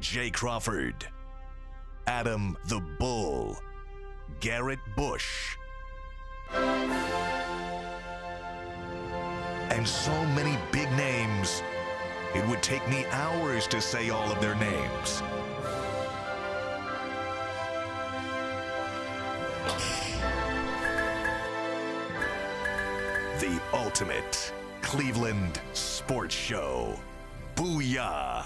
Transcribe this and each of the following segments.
Jay Crawford, Adam the Bull, Garrett Bush, and so many big names, it would take me hours to say all of their names. The ultimate Cleveland sports show. Booyah!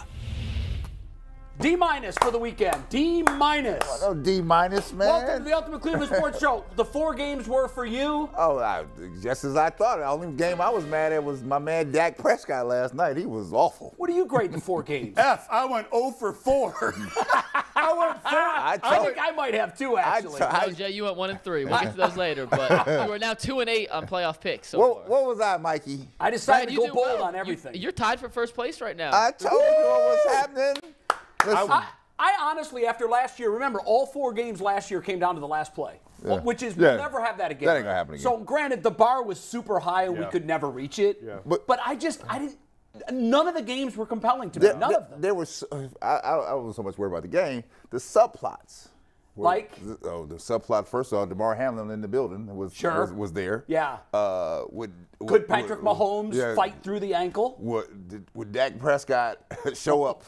D- for the weekend. D-. No D-, man. Welcome to the Ultimate Cleveland Sports Show. The 4 games were for you. Oh, just as I thought. The only game I was mad at was my man Dak Prescott last night. He was awful. What do you grade the 4 games? F. I went 0 for 4. I went 4. I think I might have 2, actually. No, Jay, you went 1 and 3. We'll get to those later, but you are now 2 and 8 on playoff picks so far. What was I, Mikey? I decided Brad, to go bold on everything. You're tied for first place right now. I told you what was happening. Listen, I honestly, after last year, remember, all 4 games last year came down to the last play, which is we'll never have that again. That ain't gonna happen again. So, granted, the bar was super high and we could never reach it. Yeah. But I didn't. None of the games were compelling to me. None of them. There was. I wasn't so much worried about the game. The subplots. The subplot. First of all, DeMar Hamlin in the building was there. Yeah. Could Patrick Mahomes fight through the ankle? Would Dak Prescott show up?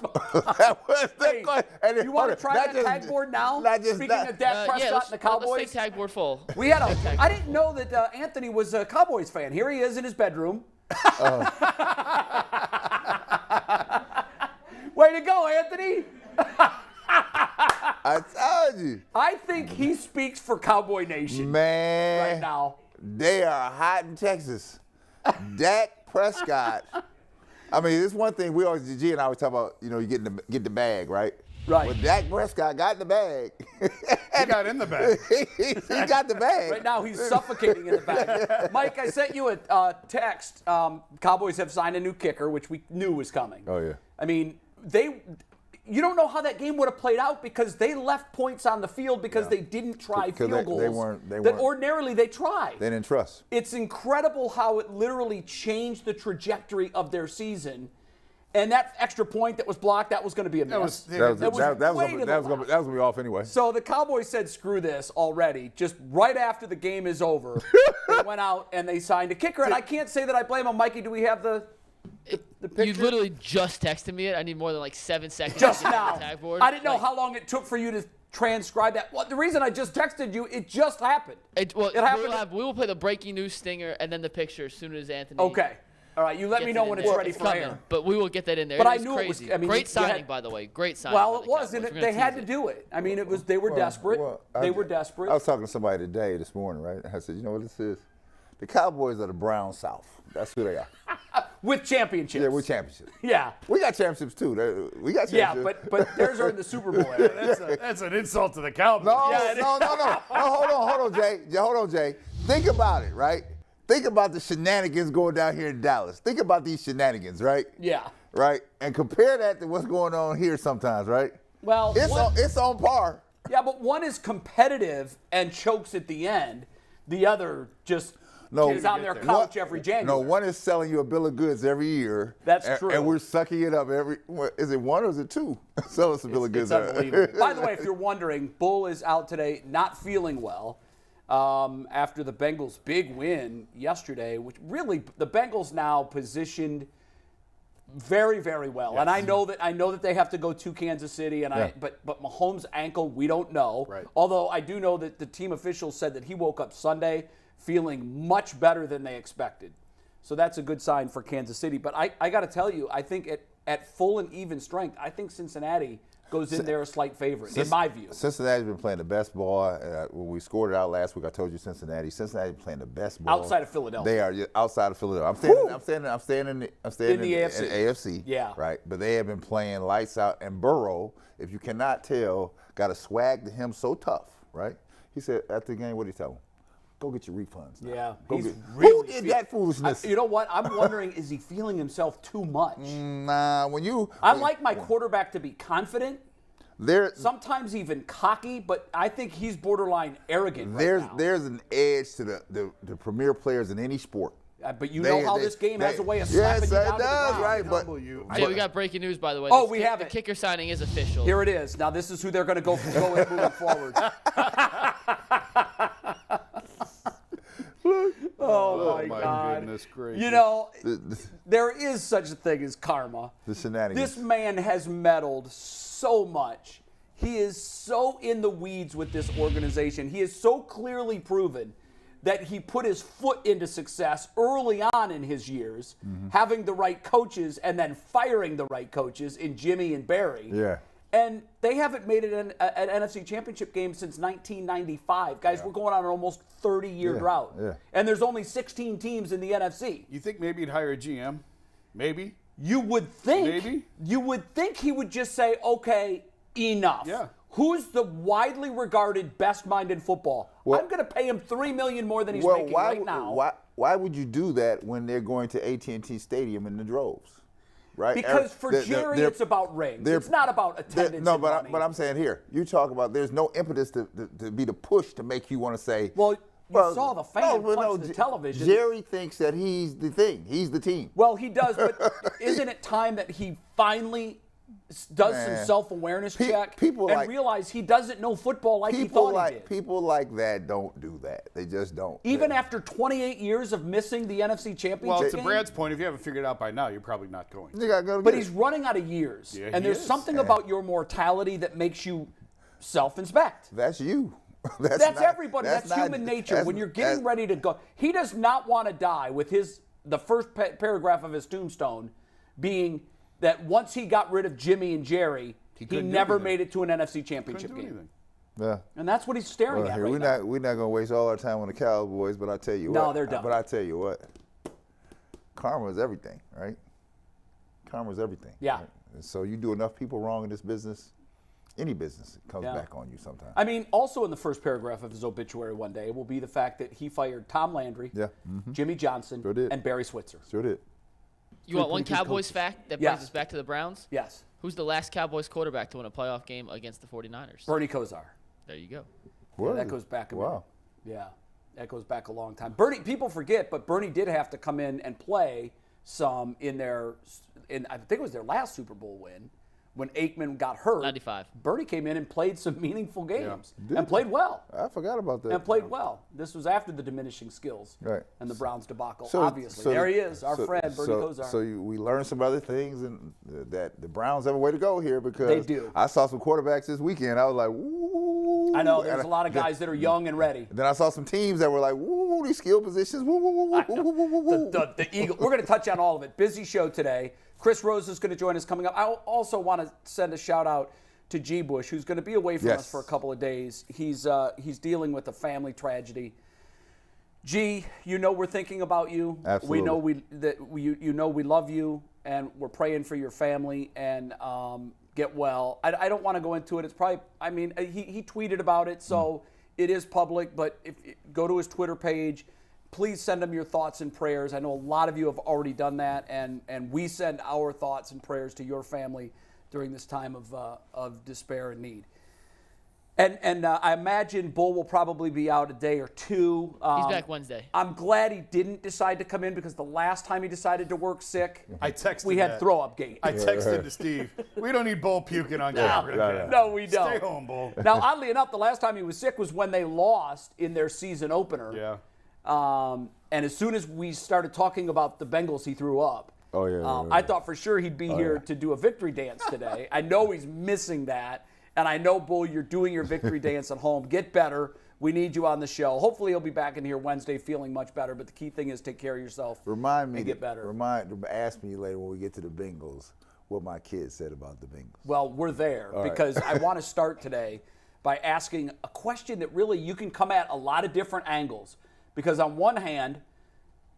That was the question. And you want to try that tag board now? Speaking of Dak Prescott and the Cowboys, let's take tag board full. We had I didn't know that Anthony was a Cowboys fan. Here he is in his bedroom. Way to go, Anthony! I told you. I think he speaks for Cowboy Nation. Man. Right now. They are hot in Texas. Dak Prescott. I mean, it's one thing we always, G and I always talk about, you get the bag, right? Right. But Dak Prescott got the bag. He got in the bag. he got the bag. Right now, he's suffocating in the bag. Mike, I sent you a text. Cowboys have signed a new kicker, which we knew was coming. Oh, yeah. I mean, you don't know how that game would have played out because they left points on the field because they didn't try field goals. They weren't. That ordinarily they try. They didn't trust. It's incredible how it literally changed the trajectory of their season. And that extra point that was blocked, that was going to be a miss. That was going to be off anyway. So the Cowboys said, screw this already. Just right after the game is over, they went out and they signed a kicker. And I can't say that I blame them. Mikey, do we have the picture? You literally just texted me it. I need more than like 7 seconds just to get now. to the tag board. I didn't know how long it took for you to transcribe that. Well, the reason I just texted you, it just happened. It happened. We will play the breaking news stinger and then the picture as soon as Anthony. Okay. All right, you let me know when it's ready for air. But we will get that in there. But I knew crazy. it was. I mean, great signing, by the way. Great signing. Well, it was, and they had to do it. I mean, it was. They were desperate. They were desperate. I was talking to somebody this morning, right? I said, you know what this is? The Cowboys are the Brown South. That's who they are. With championships. Yeah, with championships. Yeah. We got championships too. We got championships. Yeah, but theirs are in the Super Bowl era. That's an insult to the Cowboys. No. Hold on, Jay. Think about it, right? Think about the shenanigans going down here in Dallas. Think about these shenanigans, right? Yeah. Right? And compare that to what's going on here sometimes, right? Well, it's on par. Yeah, but one is competitive and chokes at the end. The other just is on their couch every January. No, one is selling you a bill of goods every year. That's true. And we're sucking it up is it 1 or is it 2? Sell us a bill of goods. It's unbelievable. By the way, if you're wondering, Bull is out today not feeling well. After the Bengals' big win yesterday, which really the Bengals now positioned very, very well. Yes. And I know that they have to go to Kansas City, but Mahomes' ankle we don't know. Right. Although I do know that the team officials said that he woke up Sunday feeling much better than they expected. So that's a good sign for Kansas City. But I got to tell you, I think at full and even strength, I think Cincinnati goes in there a slight favorite, in my view. Cincinnati's been playing the best ball. When we scored it out last week, I told you Cincinnati's been playing the best ball. Outside of Philadelphia. They are outside of Philadelphia. I'm staying in the AFC. AFC. Yeah. Right. But they have been playing lights out. And Burrow, if you cannot tell, got a swag to him so tough, right? He said after the game, what did he tell him? Go get your refunds now. Yeah. Who did that foolishness? You know what? I'm wondering, is he feeling himself too much? Nah, I like my quarterback to be confident. Sometimes even cocky, but I think he's borderline arrogant right now. There's an edge to the premier players in any sport. But you know how this game has a way of slapping you down to the ground. Right, but Jay, we got breaking news, by the way. Oh, we have The it. kicker signing is official. Here it is. Now, this is who they're going to go with moving forward. Oh, my God. Goodness gracious. You know, there is such a thing as karma. the shenanigans. This man has meddled so much. He is so in the weeds with this organization. He is so clearly proven that he put his foot into success early on in his years, having the right coaches and then firing the right coaches in Jimmy and Barry. Yeah. And they haven't made it an NFC Championship game since 1995. Guys, we're going on an almost 30-year drought. Yeah. And there's only 16 teams in the NFC. You think maybe he'd hire a GM? Maybe. You would think. Maybe. You would think he would just say, okay, enough. Yeah. Who's the widely regarded best mind in football? Well- I'm going to pay him $3 million more than he's making right now. Why would you do that when they're going to AT&T Stadium in the droves? Right? Because for Jerry, it's about rings. It's not about attendance. No, and money. but I'm saying here, you talk about there's no impetus to be the push to make you want to say. Well, you saw the fan punch the television. Jerry thinks that he's the thing. He's the team. Well, he does, but isn't it time that he finally does some self-awareness check and realize he doesn't know football like he thought he did? People like that don't do that. They just don't. Even after 28 years of missing the NFC Championship Well, to game? Brad's point, if you haven't figured it out by now, you're probably not going. You gotta go But get he's it. running out of years. Yeah, and he there's is. something about your mortality that makes you self-inspect. That's you. That's not- everybody. That's not- human nature. that's- When you're getting ready to go, he does not want to die with the first paragraph of his tombstone being that once he got rid of Jimmy and Jerry, he couldn't do never anything. made it to an NFC Championship Couldn't do game. anything. Yeah. And that's what he's staring at right now. We're not gonna waste all our time on the Cowboys, but I tell you No, what. they're done. But I tell you what, karma is everything, right? Karma is everything. Yeah. Right? And so you do enough people wrong in this business, any business, it comes Yeah. back on you sometimes. I mean, also in the first paragraph of his obituary one day will be the fact that he fired Tom Landry, Yeah. Jimmy Johnson, Sure did. and Barry Switzer. Sure did. You want one pretty good Cowboys coaches. fact that Yes. brings us back to the Browns? Yes. Who's the last Cowboys quarterback to win a playoff game against the 49ers? Bernie Kosar. There you go. Yeah, that goes back a minute. Wow. Yeah, that goes back a long time. Bernie, people forget, but Bernie did have to come in and play some in I think it was their last Super Bowl win when Aikman got hurt. 95. Bernie came in and played some meaningful games Did. and played well. I forgot about that. And played well. This was after the diminishing skills Right. and the Browns debacle. So- Obviously, so- there he is, our so- friend Bernie Kosar. So we learned some other things, and that the Browns have a way to go here because They do. I saw some quarterbacks this weekend. I was like, "Woo!" I know there's a lot of guys that are young and ready. Then I saw some teams that were like, "Woo!" These skill positions. Woo! Woo! Woo! Woo! Woo! Woo! Woo! Woo! The Eagle. We're going to touch on all of it. Busy show today. Chris Rose is going to join us coming up. I also want to send a shout out to G. Bush, who's going to be away from Yes. us for a couple of days. He's dealing with a family tragedy. G, you know we're thinking about you. Absolutely. We know you know we love you, and we're praying for your family and get well. I don't want to go into it. It's probably. I mean, he tweeted about it, so it is public. But if go to his Twitter page. Please send him your thoughts and prayers. I know a lot of you have already done that, and we send our thoughts and prayers to your family during this time of despair and need. And I imagine Bull will probably be out a day or two. He's back Wednesday. I'm glad he didn't decide to come in because the last time he decided to work sick, I texted we had that. throw-up gate. I texted to Steve. We don't need Bull puking on camera. again. No, we don't. Stay home, Bull. Now, oddly enough, the last time he was sick was when they lost in their season opener. Yeah. And as soon as we started talking about the Bengals, he threw up. Oh, yeah. I thought for sure he'd be here to do a victory dance today. I know he's missing that. And I know, Bull, you're doing your victory dance at home. Get better. We need you on the show. Hopefully he'll be back in here Wednesday feeling much better. But the key thing is take care of yourself Remind me. and get better. Ask me later when we get to the Bengals what my kids said about the Bengals. Well, we're there right. because I want to start today by asking a question that really you can come at a lot of different angles. Because on one hand,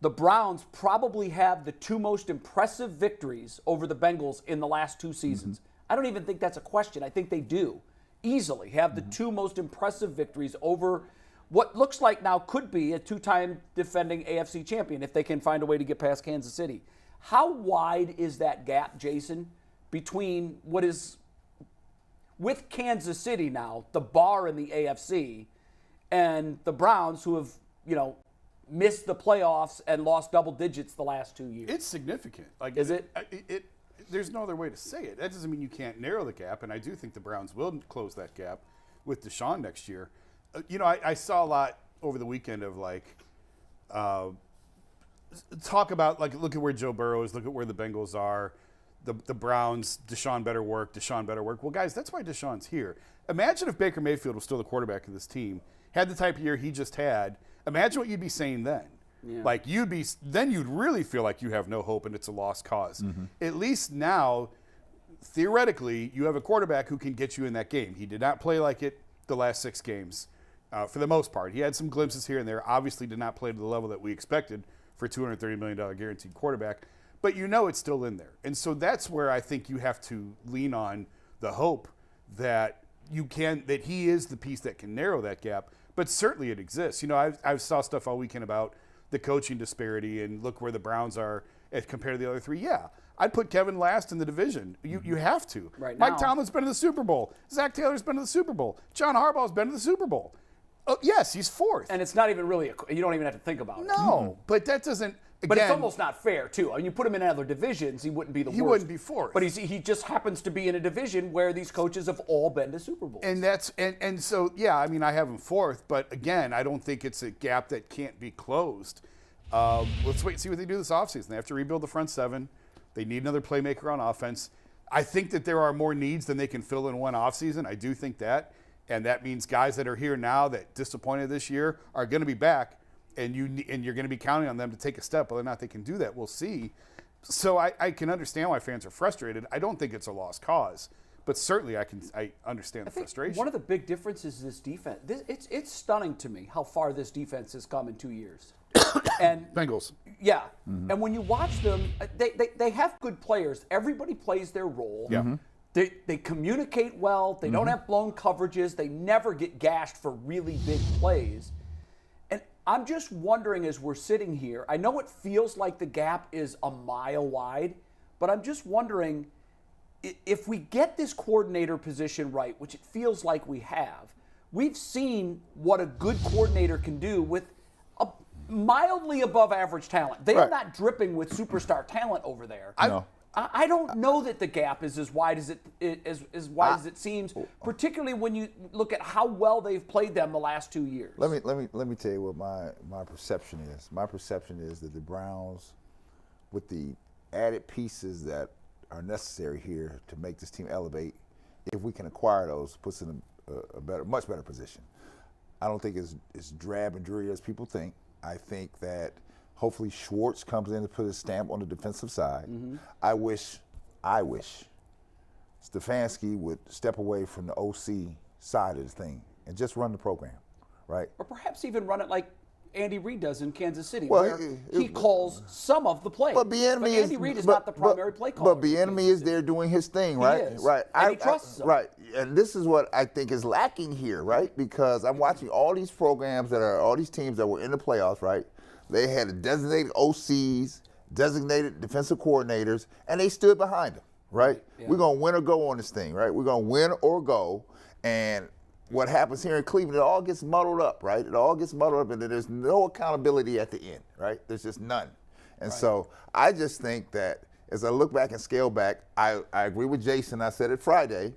the Browns probably have the two most impressive victories over the Bengals in the last two seasons. I don't even think that's a question. I think they do easily have the two most impressive victories over what looks like now could be a two-time defending AFC champion if they can find a way to get past Kansas City. How wide is that gap, Jason, between what is, with Kansas City now, the bar in the AFC, and the Browns who have, missed the playoffs and lost double digits the last 2 years. It's significant. Like, Is it? There's no other way to say it. That doesn't mean you can't narrow the gap, and I do think the Browns will close that gap with Deshaun next year. I saw a lot over the weekend of talk about look at where Joe Burrow is, look at where the Bengals are, the Browns, Deshaun better work. Well, guys, that's why Deshaun's here. Imagine if Baker Mayfield was still the quarterback of this team, had the type of year he just had. Imagine what you'd be saying then. Yeah. You'd really feel like you have no hope and it's a lost cause. Mm-hmm. At least now, theoretically, you have a quarterback who can get you in that game. He did not play like it the last 6 games for the most part. He had some glimpses here and there. Obviously did not play to the level that we expected for a $230 million guaranteed quarterback. But it's still in there. And so that's where I think you have to lean on the hope that he is the piece that can narrow that gap. But certainly it exists. I saw stuff all weekend about the coaching disparity and look where the Browns are compared to the other 3. Yeah, I'd put Kevin last in the division. You have to. Right Mike now. Tomlin's been to the Super Bowl. Zach Taylor's been to the Super Bowl. John Harbaugh's been to the Super Bowl. Oh, yes, he's 4th. And it's not even really you don't even have to think about it. No, but that doesn't. But it's almost not fair, too. I mean, you put him in other divisions, he wouldn't be the worst. He wouldn't be 4th. But he just happens to be in a division where these coaches have all been to Super Bowls. And so, yeah, I mean, I have him 4th. But, again, I don't think it's a gap that can't be closed. Let's wait and see what they do this offseason. They have to rebuild the front 7. They need another playmaker on offense. I think that there are more needs than they can fill in one offseason. I do think that. And that means guys that are here now that disappointed this year are going to be back. And you're going to be counting on them to take a step. Whether or not they can do that, we'll see. So I can understand why fans are frustrated. I don't think it's a lost cause, but certainly I understand the frustration. One of the big differences is this defense. It's stunning to me how far this defense has come in 2 years. And Bengals. Yeah. Mm-hmm. And when you watch them, they have good players. Everybody plays their role. Yeah. Mm-hmm. They communicate well. They don't have blown coverages. They never get gashed for really big plays. I'm just wondering as we're sitting here, I know it feels like the gap is a mile wide, but I'm just wondering if we get this coordinator position right, which it feels like we have, we've seen what a good coordinator can do with a mildly above average talent. They are not dripping with superstar talent over there. I don't know that the gap is as wide as it seems, particularly when you look at how well they've played them the last 2 years. Let me tell you what my perception is. My perception is that the Browns, with the added pieces that are necessary here to make this team elevate, if we can acquire those, puts in a much better position. I don't think it's drab and dreary as people think. I think that hopefully Schwartz comes in to put his stamp on the defensive side. Mm-hmm. I wish Stefanski would step away from the OC side of the thing and just run the program, right? Or perhaps even run it like Andy Reid does in Kansas City, where he calls some of the plays. But Andy Reid is not the primary play caller. But Bieniemy is there doing his thing, right? He is. Right. And he trusts him. Right. And this is what I think is lacking here, right? Because I'm watching all these programs all these teams that were in the playoffs, right? They had designated OCs, designated defensive coordinators, and they stood behind them, right? Yeah. We're going to win or go on this thing, right? We're going to win or go. And what happens here in Cleveland, it all gets muddled up, right? It all gets muddled up, and there's no accountability at the end, right? There's just none. And so I just think that as I look back and scale back, I agree with Jason. I said it Friday.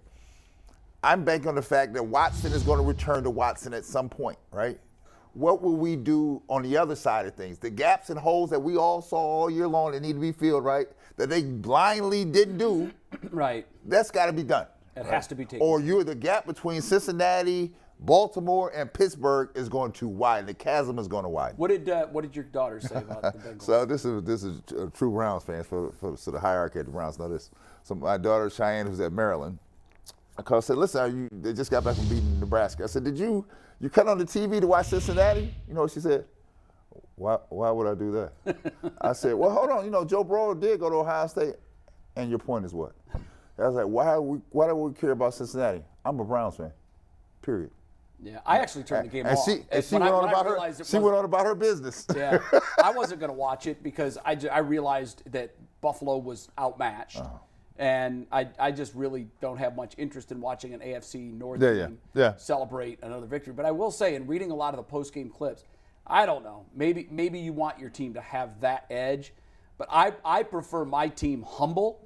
I'm banking on the fact that Watson is going to return to Watson at some point, right? What will we do on the other side of things? The gaps and holes that we all saw all year long that need to be filled, right? That they blindly didn't do. Right. That's got to be done. It has to be taken. Or the gap between Cincinnati, Baltimore, and Pittsburgh is going to widen. The chasm is going to widen. What did your daughter say about the Bengals? So this is a true Browns fan so the hierarchy of the Browns know this. So my daughter Cheyenne, who's at Maryland, I said, listen, they just got back from beating Nebraska. I said, did you cut on the TV to watch Cincinnati? You know what she said? Why would I do that? I said, well, hold on. Joe Burrow did go to Ohio State. And your point is what? I was like, why do we care about Cincinnati? I'm a Browns fan, period. Yeah, I actually turned the game off. She went on about her business. Yeah, I wasn't going to watch it because I realized that Buffalo was outmatched. Uh-huh. And I just really don't have much interest in watching an AFC North team celebrate another victory. But I will say, in reading a lot of the post-game clips, I don't know. Maybe you want your team to have that edge, but I prefer my team humble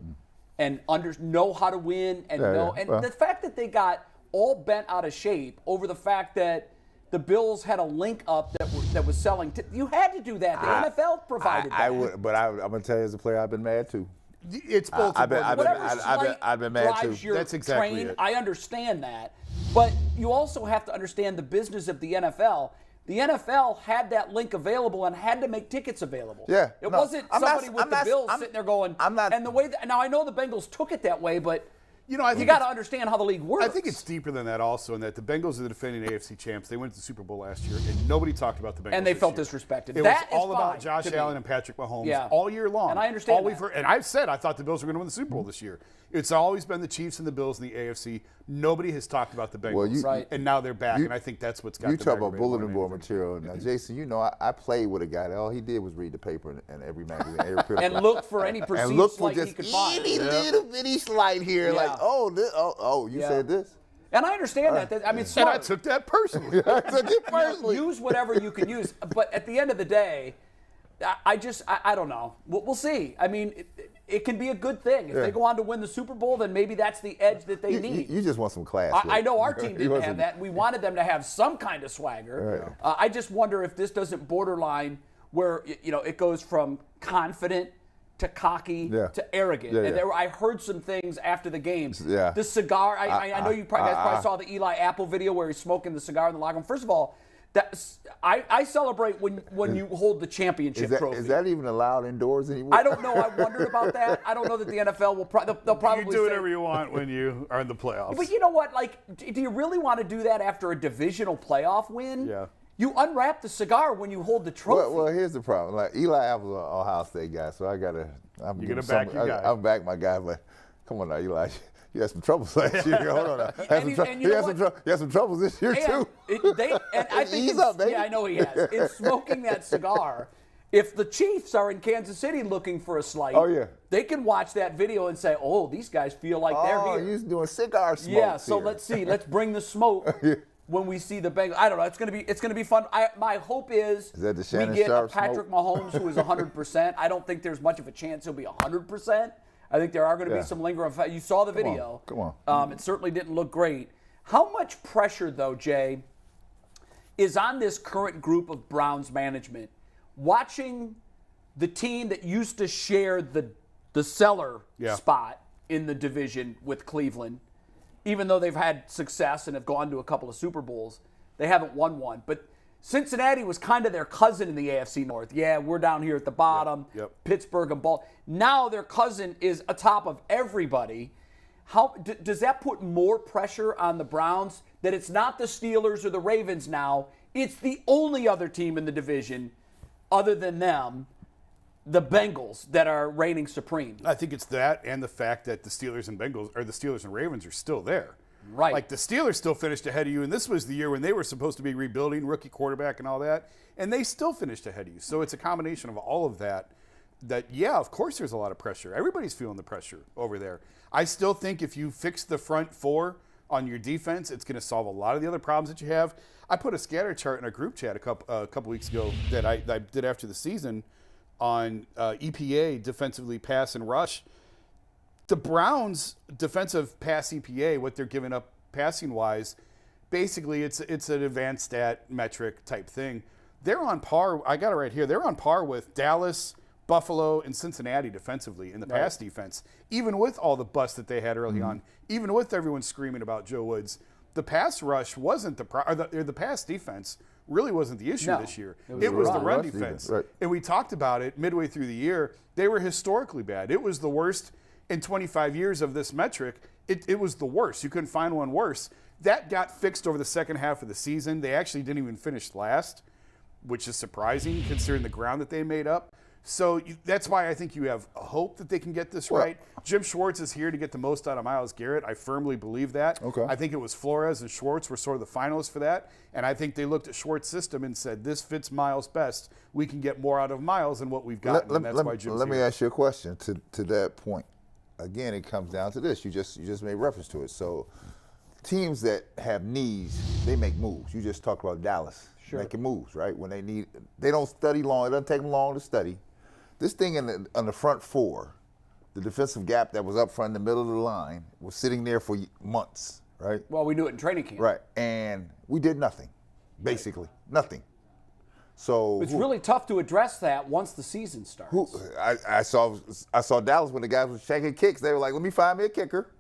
and know how to win and the fact that they got all bent out of shape over the fact that the Bills had a link up that was selling. You had to do that. The NFL provided that. I would, but I'm gonna tell you, as a player, I've been mad too. It's both. I've been mad too. Your That's exactly it. I understand that, but you also have to understand the business of the NFL. The NFL had that link available and had to make tickets available. Yeah, it wasn't somebody with the Bills sitting there going. I'm not. And the way now I know the Bengals took it that way, but. I think you got to understand how the league works. I think it's deeper than that also, in that the Bengals are the defending AFC champs. They went to the Super Bowl last year, and nobody talked about the Bengals. And they felt year. disrespected. It that was all is about fine Josh Allen and Patrick Mahomes all year long. And I understand And I've said I thought the Bills were going to win the Super Bowl this year. It's always been the Chiefs and the Bills in the AFC. Nobody has talked about the Bengals. And now they're back, and I think that's what's got you them talk about bulletin board material. Now, Jason, I played with a guy that all he did was read the paper and every magazine, every paper. And look for any perceived slight he could find. Any little bitty slight here, like, you said this. And I understand that. I mean, and I took that personally. I took it personally. Use whatever you can use. But at the end of the day, I don't know. We'll see. I mean, it can be a good thing. If they go on to win the Super Bowl, then maybe that's the edge that they need. You just want some class. I know our team didn't have that. We wanted them to have some kind of swagger. Right. I just wonder if this doesn't borderline where it goes from confident to cocky to arrogant. And I heard some things after the games. The cigar, I know you guys probably saw the Eli Apple video where he's smoking the cigar in the locker room. First of all, I celebrate when you hold the championship trophy. Is that even allowed indoors anymore? I don't know. I wondered about that. I don't know that the NFL will. They'll probably you do whatever you want when you are in the playoffs. But you know what? Like, do you really want to do that after a divisional playoff win? Yeah. You unwrap the cigar when you hold the trophy. Well, here's the problem. Like Eli Apple's an Ohio State guy, so I'm gonna back your guy. I'm back my guy, but come on now, Eli. You had some troubles last year. Hold on now. He had some troubles this year too. I think I know he has. In smoking that cigar, if the Chiefs are in Kansas City looking for a slight, they can watch that video and say, "Oh, these guys feel like they're here." Oh, he's doing cigar smoke. Yeah. So let's see. Let's bring the smoke. When we see the Bengals, I don't know. It's gonna be fun. My hope is that the we get a Patrick Mahomes who is 100%. I don't think there's much of a chance he'll be 100%. I think there are going to be some lingering. You saw the video. Come on. It certainly didn't look great. How much pressure, though, Jay, is on this current group of Browns management watching the team that used to share the cellar spot in the division with Cleveland? Even though they've had success and have gone to a couple of Super Bowls, they haven't won one. But Cincinnati was kind of their cousin in the AFC North. Yeah, we're down here at the bottom. Pittsburgh and Baltimore. Now their cousin is atop of everybody. How does that put more pressure on the Browns that it's not the Steelers or the Ravens now? It's the only other team in the division other than them, the Bengals, that are reigning supreme. I think it's that and the fact that the Steelers and Ravens are still there. Right. Like the Steelers still finished ahead of you, and this was the year when they were supposed to be rebuilding, rookie quarterback and all that, and they still finished ahead of you. So it's a combination of all of that, of course there's a lot of pressure. Everybody's feeling the pressure over there. I still think if you fix the front four on your defense, it's going to solve a lot of the other problems that you have. I put a scatter chart in our group chat a couple weeks ago that I did after the season on EPA, defensively pass and rush. The Browns' defensive pass EPA, what they're giving up passing-wise, basically it's an advanced stat metric type thing. They're on par. I got it right here. They're on par with Dallas, Buffalo, and Cincinnati defensively in the pass defense. Even with all the busts that they had early on, even with everyone screaming about Joe Woods, the pass rush wasn't the pass defense really wasn't the issue this year. It was the run defense. Right. And we talked about it midway through the year. They were historically bad. It was the worst in 25 years of this metric. It was the worst. You couldn't find one worse. That got fixed over the second half of the season. They actually didn't even finish last, which is surprising considering the ground that they made up. So that's why I think you have a hope that they can get this right. Jim Schwartz is here to get the most out of Myles Garrett. I firmly believe that. Okay. I think it was Flores and Schwartz were sort of the finalists for that. And I think they looked at Schwartz's system and said, this fits Myles best. We can get more out of Myles than what we've gotten. And that's why Jim's Let here. me ask you a question to that point. Again, it comes down to this. You just made reference to it. So teams that have needs, they make moves. You just talked about Dallas making moves, right? When they don't study long. It doesn't take them long to study. This thing on the front four, the defensive gap that was up front in the middle of the line was sitting there for months, right? Well, we knew it in training camp. Right, and we did nothing, basically, nothing. So it's really tough to address that once the season starts. I saw Dallas when the guys were shaking kicks. They were like, "Let me find me a kicker."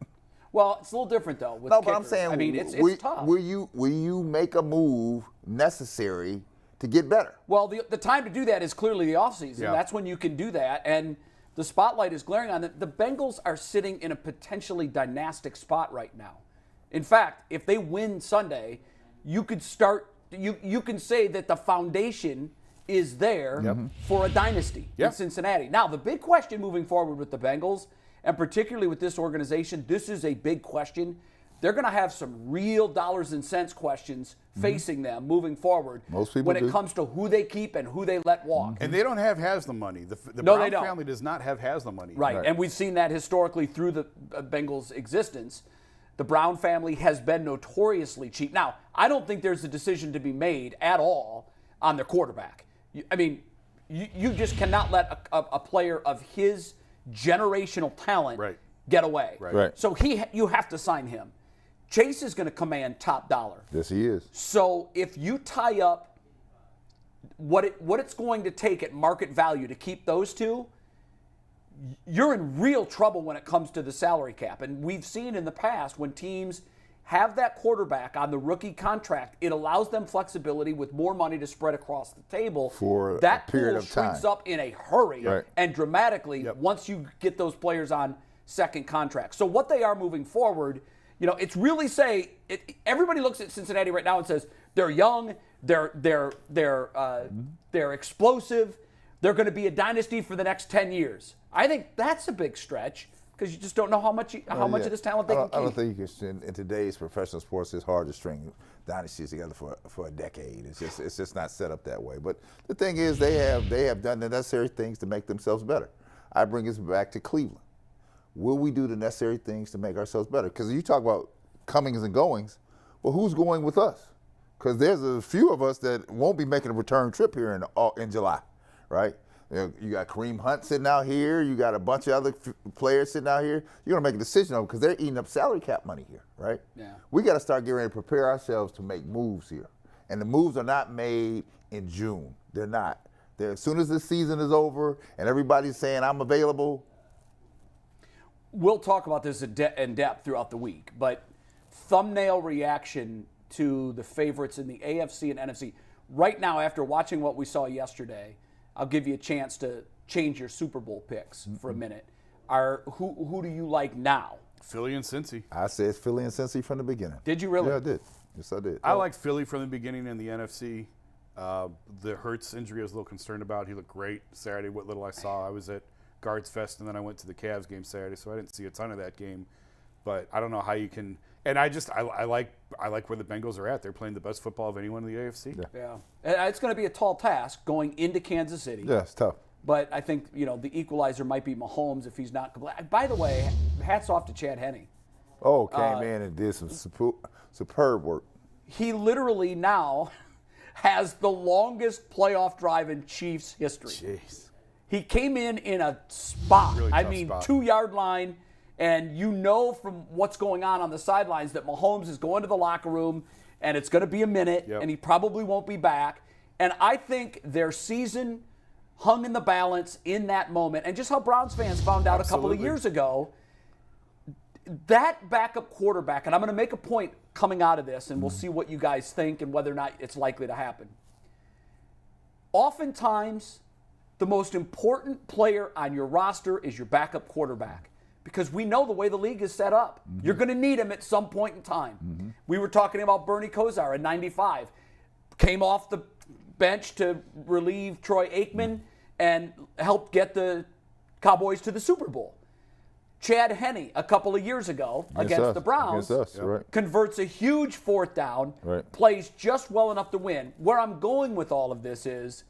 Well, it's a little different though. With No, kickers. but I'm saying, I mean, it's tough. Will you make a move necessary to get better? Well, the time to do that is clearly the offseason. Yeah. That's when you can do that, and the spotlight is glaring on it. The Bengals are sitting in a potentially dynastic spot right now. In fact, if they win Sunday, you could start. You can say that the foundation is there for a dynasty in Cincinnati. Now, the big question moving forward with the Bengals, and particularly with this organization, this is a big question. They're going to have some real dollars and cents questions facing them moving forward. Most people when it do. comes to who they keep and who they let walk. And they don't have Haslam money. The No, Brown they don't. family does not have Haslam money. Right, and we've seen that historically through the Bengals' existence. The Brown family has been notoriously cheap. Now, I don't think there's a decision to be made at all on their quarterback. I mean, you just cannot let a player of his generational talent get away. Right. So you have to sign him. Chase is going to command top dollar. Yes, he is. So if you tie up what it's going to take at market value to keep those two, you're in real trouble when it comes to the salary cap. And we've seen in the past when teams have that quarterback on the rookie contract, it allows them flexibility with more money to spread across the table. For that a period pool of time. shrinks up in a hurry and dramatically once you get those players on second contracts. So what they are moving forward, it's really everybody looks at Cincinnati right now and says they're young, they're explosive, they're going to be a dynasty for the next 10 years. I think that's a big stretch because you just don't know how much of this talent they can keep. I don't think you can. In today's professional sports, it's hard to string dynasties together for a decade. It's just not set up that way. But the thing is, they have done the necessary things to make themselves better. I bring us back to Cleveland. Will we do the necessary things to make ourselves better? Because you talk about comings and goings. Well, who's going with us? Because there's a few of us that won't be making a return trip here in July, right? You got Kareem Hunt sitting out here. You got a bunch of other players sitting out here. You're going to make a decision on them because they're eating up salary cap money here, right? Yeah. We got to start getting ready to prepare ourselves to make moves here. And the moves are not made in June. They're not. As soon as the season is over and everybody's saying, I'm available. We'll talk about this in depth throughout the week, but thumbnail reaction to the favorites in the AFC and NFC. Right now, after watching what we saw yesterday, I'll give you a chance to change your Super Bowl picks for a minute. Who do you like now? Philly and Cincy. I said Philly and Cincy from the beginning. Did you really? Yeah, I did. Yes, I did. I liked Philly from the beginning in the NFC. The Hurts injury I was a little concerned about. He looked great Saturday, what little I saw. I was at Guards Fest, and then I went to the Cavs game Saturday, so I didn't see a ton of that game. But I don't know how you can – and I like where the Bengals are at. They're playing the best football of anyone in the AFC. Yeah. It's going to be a tall task going into Kansas City. Yeah, it's tough. But I think, the equalizer might be Mahomes if he's not – by the way, hats off to Chad Henne. Oh, came in and did some superb work. He literally now has the longest playoff drive in Chiefs history. Jeez. He came in a spot. Really I tough mean, spot. 2-yard line, and from what's going on the sidelines that Mahomes is going to the locker room, and it's going to be a minute, and he probably won't be back. And I think their season hung in the balance in that moment. And just how Browns fans found out a couple of years ago, that backup quarterback, and I'm going to make a point coming out of this, and we'll see what you guys think and whether or not it's likely to happen. Oftentimes, the most important player on your roster is your backup quarterback because we know the way the league is set up. You're going to need him at some point in time. We were talking about Bernie Kosar in '95. Came off the bench to relieve Troy Aikman and helped get the Cowboys to the Super Bowl. Chad Henne, a couple of years ago against the Browns, converts a huge fourth down, plays just well enough to win. Where I'm going with all of this is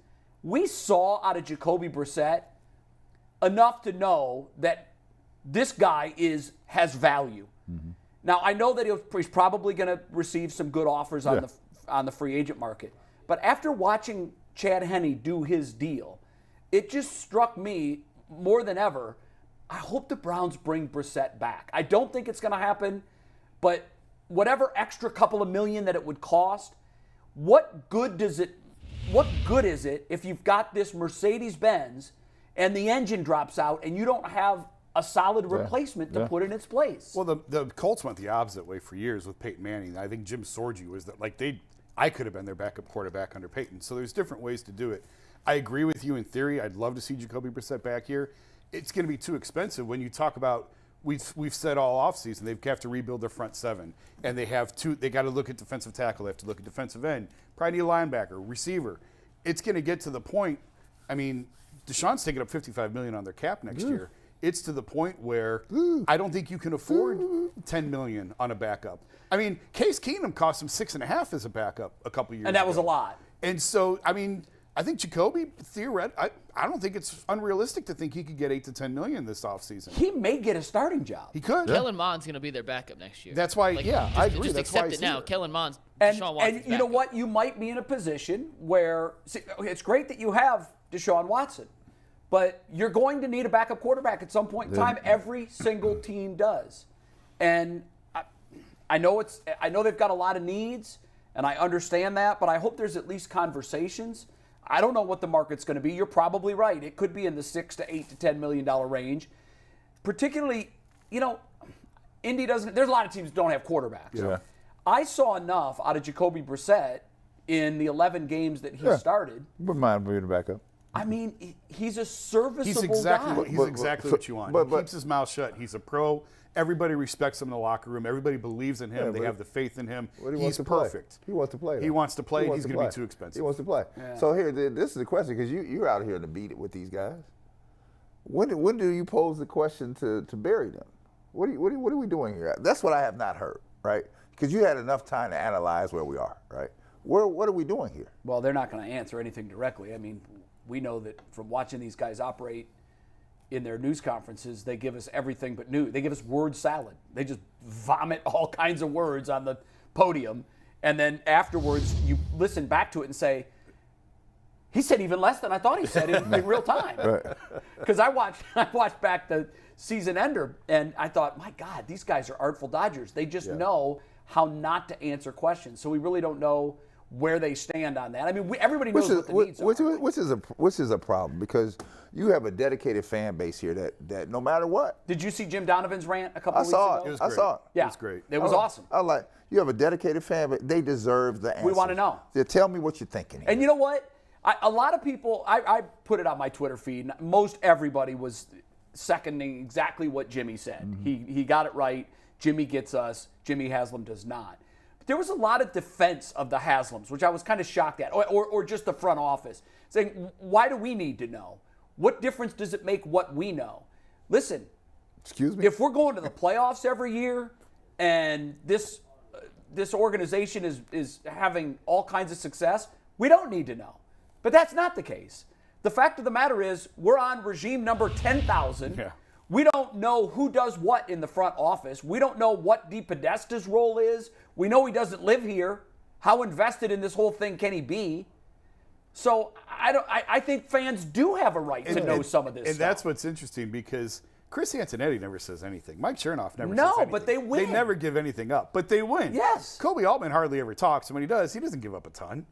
we saw out of Jacoby Brissett enough to know that this guy has value. Now, I know that he's probably going to receive some good offers on the free agent market. But after watching Chad Henne do his deal, it just struck me more than ever, I hope the Browns bring Brissett back. I don't think it's going to happen, but whatever extra couple of million that it would cost, what good is it if you've got this Mercedes-Benz and the engine drops out and you don't have a solid replacement to put in its place? Well, the Colts went the opposite way for years with Peyton Manning. I think Jim Sorgi was that, I could have been their backup quarterback under Peyton. So there's different ways to do it. I agree with you in theory. I'd love to see Jacoby Brissett back here. It's going to be too expensive when you talk about, we've said all offseason, they have to rebuild their front seven. And they got to look at defensive tackle. They have to look at defensive end. Probably need a linebacker, receiver. It's going to get to the point, Deshaun's taking up $55 million on their cap next year. It's to the point where I don't think you can afford $10 million on a backup. Case Keenum cost him $6.5 million as a backup a couple years ago. And that was a lot. And so, I think Jacoby, theoretically, I don't think it's unrealistic to think he could get $8 to $10 million this offseason. He may get a starting job. He could. Kellen Mond's going to be their backup next year. That's why, I agree. Just That's accept why it now. Kellen Mond's And Deshaun Watson's you know what? You might be in a position where it's great that you have Deshaun Watson, but you're going to need a backup quarterback at some point in time. Every single team does. And I know they've got a lot of needs, and I understand that, but I hope there's at least conversations. I don't know what the market's going to be. You're probably right. It could be in the $6 to $8 to $10 million range. Particularly, Indy doesn't. There's a lot of teams that don't have quarterbacks. Yeah. I saw enough out of Jacoby Brissett in the 11 games that he started. Wouldn't mind being a backup. He's a serviceable He's exactly guy. what you want. He keeps his mouth shut. He's a pro. Everybody respects him in the locker room. Everybody believes in him. They have the faith in him. He's perfect. He wants to play. He wants to play. He's going to be too expensive. He wants to play. Yeah. So here, this is the question, because you're out here to beat it with these guys. When do you pose the question to bury them? What are we doing here? That's what I have not heard, right? Because you had enough time to analyze where we are, right? What are we doing here? Well, they're not going to answer anything directly. We know that from watching these guys operate in their news conferences, they give us everything but news. They give us word salad. They just vomit all kinds of words on the podium, and then afterwards you listen back to it and say, he said even less than I thought he said in real time. Because I watched back the season ender, and I thought, my God, these guys are artful dodgers. They just know how not to answer questions. So we really don't know where they stand on that. Everybody knows what the needs are. Which is a problem, because you have a dedicated fan base here that no matter what. Did you see Jim Donovan's rant a couple weeks ago? It was I saw it. Yeah, it was great. It was awesome. I like, you have a dedicated fan base. They deserve the answer. We want to know. Tell me what you're thinking here. And you know what? A lot of people, I put it on my Twitter feed. Most everybody was seconding exactly what Jimmy said. Mm-hmm. He got it right. Jimmy gets us. Jimmy Haslam does not. But there was a lot of defense of the Haslams, which I was kind of shocked at, or just the front office, saying, why do we need to know? What difference does it make what we know? Listen, excuse me. If we're going to the playoffs every year and this organization is having all kinds of success, we don't need to know. But that's not the case. The fact of the matter is, we're on regime number 10,000. Yeah. We don't know who does what in the front office. We don't know what DePodesta's role is. We know he doesn't live here. How invested in this whole thing can he be? So I think fans do have a right to know some of this stuff. And that's what's interesting, because Chris Antonetti never says anything. Mike Chernoff never says anything. No, but they win. They never give anything up, but they win. Yes. Kobe Altman hardly ever talks, and when he does, he doesn't give up a ton.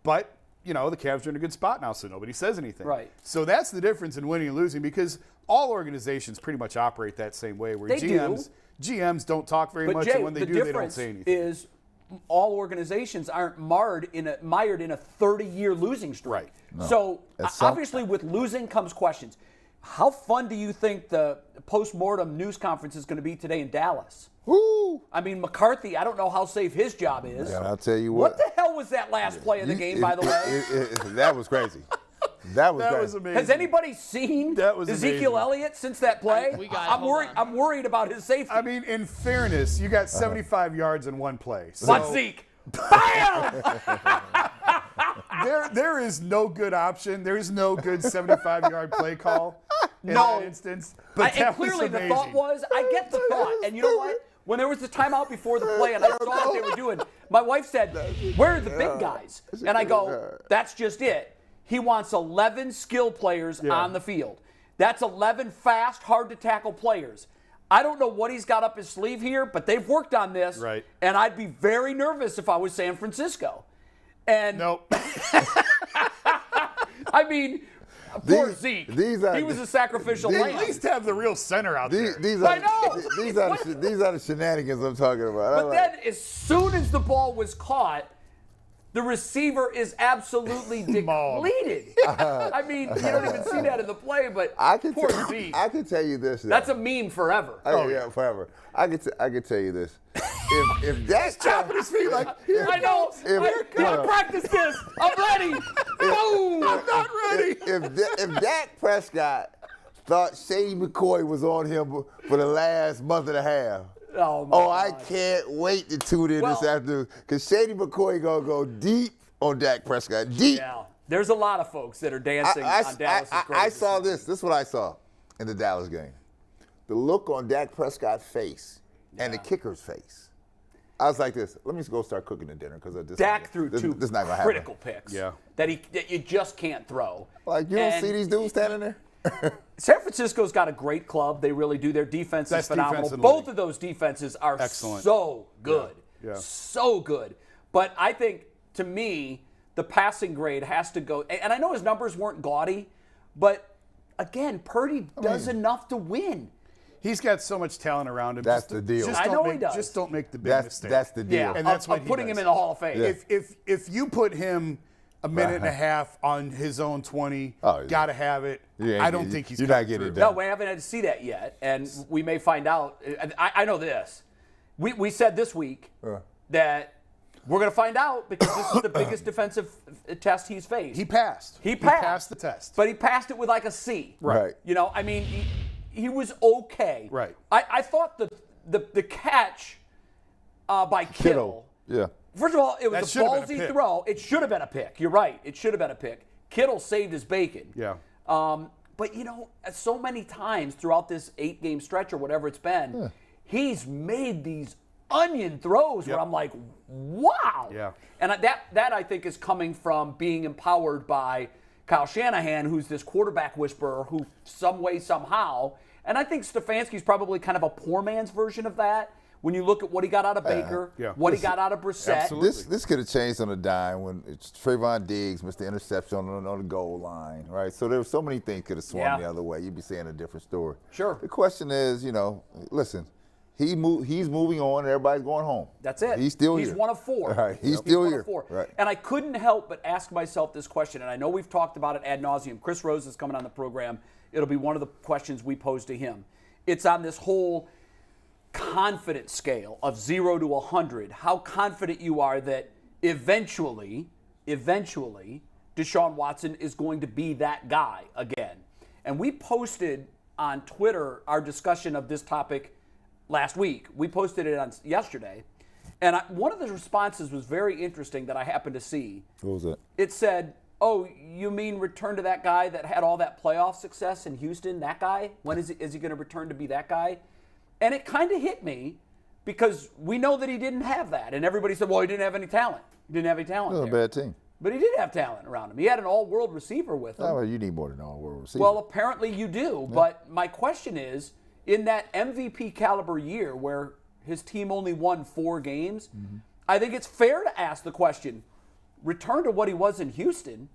But, the Cavs are in a good spot now, so nobody says anything. Right. So that's the difference in winning and losing, because all organizations pretty much operate that same way, where GMs don't talk very much, and when they do, they don't say anything. The difference is all organizations aren't mired in a 30-year losing streak. Right. No. So obviously with losing comes questions. How fun do you think the post-mortem news conference is going to be today in Dallas? Woo! McCarthy, I don't know how safe his job is. Yeah, I'll tell you what. What the hell was that last play of the game, by the way? That was crazy. That was amazing. Has anybody seen Ezekiel Elliott since that play? I'm worried about his safety. In fairness, you got 75 yards in one play. So Watch Zeke. Bam! There is no good option. There is no good 75-yard play call in that instance. But and clearly the thought was, I get the thought. And you know what? when there was the timeout before the play and I saw what they were doing, my wife said, where are the big guys? And I go, that's just it. He wants 11 skill players on the field. That's 11 fast, hard-to-tackle players. I don't know what he's got up his sleeve here, but they've worked on this. Right. And I'd be very nervous if I was San Francisco. And Nope. I mean, poor Zeke. He was a sacrificial lamb. At least have the real center out there. I know. These are the shenanigans I'm talking about. But then as soon as the ball was caught, the receiver is absolutely depleted. I mean, you don't even see that in the play, but poor Zeke. I can tell you this. That's a meme forever. Yeah, forever. I could tell you this. If that's chopping his feet like, I know. I practice this. I'm ready. Boom. I'm not ready. If Dak Prescott thought Shady McCoy was on him for the last month and a half. I can't wait to tune in this afternoon because Shady McCoy gonna go deep on Dak Prescott. Deep. Yeah. There's a lot of folks that are dancing on Dallas' grave. I saw this. This is what I saw in the Dallas game. The look on Dak Prescott's face and the kicker's face. I was like this. Let me go start cooking the dinner because Dak threw two critical picks that you just can't throw. Like you don't see these dudes standing there. San Francisco's got a great club. They really do. Their defense is phenomenal. Both of those defenses are excellent. So good. Yeah. So good. But I think, to me, the passing grade has to go. And I know his numbers weren't gaudy, but, again, Purdy does enough to win. He's got so much talent around him. That's the deal. I know he does. Just don't make the big mistake. That's the deal. Yeah, and that's what putting him in the Hall of Fame. Yeah. If you put him a minute and a half on his own 20, got to have it. I don't think he's not getting it done. No, we haven't had to see that yet, and we may find out. I know this. We said this week that we're going to find out because this is the biggest defensive test he's faced. He passed. He passed the test. But he passed it with like a C. Right. You know, I mean, he was okay. Right. I thought the catch by Kittle. Yeah. First of all, it was a ballsy throw. It should have been a pick. You're right. It should have been a pick. Kittle saved his bacon. Yeah. But, you know, so many times throughout this 8-game stretch or whatever it's been, he's made these onion throws where I'm like, wow. Yeah. And that I think is coming from being empowered by Kyle Shanahan, who's this quarterback whisperer who some way, somehow, and I think Stefanski's probably kind of a poor man's version of that. When you look at what he got out of Baker, what he got out of Brissett. Absolutely. This could have changed on a dime when Trayvon Diggs missed the interception on the goal line, right? So there were so many things could have swung the other way. You'd be saying a different story. Sure. The question is, you know, listen, he's moving on and everybody's going home. That's it. He's still here. He's one of four. Right. He's still one here. Of four. Right. And I couldn't help but ask myself this question, and I know we've talked about it ad nauseum. Chris Rose is coming on the program. It'll be one of the questions we pose to him. It's on this whole confidence scale of 0 to 100, how confident you are that eventually, Deshaun Watson is going to be that guy again. And we posted on Twitter our discussion of this topic last week. We posted it on yesterday. And one of the responses was very interesting that I happened to see. What was it? It said, oh, you mean return to that guy that had all that playoff success in Houston, that guy? When is he going to return to be that guy? And it kind of hit me because we know that he didn't have that. And everybody said, well, he didn't have any talent. He didn't have any talent. It was a bad team. But he did have talent around him. He had an all-world receiver with him. Oh, well, you need more than an all-world receiver. Well, apparently you do. Yeah. But my question is, in that MVP caliber year where his team only won 4 games, I think it's fair to ask the question, return to what he was in Houston.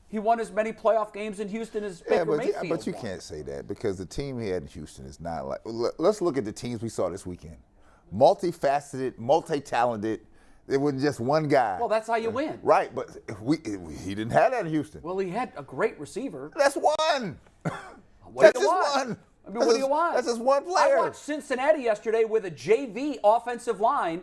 He won as many playoff games in Houston as Baker Mayfield but you won. can't say that because the team he had in Houston is not like. Let's look at the teams we saw this weekend. Multifaceted, multi-talented. It wasn't just one guy. Well, that's how you win. Right, but he didn't have that in Houston. Well, he had a great receiver. That's one. That's just one. I mean, what do you want? That's just one player. I watched Cincinnati yesterday with a JV offensive line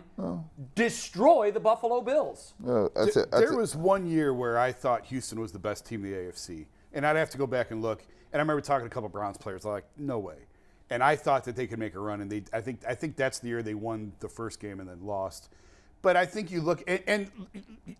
destroy the Buffalo Bills. There was one year where I thought Houston was the best team in the AFC, and I'd have to go back and look. And I remember talking to a couple of Browns players. I'm like, no way. And I thought that they could make a run, and I think that's the year they won the first game and then lost. But I think you look and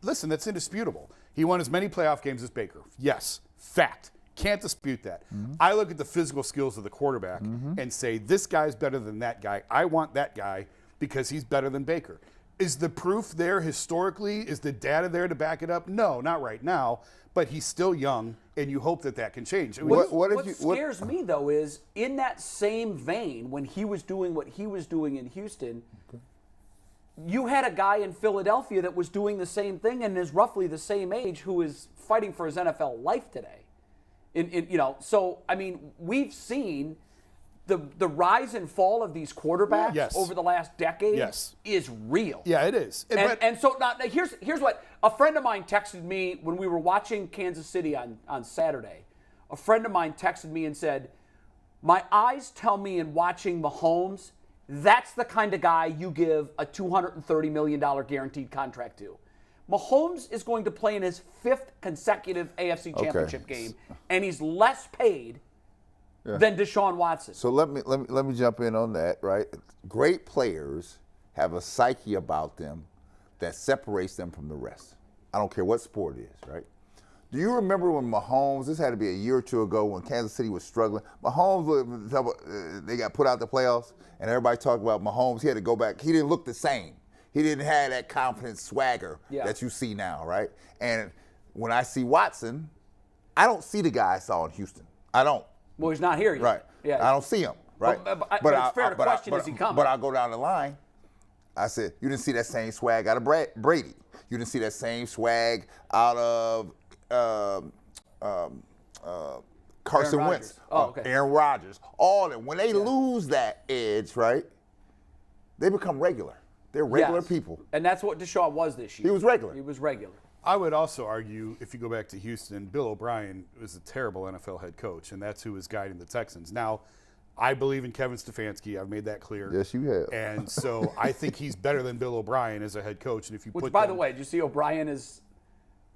listen, that's indisputable. He won as many playoff games as Baker. Yes, fact. Can't dispute that. I look at the physical skills of the quarterback and say, this guy's better than that guy. I want that guy because he's better than Baker. Is the proof there historically? Is the data there to back it up? No, not right now. But he's still young, and you hope that that can change. What scares me, though, is in that same vein, when he was doing what he was doing in Houston, you had a guy in Philadelphia that was doing the same thing and is roughly the same age who is fighting for his NFL life today. So, I mean, we've seen the rise and fall of these quarterbacks over the last decade is real. Yeah, it is. And so now here's what a friend of mine texted me when we were watching Kansas City on Saturday. A friend of mine texted me and said, my eyes tell me in watching Mahomes, that's the kind of guy you give a $230 million guaranteed contract to. Mahomes is going to play in his 5th consecutive AFC Championship game, and he's less paid than Deshaun Watson. So let me jump in on that, right? Great players have a psyche about them that separates them from the rest. I don't care what sport it is, right? Do you remember when Mahomes, this had to be a year or two ago when Kansas City was struggling, Mahomes, they got put out the playoffs, and everybody talked about Mahomes. He had to go back. He didn't look the same. He didn't have that confident swagger that you see now, right? And when I see Watson, I don't see the guy I saw in Houston. I don't. Well, he's not here yet. Right. Yeah. I don't see him, right? But it's fair to question, is he coming? But I go down the line. I said, you didn't see that same swag out of Brady. You didn't see that same swag out of Carson Wentz. Aaron Rodgers. All of them. When they lose that edge, right, they become regular. They're regular people. And that's what Deshaun was this year. He was regular. He was regular. I would also argue, if you go back to Houston, Bill O'Brien was a terrible NFL head coach, and that's who was guiding the Texans. Now, I believe in Kevin Stefanski. I've made that clear. Yes, you have. And so I think he's better than Bill O'Brien as a head coach. And if you by the way, did you see O'Brien is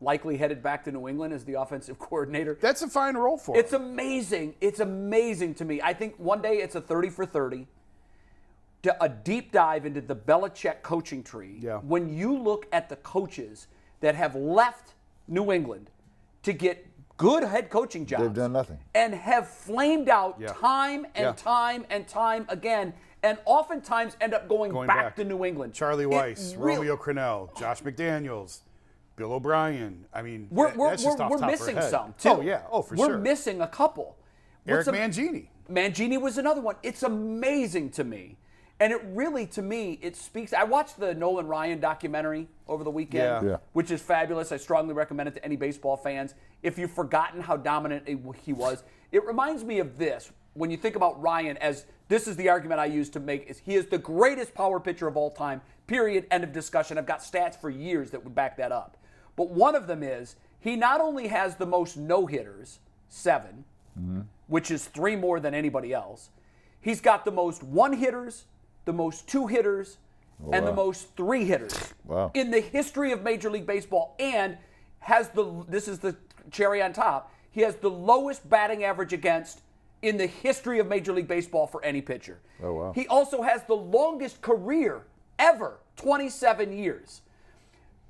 likely headed back to New England as the offensive coordinator? That's a fine role for him. It's amazing. It's amazing to me. I think one day it's a 30 for 30. A deep dive into the Belichick coaching tree. Yeah. When you look at the coaches that have left New England to get good head coaching jobs. They've done nothing. And have flamed out time and time and time again, and oftentimes end up going back to New England. Charlie Weiss, Romeo Crennel, Josh McDaniels, Bill O'Brien. I mean, we're top missing of our head. some, too. Oh, yeah. Oh, for sure. We're missing a couple. Eric Mangini. Mangini was another one. It's amazing to me. And it really, to me, it speaks. I watched the Nolan Ryan documentary over the weekend, which is fabulous. I strongly recommend it to any baseball fans. If you've forgotten how dominant he was, it reminds me of this. When you think about Ryan, as this is the argument I use to make, is he is the greatest power pitcher of all time, period, end of discussion. I've got stats for years that would back that up. But one of them is he not only has the most no-hitters, 7, which is 3 more than anybody else, he's got the most one-hitters, the most 2-hitters, and the most 3-hitters in the history of Major League Baseball, and has this is the cherry on top, he has the lowest batting average against in the history of Major League Baseball for any pitcher. Oh, wow. He also has the longest career ever, 27 years.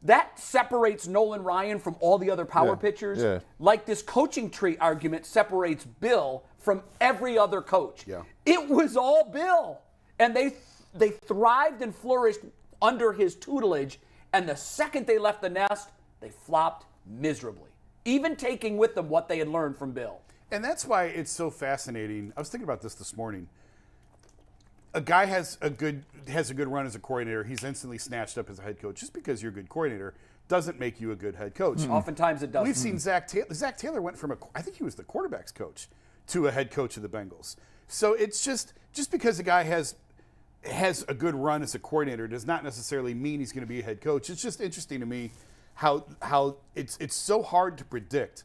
That separates Nolan Ryan from all the other power pitchers, like this coaching tree argument separates Bill from every other coach. It was all Bill. And they thrived and flourished under his tutelage, and the second they left the nest, they flopped miserably, even taking with them what they had learned from Bill. And that's why it's so fascinating. I was thinking about this morning. A guy has a good run as a coordinator. He's instantly snatched up as a head coach. Just because you're a good coordinator doesn't make you a good head coach. Oftentimes it doesn't. We've seen Zach Taylor. Zach Taylor went from I think he was the quarterback's coach to a head coach of the Bengals. So it's just because a guy has a good run as a coordinator does not necessarily mean he's going to be a head coach. It's just interesting to me how it's so hard to predict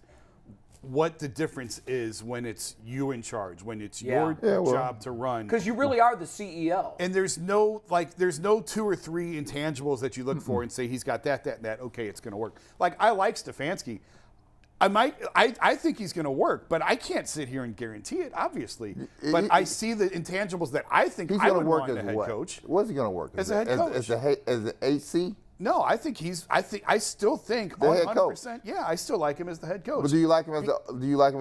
what the difference is when it's you in charge, when it's your job to run. Because you really are the CEO. And there's no 2 or 3 intangibles that you look for and say he's got that, and that. Okay, it's going to work. Like I like Stefanski. I think he's going to work, but I can't sit here and guarantee it, obviously. But I see the intangibles that I think I would want in a head coach. What's he going to work? As a head coach. As an AC? No, I still think The head coach. 100%. Yeah, I still like him as the head coach. But do you like him as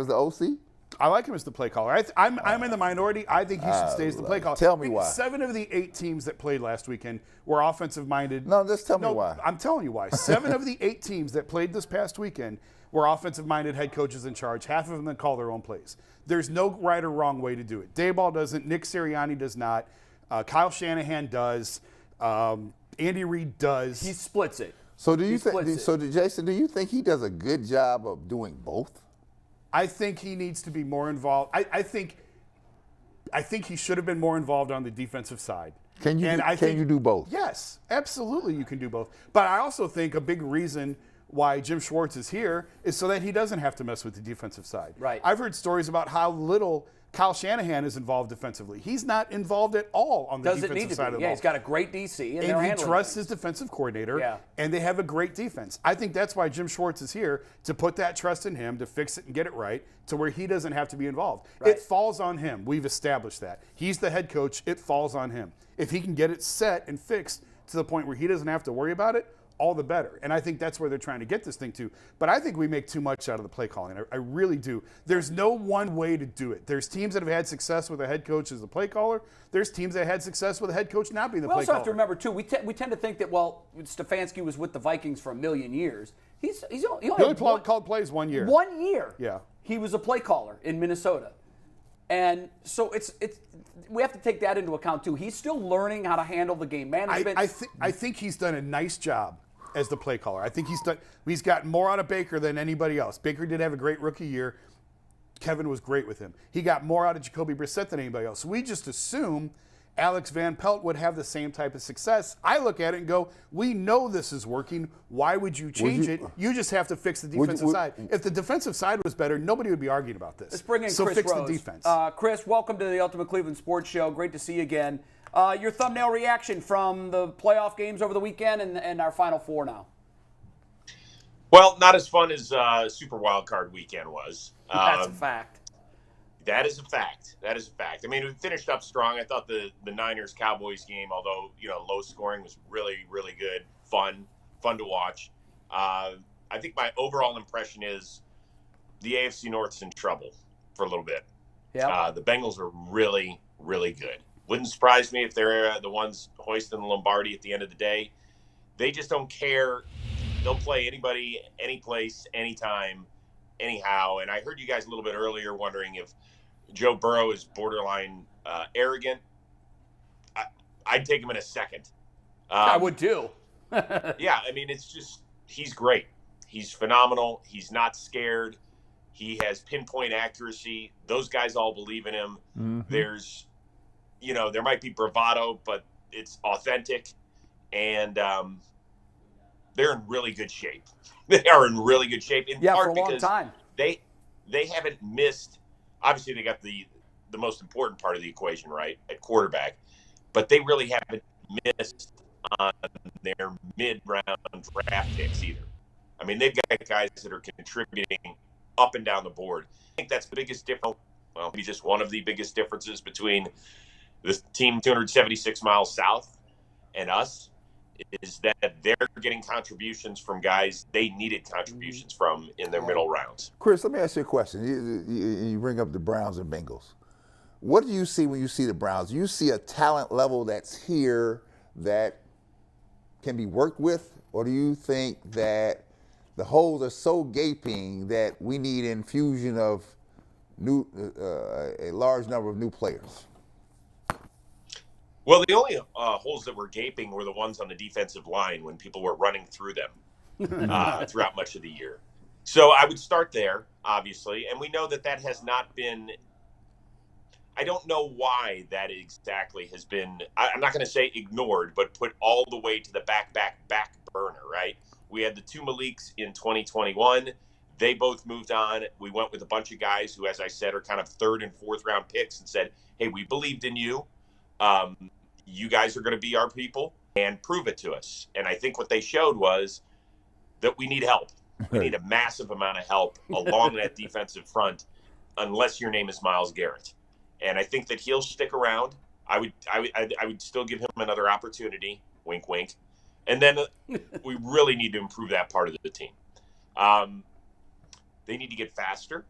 the OC? I like him as the play caller. I'm in the minority. I think he should stay as the play caller. Tell me why. 7 of the 8 teams that played last weekend were offensive minded. No, just tell me why. I'm telling you why. 7 of the 8 teams that played this past weekend were offensive minded head coaches in charge. Half of them that call their own plays. There's no right or wrong way to do it. Dayball doesn't. Nick Sirianni does not. Kyle Shanahan does. Andy Reid does. He splits it. So Jason, do you think he does a good job of doing both? I think he needs to be more involved. I think he should have been more involved on the defensive side. Can you do both? Yes, absolutely you can do both. But I also think a big reason why Jim Schwartz is here is so that he doesn't have to mess with the defensive side. Right. I've heard stories about how little Kyle Shanahan is involved defensively. He's not involved at all on the defensive side of the ball. Yeah, he's got a great DC, and he trusts his defensive coordinator, and they have a great defense. I think that's why Jim Schwartz is here, to put that trust in him, to fix it and get it right, to where he doesn't have to be involved. Right. It falls on him. We've established that. He's the head coach. It falls on him. If he can get it set and fixed to the point where he doesn't have to worry about it, all the better. And I think that's where they're trying to get this thing to. But I think we make too much out of the play calling. I really do. There's no one way to do it. There's teams that have had success with a head coach as a play caller. There's teams that had success with a head coach not being the play caller. We also have to remember, too, we tend to think that, Stefanski was with the Vikings for a million years. He only called plays 1 year. 1 year. Yeah. He was a play caller in Minnesota. And so we have to take that into account, too. He's still learning how to handle the game management. I think he's done a nice job as the play caller. I think he's gotten more out of Baker than anybody else. Baker did have a great rookie year. Kevin was great with him. He got more out of Jacoby Brissett than anybody else. We just assume Alex Van Pelt would have the same type of success. I look at it and go, we know this is working. Why would you change it? You just have to fix the defensive side. If the defensive side was better, nobody would be arguing about this. Let's bring in Chris fix Rose. The defense. Chris, welcome to the Ultimate Cleveland Sports Show. Great to see you again. Your thumbnail reaction from the playoff games over the weekend and our Final Four now. Well, not as fun as Super Wild Card Weekend was. That's a fact. That is a fact. I mean, we finished up strong. I thought the Niners-Cowboys game, although, low scoring, was really, really good, fun to watch. I think my overall impression is the AFC North's in trouble for a little bit. Yeah. The Bengals are really, really good. Wouldn't surprise me if they're the ones hoisting the Lombardi at the end of the day. They just don't care. They'll play anybody, any place, anytime, anyhow. And I heard you guys a little bit earlier wondering if Joe Burrow is borderline arrogant. I'd take him in a second. I would too. Yeah, I mean, it's just, he's great. He's phenomenal. He's not scared. He has pinpoint accuracy. Those guys all believe in him. Mm-hmm. There's, there might be bravado, but it's authentic. And they're in really good shape. They are in really good shape. In part for a long because time. They haven't missed. Obviously, they got the most important part of the equation right at quarterback, but they really haven't missed on their mid-round draft picks either. I mean, they've got guys that are contributing up and down the board. I think that's the biggest difference. Well, maybe just one of the biggest differences between the team 276 miles south and us is that they're getting contributions from guys they needed contributions from in their middle rounds. Chris, let me ask you a question. You bring up the Browns and Bengals. What do you see when you see the Browns? Do you see a talent level that's here that can be worked with, or do you think that the holes are so gaping that we need infusion of a large number of new players? Well, the only holes that were gaping were the ones on the defensive line when people were running through them throughout much of the year. So I would start there, obviously. And we know that has not been – I don't know why that exactly has been – I'm not going to say ignored, but put all the way to the back burner, right? We had the two Maliks in 2021. They both moved on. We went with a bunch of guys who, as I said, are kind of third and fourth round picks and said, hey, we believed in you. You guys are going to be our people and prove it to us. And I think what they showed was that we need help. We need a massive amount of help along that defensive front, unless your name is Myles Garrett. And I think that he'll stick around. I would still give him another opportunity, wink, wink. And then we really need to improve that part of the team. They need to get faster,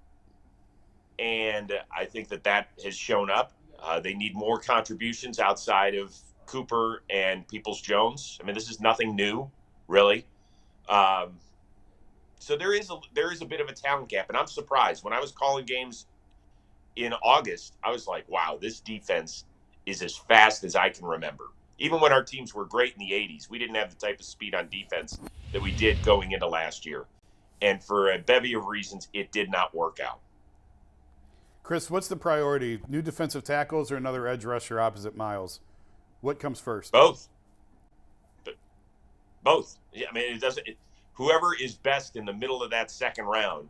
and I think that has shown up. They need more contributions outside of Cooper and Peoples-Jones. I mean, this is nothing new, really. So there is a bit of a talent gap, and I'm surprised. When I was calling games in August, I was like, wow, this defense is as fast as I can remember. Even when our teams were great in the 80s, we didn't have the type of speed on defense that we did going into last year. And for a bevy of reasons, it did not work out. Chris, what's the priority? New defensive tackles or another edge rusher opposite Miles? What comes first? Both. Both. Yeah, I mean, it doesn't. Whoever is best in the middle of that second round,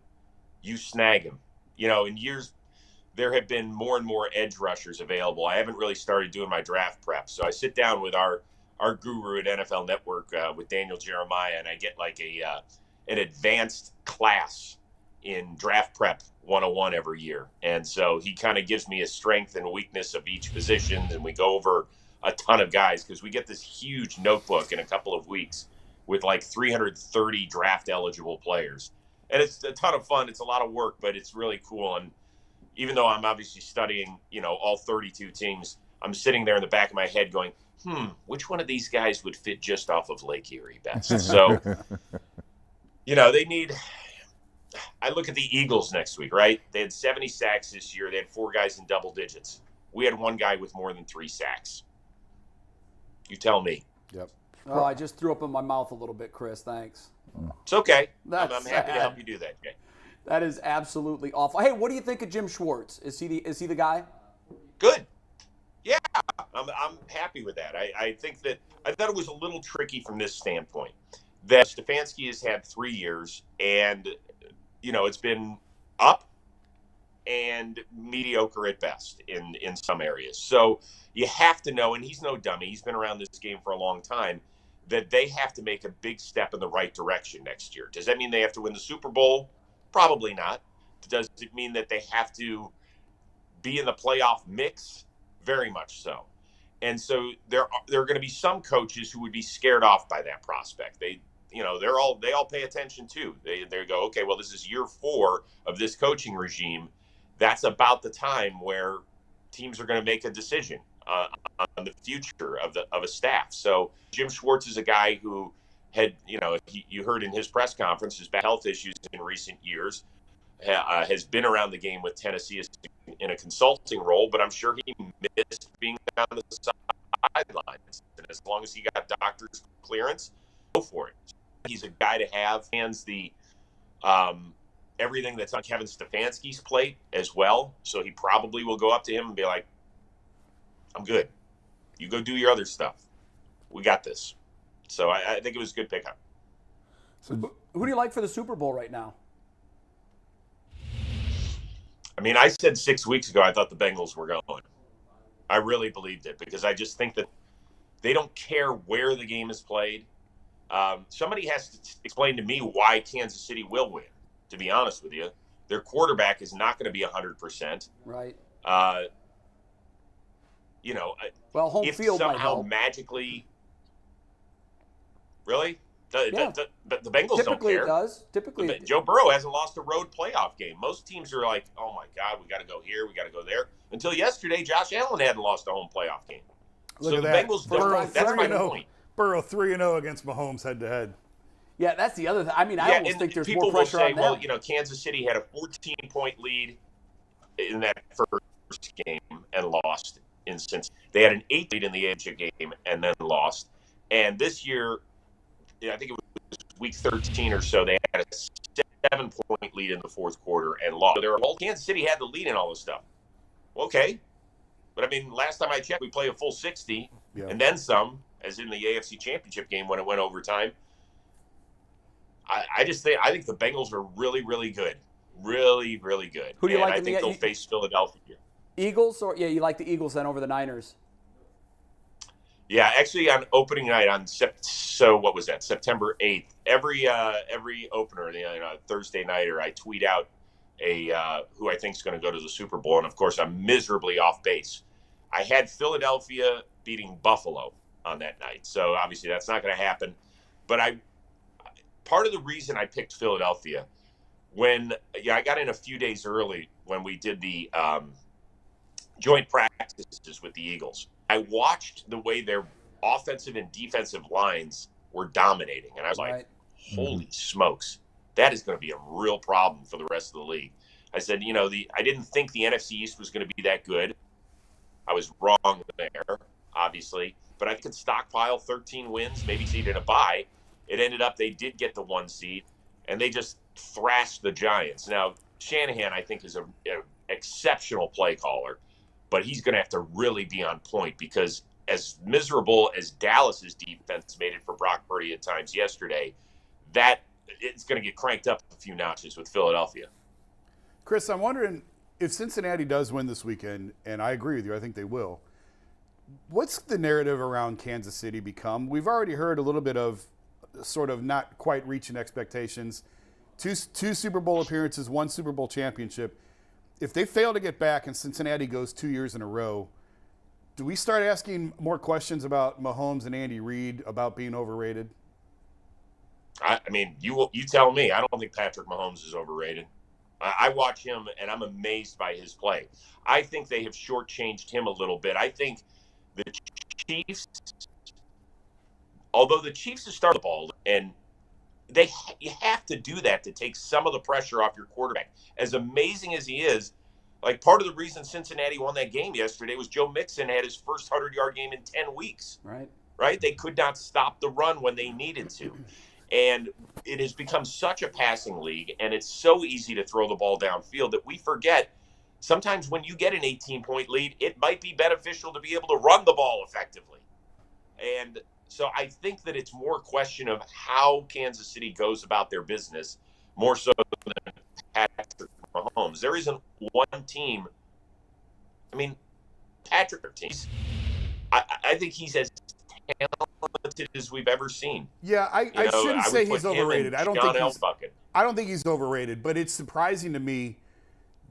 you snag him. You know, in years, there have been more and more edge rushers available. I haven't really started doing my draft prep, so I sit down with our guru at NFL Network with Daniel Jeremiah, and I get like an advanced class in draft prep 101 every year. And so he kind of gives me a strength and weakness of each position, and we go over a ton of guys because we get this huge notebook in a couple of weeks with like 330 draft eligible players. And it's a ton of fun. It's a lot of work, but it's really cool. And even though I'm obviously studying, all 32 teams, I'm sitting there in the back of my head going, which one of these guys would fit just off of Lake Erie best? So, they need – I look at the Eagles next week, right? They had 70 sacks this year. They had 4 guys in double digits. We had 1 guy with more than 3 sacks. You tell me. Yep. Oh, I just threw up in my mouth a little bit, Chris. Thanks. It's okay. That's I'm happy to sad. help you do that, Jay. That is absolutely awful. Hey, what do you think of Jim Schwartz? Is he the guy? Good. Yeah, I'm happy with that. I thought it was a little tricky from this standpoint that Stefanski has had 3 years, and it's been up and mediocre at best in some areas. So you have to know, and he's no dummy, he's been around this game for a long time, that they have to make a big step in the right direction next year. Does that mean they have to win the Super Bowl? Probably not. Does it mean that they have to be in the playoff mix? Very much so. And so there are going to be some coaches who would be scared off by that prospect. They all pay attention too. They go, okay, well, this is year 4 of this coaching regime. That's about the time where teams are going to make a decision on the future of a staff. So Jim Schwartz is a guy who had, you heard in his press conference, his health issues in recent years, has been around the game with Tennessee in a consulting role, but I'm sure he missed being on the sidelines. And as long as he got doctor's clearance, go for it. He's a guy to have. Hands the everything that's on Kevin Stefanski's plate as well. So he probably will go up to him and be like, I'm good. You go do your other stuff. We got this. So I think it was a good pickup. So, who do you like for the Super Bowl right now? I mean, I said 6 weeks ago I thought the Bengals were going. I really believed it because I just think that they don't care where the game is played. Somebody has to explain to me why Kansas City will win, to be honest with you. Their quarterback is not going to be 100%. Right. Well, home if field might somehow help. magically – really? But the Bengals Typically don't care. it does. Typically, Joe Burrow hasn't lost a road playoff game. Most teams are like, oh, my God, we got to go here, we got to go there. Until yesterday, Josh Allen hadn't lost a home playoff game. Look so at the that. Bengals Burrow don't. That's my 3-0. point. Burrow 3-0 against Mahomes head-to-head. Yeah, that's the other thing. I mean, I almost think there's people more pressure will say, on them. well, Kansas City had a 14-point lead in that first game and lost in Cincinnati. They had an 8 lead in the AFC game and then lost. And this year, I think it was week 13 or so, they had a 7-point lead in the fourth quarter and lost. So Kansas City had the lead in all this stuff. Okay. But, I mean, last time I checked, we play a full 60 and then some, as in the AFC Championship game when it went overtime. I think the Bengals are really, really good. Really, really good. Who do you like? I think they'll face Philadelphia. Eagles? You like the Eagles then over the Niners? Yeah, actually on opening night what was that, September 8th, every opener, Thursday nighter, I tweet out who I think is going to go to the Super Bowl, and of course I'm miserably off base. I had Philadelphia beating Buffalo on that night. So obviously that's not going to happen. But part of the reason I picked Philadelphia, I got in a few days early when we did the joint practices with the Eagles. I watched the way their offensive and defensive lines were dominating, and I was like, holy smokes, that is going to be a real problem for the rest of the league. I said, I didn't think the NFC East was going to be that good. I was wrong there, obviously, but I could stockpile 13 wins, maybe seed in a bye. It ended up they did get the 1 seed, and they just thrashed the Giants. Now, Shanahan, I think, is an exceptional play caller, but he's going to have to really be on point because as miserable as Dallas's defense made it for Brock Purdy at times yesterday, that it's going to get cranked up a few notches with Philadelphia. Chris, I'm wondering if Cincinnati does win this weekend, and I agree with you, I think they will, what's the narrative around Kansas City become? We've already heard a little bit of sort of not quite reaching expectations. Two Super Bowl appearances, 1 Super Bowl championship. If they fail to get back and Cincinnati goes 2 years in a row, do we start asking more questions about Mahomes and Andy Reid about being overrated? I mean, you tell me. I don't think Patrick Mahomes is overrated. I watch him, and I'm amazed by his play. I think they have shortchanged him a little bit. I think the Chiefs, although the Chiefs have started the ball, and you have to do that to take some of the pressure off your quarterback. As amazing as he is, like part of the reason Cincinnati won that game yesterday was Joe Mixon had his first 100-yard game in 10 weeks. Right? They could not stop the run when they needed to. And it has become such a passing league, and it's so easy to throw the ball downfield that we forget sometimes when you get an 18-point lead, it might be beneficial to be able to run the ball effectively. And so I think that it's more a question of how Kansas City goes about their business, more so than Patrick Mahomes. There isn't one team. I mean, Patrick, I think he's as talented as we've ever seen. Yeah, I shouldn't say he's overrated. I don't think he's overrated, but it's surprising to me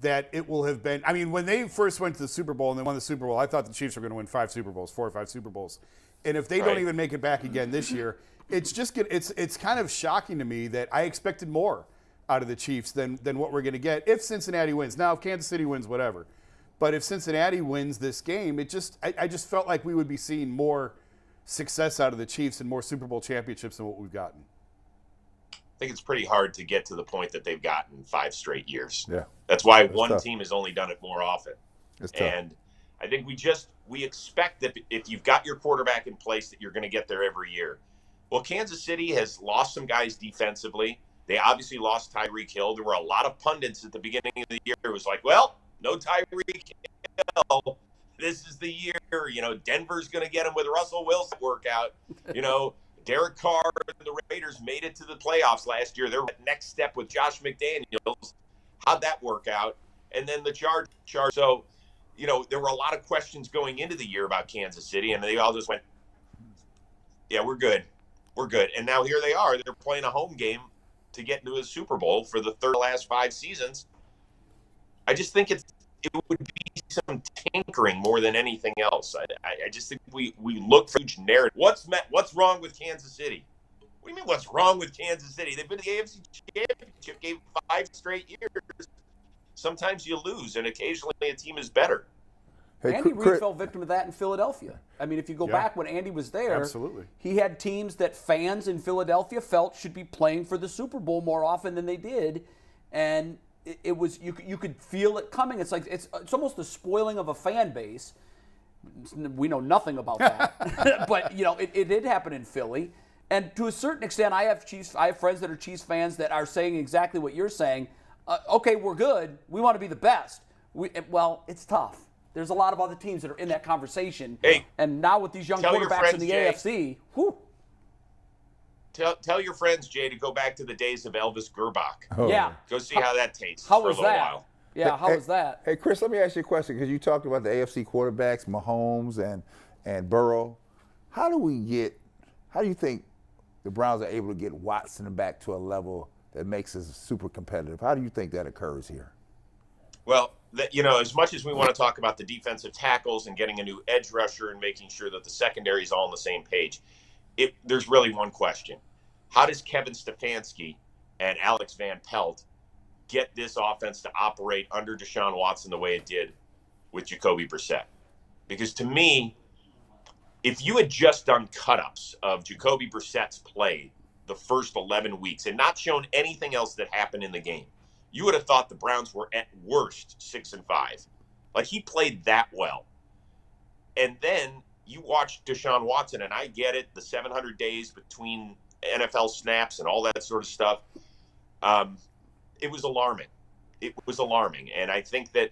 that it will have been. I mean, when they first went to the Super Bowl and they won the Super Bowl, I thought the Chiefs were going to win 5 Super Bowls, 4 or 5 Super Bowls. And if they don't even make it back again this year, it's kind of shocking to me that I expected more out of the Chiefs than what we're going to get if Cincinnati wins. Now, if Kansas City wins, whatever. But if Cincinnati wins this game, I just felt like we would be seeing more success out of the Chiefs and more Super Bowl championships than what we've gotten. I think it's pretty hard to get to the point that they've gotten 5 straight years. Yeah. That's why one team has only done it more often. And I think we expect that if you've got your quarterback in place that you're going to get there every year. Well, Kansas City has lost some guys defensively. They obviously lost Tyreek Hill. There were a lot of pundits at the beginning of the year. It was like, well, no Tyreek Hill. This is the year. Denver's going to get him with Russell Wilson workout. Derek Carr and the Raiders made it to the playoffs last year. They're at next step with Josh McDaniels. How'd that work out? And then the Chargers. So, there were a lot of questions going into the year about Kansas City, and they all just went, yeah, we're good. We're good. And now here they are. They're playing a home game to get into a Super Bowl for the last 5 seasons. I just think it would be some tinkering more than anything else. I just think we look for huge narrative. What's wrong with Kansas City? What do you mean what's wrong with Kansas City? They've been to the AFC Championship game 5 straight years. Sometimes you lose, and occasionally a team is better. Andy Reid fell victim to that in Philadelphia. I mean, if you go back when Andy was there, absolutely, he had teams that fans in Philadelphia felt should be playing for the Super Bowl more often than they did, and it was you could feel it coming. It's like it's almost the spoiling of a fan base. We know nothing about that, but it did happen in Philly, and to a certain extent, I have friends that are Chiefs fans that are saying exactly what you're saying. Okay, we're good. We want to be the best. Well, it's tough. There's a lot of other teams that are in that conversation. Hey, and now with these young quarterbacks in the AFC, Tell your friends, Jay, to go back to the days of Elvis Gerbach. Oh. Yeah. Go see how that tastes how for a was little that? while. Yeah, how was that? Hey, Chris, let me ask you a question, because you talked about the AFC quarterbacks, Mahomes and Burrow. How do you think the Browns are able to get Watson back to a level that makes us super competitive? How do you think that occurs here? Well, that, as much as we want to talk about the defensive tackles and getting a new edge rusher and making sure that the secondary is all on the same page, there's really one question. How does Kevin Stefanski and Alex Van Pelt get this offense to operate under Deshaun Watson the way it did with Jacoby Brissett? Because to me, if you had just done cut-ups of Jacoby Brissett's play the first 11 weeks and not shown anything else that happened in the game, you would have thought the Browns were at worst 6-5. Like, he played that well. And then you watch Deshaun Watson, and I get it, the 700 days between NFL snaps and all that sort of stuff. It was alarming. It was alarming. And I think that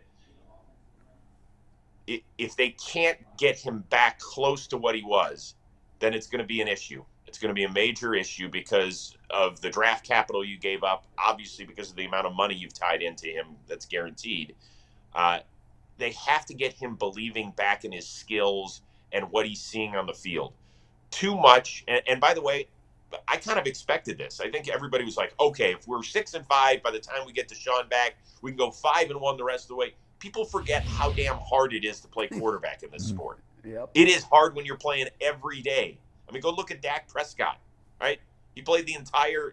if they can't get him back close to what he was, then it's going to be an issue. It's going to be a major issue because of the draft capital you gave up, obviously because of the amount of money you've tied into him that's guaranteed. They have to get him believing back in his skills and what he's seeing on the field. Too much, and by the way, I kind of expected this. I think everybody was like, okay, if we're 6-5 by the time we get Deshaun back, we can go 5-1 the rest of the way. People forget how damn hard it is to play quarterback in this sport. Yep. It is hard when you're playing every day. I mean, go look at Dak Prescott, right? He played the entire,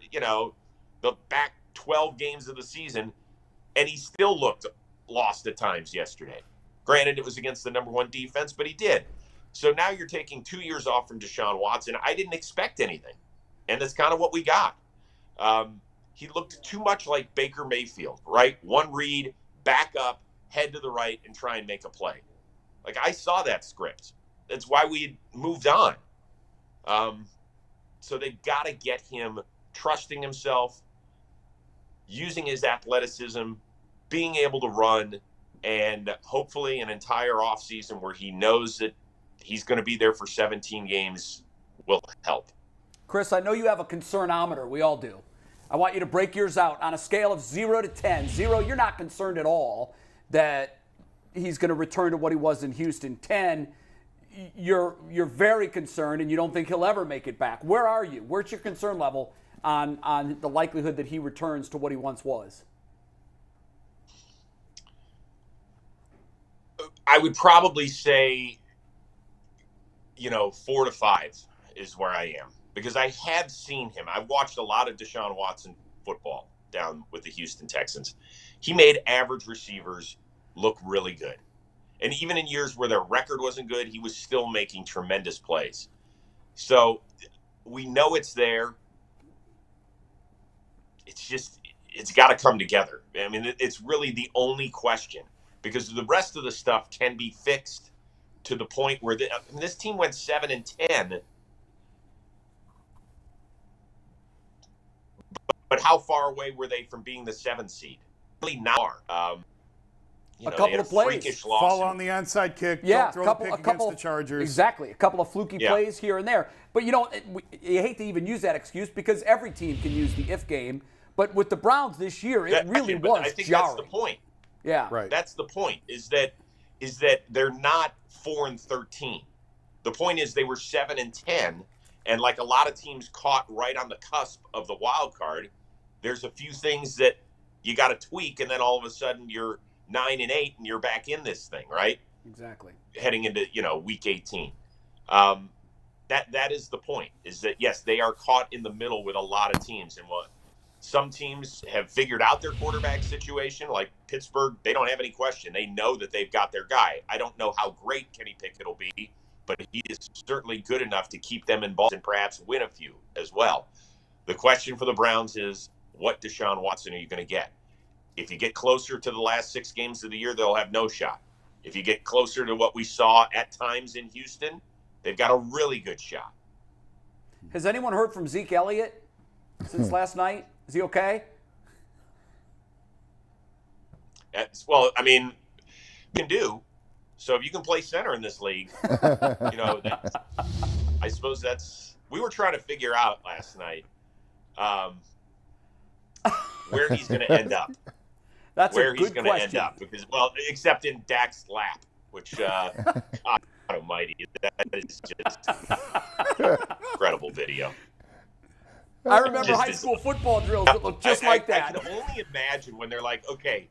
the back 12 games of the season, and he still looked lost at times yesterday. Granted, it was against the number one defense, but he did. So now you're taking 2 years off from Deshaun Watson. I didn't expect anything, and that's kind of what we got. He looked too much like Baker Mayfield, right? One read, back up, head to the right, and try and make a play. Like, I saw that script. That's why we moved on. So they got to get him trusting himself, using his athleticism, being able to run, and hopefully an entire offseason where he knows that he's going to be there for 17 games will help. Chris, I know you have a concernometer. We all do. I want you to break yours out on a scale of 0 to 10. 0, you're not concerned at all that he's going to return to what he was in Houston. 10, you're very concerned and you don't think he'll ever make it back. Where are you? Where's your concern level on the likelihood that he returns to what he once was? I would probably say, 4 to 5 is where I am, because I have seen him. I've watched a lot of Deshaun Watson football down with the Houston Texans. He made average receivers look really good. And even in years where their record wasn't good, he was still making tremendous plays. So we know it's there. It's got to come together. I mean, it's really the only question, because the rest of the stuff can be fixed to the point where this team went 7-10. But how far away were they from being the 7th seed? Really not. A couple of plays. Fall on the onside kick. Yeah, Don't throw the pick against the Chargers. Exactly. A couple of fluky plays here and there. But, you hate to even use that excuse because every team can use the if game. But with the Browns this year, it really was I think jarring. that's the point. Yeah. Right. That's the point, is that they're not 4-13. The point is they were 7-10, and like a lot of teams caught right on the cusp of the wild card, there's a few things that you got to tweak, and then all of a sudden you're 9-8 and you're back in this thing, right? Exactly. Heading into week 18. That is the point, is that yes, they are caught in the middle with a lot of teams, and what some teams have figured out their quarterback situation, like Pittsburgh. They don't have any question. They know that they've got their guy. I don't know how great Kenny Pickett will be, but he is certainly good enough to keep them in balls and perhaps win a few as well. The question for the Browns is, what Deshaun Watson are you going to get? If you get closer to the last 6 games of the year, they'll have no shot. If you get closer to what we saw at times in Houston, they've got a really good shot. Has anyone heard from Zeke Elliott since last night? Is he okay? Well, I mean, you can do. So if you can play center in this league, I suppose that's. We were trying to figure out last night where he's going to end up. That's where a he's good going to question. end up, because except in Dak's lap, which God Almighty, that is just incredible video. I remember high school football drills that looked just like that. I can only imagine when they're like, okay,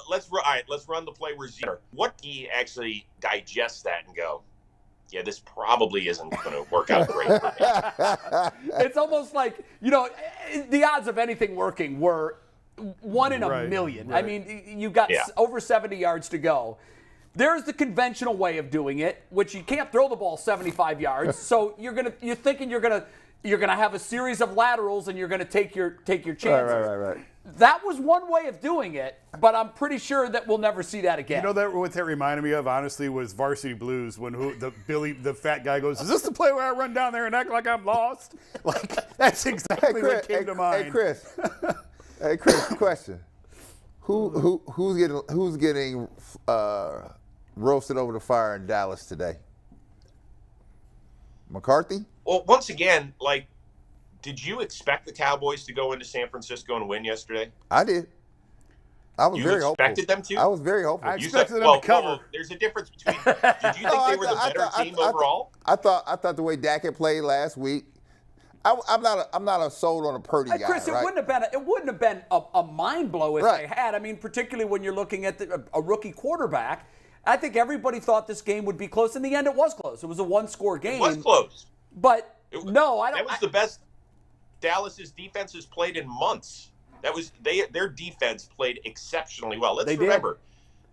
Let's run the play where zero. What do you actually digest that and go, yeah, this probably isn't going to work out great for me. It's almost like, the odds of anything working were 1 in a million. Right. I mean, you got over 70 yards to go. There's the conventional way of doing it, which you can't throw the ball 75 yards. So you're thinking you're gonna have a series of laterals and you're gonna take your chances. Right. That was one way of doing it, but I'm pretty sure that we'll never see that again. You know what that reminded me of, honestly, was Varsity Blues when the fat guy goes, "Is this the play where I run down there and act like I'm lost?" Like, that's exactly what came to mind. Hey Chris, question: Who's getting roasted over the fire in Dallas today? McCarthy? Well, once again, did you expect the Cowboys to go into San Francisco and win yesterday? I did. I was very hopeful. You expected them to? I was very hopeful. I expected them to cover. Well, there's a difference between. Did you think they were the better team overall? I thought the way Dak had played last week. I'm not a sold on a Purdy guy. Chris, right? it wouldn't have been a mind blow if they had. I mean, particularly when you're looking at a rookie quarterback. I think everybody thought this game would be close. In the end, it was close. It was a one-score game. It was close. But no, I don't. That was the best Dallas's defense has played in months. That was their defense played exceptionally well. Let's remember,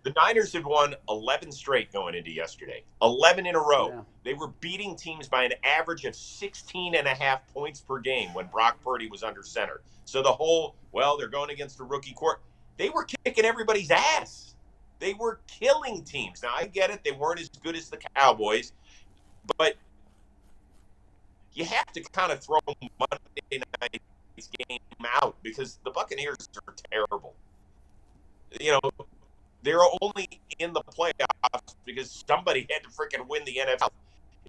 the Niners had won 11 straight going into yesterday. 11 in a row. Yeah. They were beating teams by an average of 16.5 points per game when Brock Purdy was under center. So they're going against a rookie court. They were kicking everybody's ass. They were killing teams. Now, I get it. They weren't as good as the Cowboys. But you have to kind of throw Monday night's game out because the Buccaneers are terrible. They're only in the playoffs because somebody had to freaking win the NFL.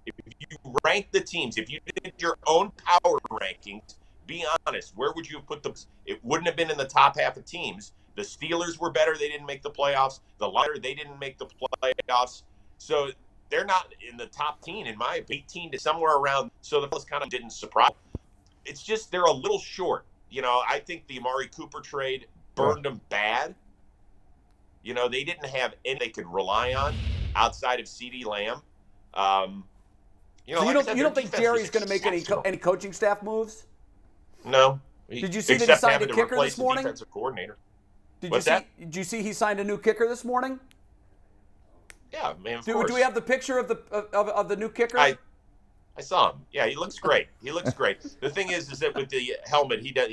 If you rank the teams, if you did your own power rankings, be honest, where would you have put them? It wouldn't have been in the top half of teams. The Steelers were better. They didn't make the playoffs. The Lions, they didn't make the playoffs. So they're not in the top 10, in my 18 to somewhere around. So the kind of didn't surprise. It's just they're a little short. I think the Amari Cooper trade burned them bad. They didn't have any they could rely on outside of CeeDee Lamb. So you don't think Jerry's going to make any coaching staff moves? No. Did you see that he signed a kicker this morning? Defensive coordinator. Did you see he signed a new kicker this morning? Yeah, man. Of course. Do we have the picture of the new kicker? I saw him. Yeah, he looks great. The thing is that with the helmet, he does.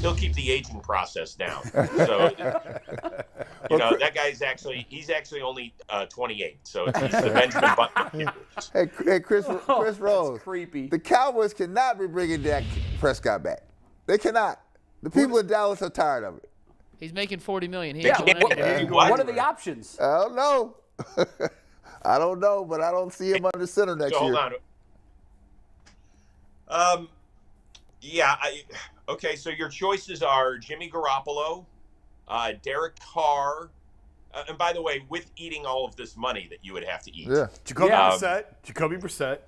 He'll keep the aging process down. So, that guy's he's actually only 28. So he's the Benjamin Button. Hey, Chris Rose. That's creepy. The Cowboys cannot be bringing Dak Prescott back. They cannot. The people in Dallas are tired of it. He's making $40 million. What are the options? I don't know. I don't know, but I don't see him under center next year. Hold on. Okay, so your choices are Jimmy Garoppolo, Derek Carr, and by the way, with eating all of this money that you would have to eat. Yeah. Jacoby Brissett.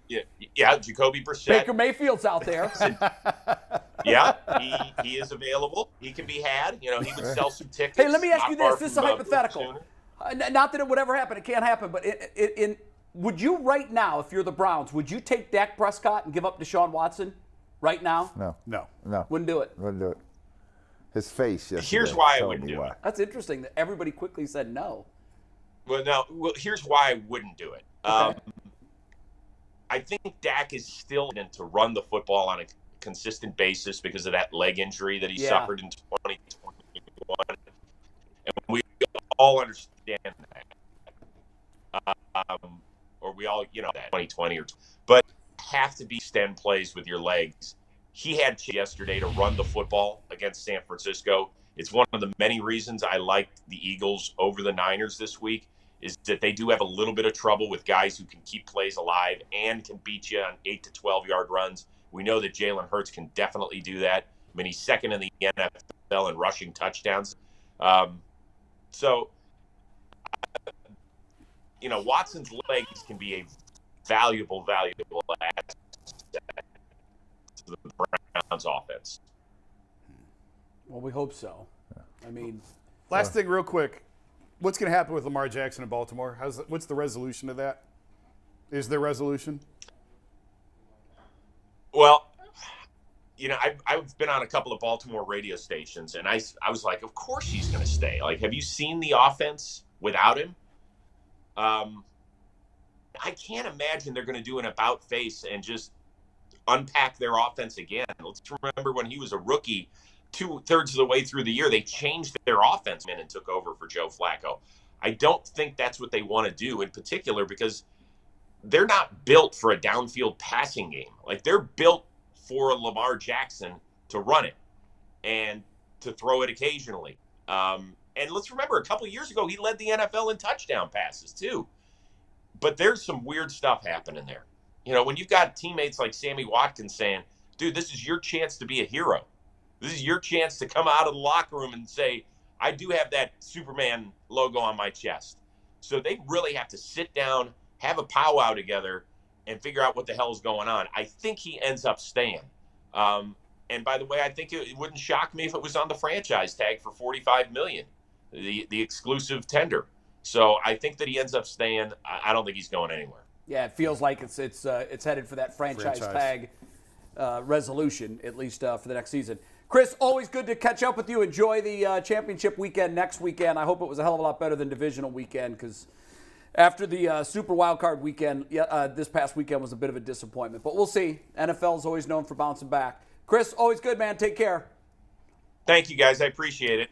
Yeah, Jacoby Brissett. Baker Mayfield's out there. Yeah, he is available. He can be had. He would sell some tickets. Hey, let me ask you this. This is a hypothetical. Not that it would ever happen. It can't happen. But would you right now, if you're the Browns, would you take Dak Prescott and give up Deshaun Watson right now? No. Wouldn't do it. Wouldn't do it. His face yesterday. Here's why I wouldn't do it. That's interesting that everybody quickly said no. Well, here's why I wouldn't do it. Okay. I think Dak is still in to run the football on a consistent basis because of that leg injury that he suffered in 2021. And we all understand that. Or we all, that 2020 but have to be extend plays with your legs. He had yesterday to run the football against San Francisco. It's one of the many reasons I like the Eagles over the Niners this week is that they do have a little bit of trouble with guys who can keep plays alive and can beat you on 8 to 12-yard runs. We know that Jalen Hurts can definitely do that. I mean, he's second in the NFL in rushing touchdowns. Watson's legs can be a valuable asset to the Browns offense. Well, we hope so. I mean, Last thing, real quick. What's going to happen with Lamar Jackson in Baltimore? What's the resolution of that? Is there resolution? Well, I've been on a couple of Baltimore radio stations, and I was like, of course he's going to stay. Like, have you seen the offense without him? I can't imagine they're going to do an about face and just unpack their offense again. Let's remember when he was a rookie, 2/3 of the way through the year, they changed their offense and took over for Joe Flacco. I don't think that's what they want to do, in particular because they're not built for a downfield passing game. Like, they're built for Lamar Jackson to run it and to throw it occasionally. And let's remember, a couple of years ago, he led the NFL in touchdown passes too. But there's some weird stuff happening there. When you've got teammates like Sammy Watkins saying, dude, this is your chance to be a hero. This is your chance to come out of the locker room and say, I do have that Superman logo on my chest. So they really have to sit down, have a powwow together, and figure out what the hell is going on. I think he ends up staying. And by the way, I think it wouldn't shock me if it was on the franchise tag for $45 million, the exclusive tender. So I think that he ends up staying. I don't think he's going anywhere. Yeah, it feels like it's headed for that franchise tag resolution, at least for the next season. Chris, always good to catch up with you. Enjoy the championship weekend next weekend. I hope it was a hell of a lot better than divisional weekend, because after the Super Wildcard weekend, this past weekend was a bit of a disappointment. But we'll see. NFL is always known for bouncing back. Chris, always good, man. Take care. Thank you, guys. I appreciate it.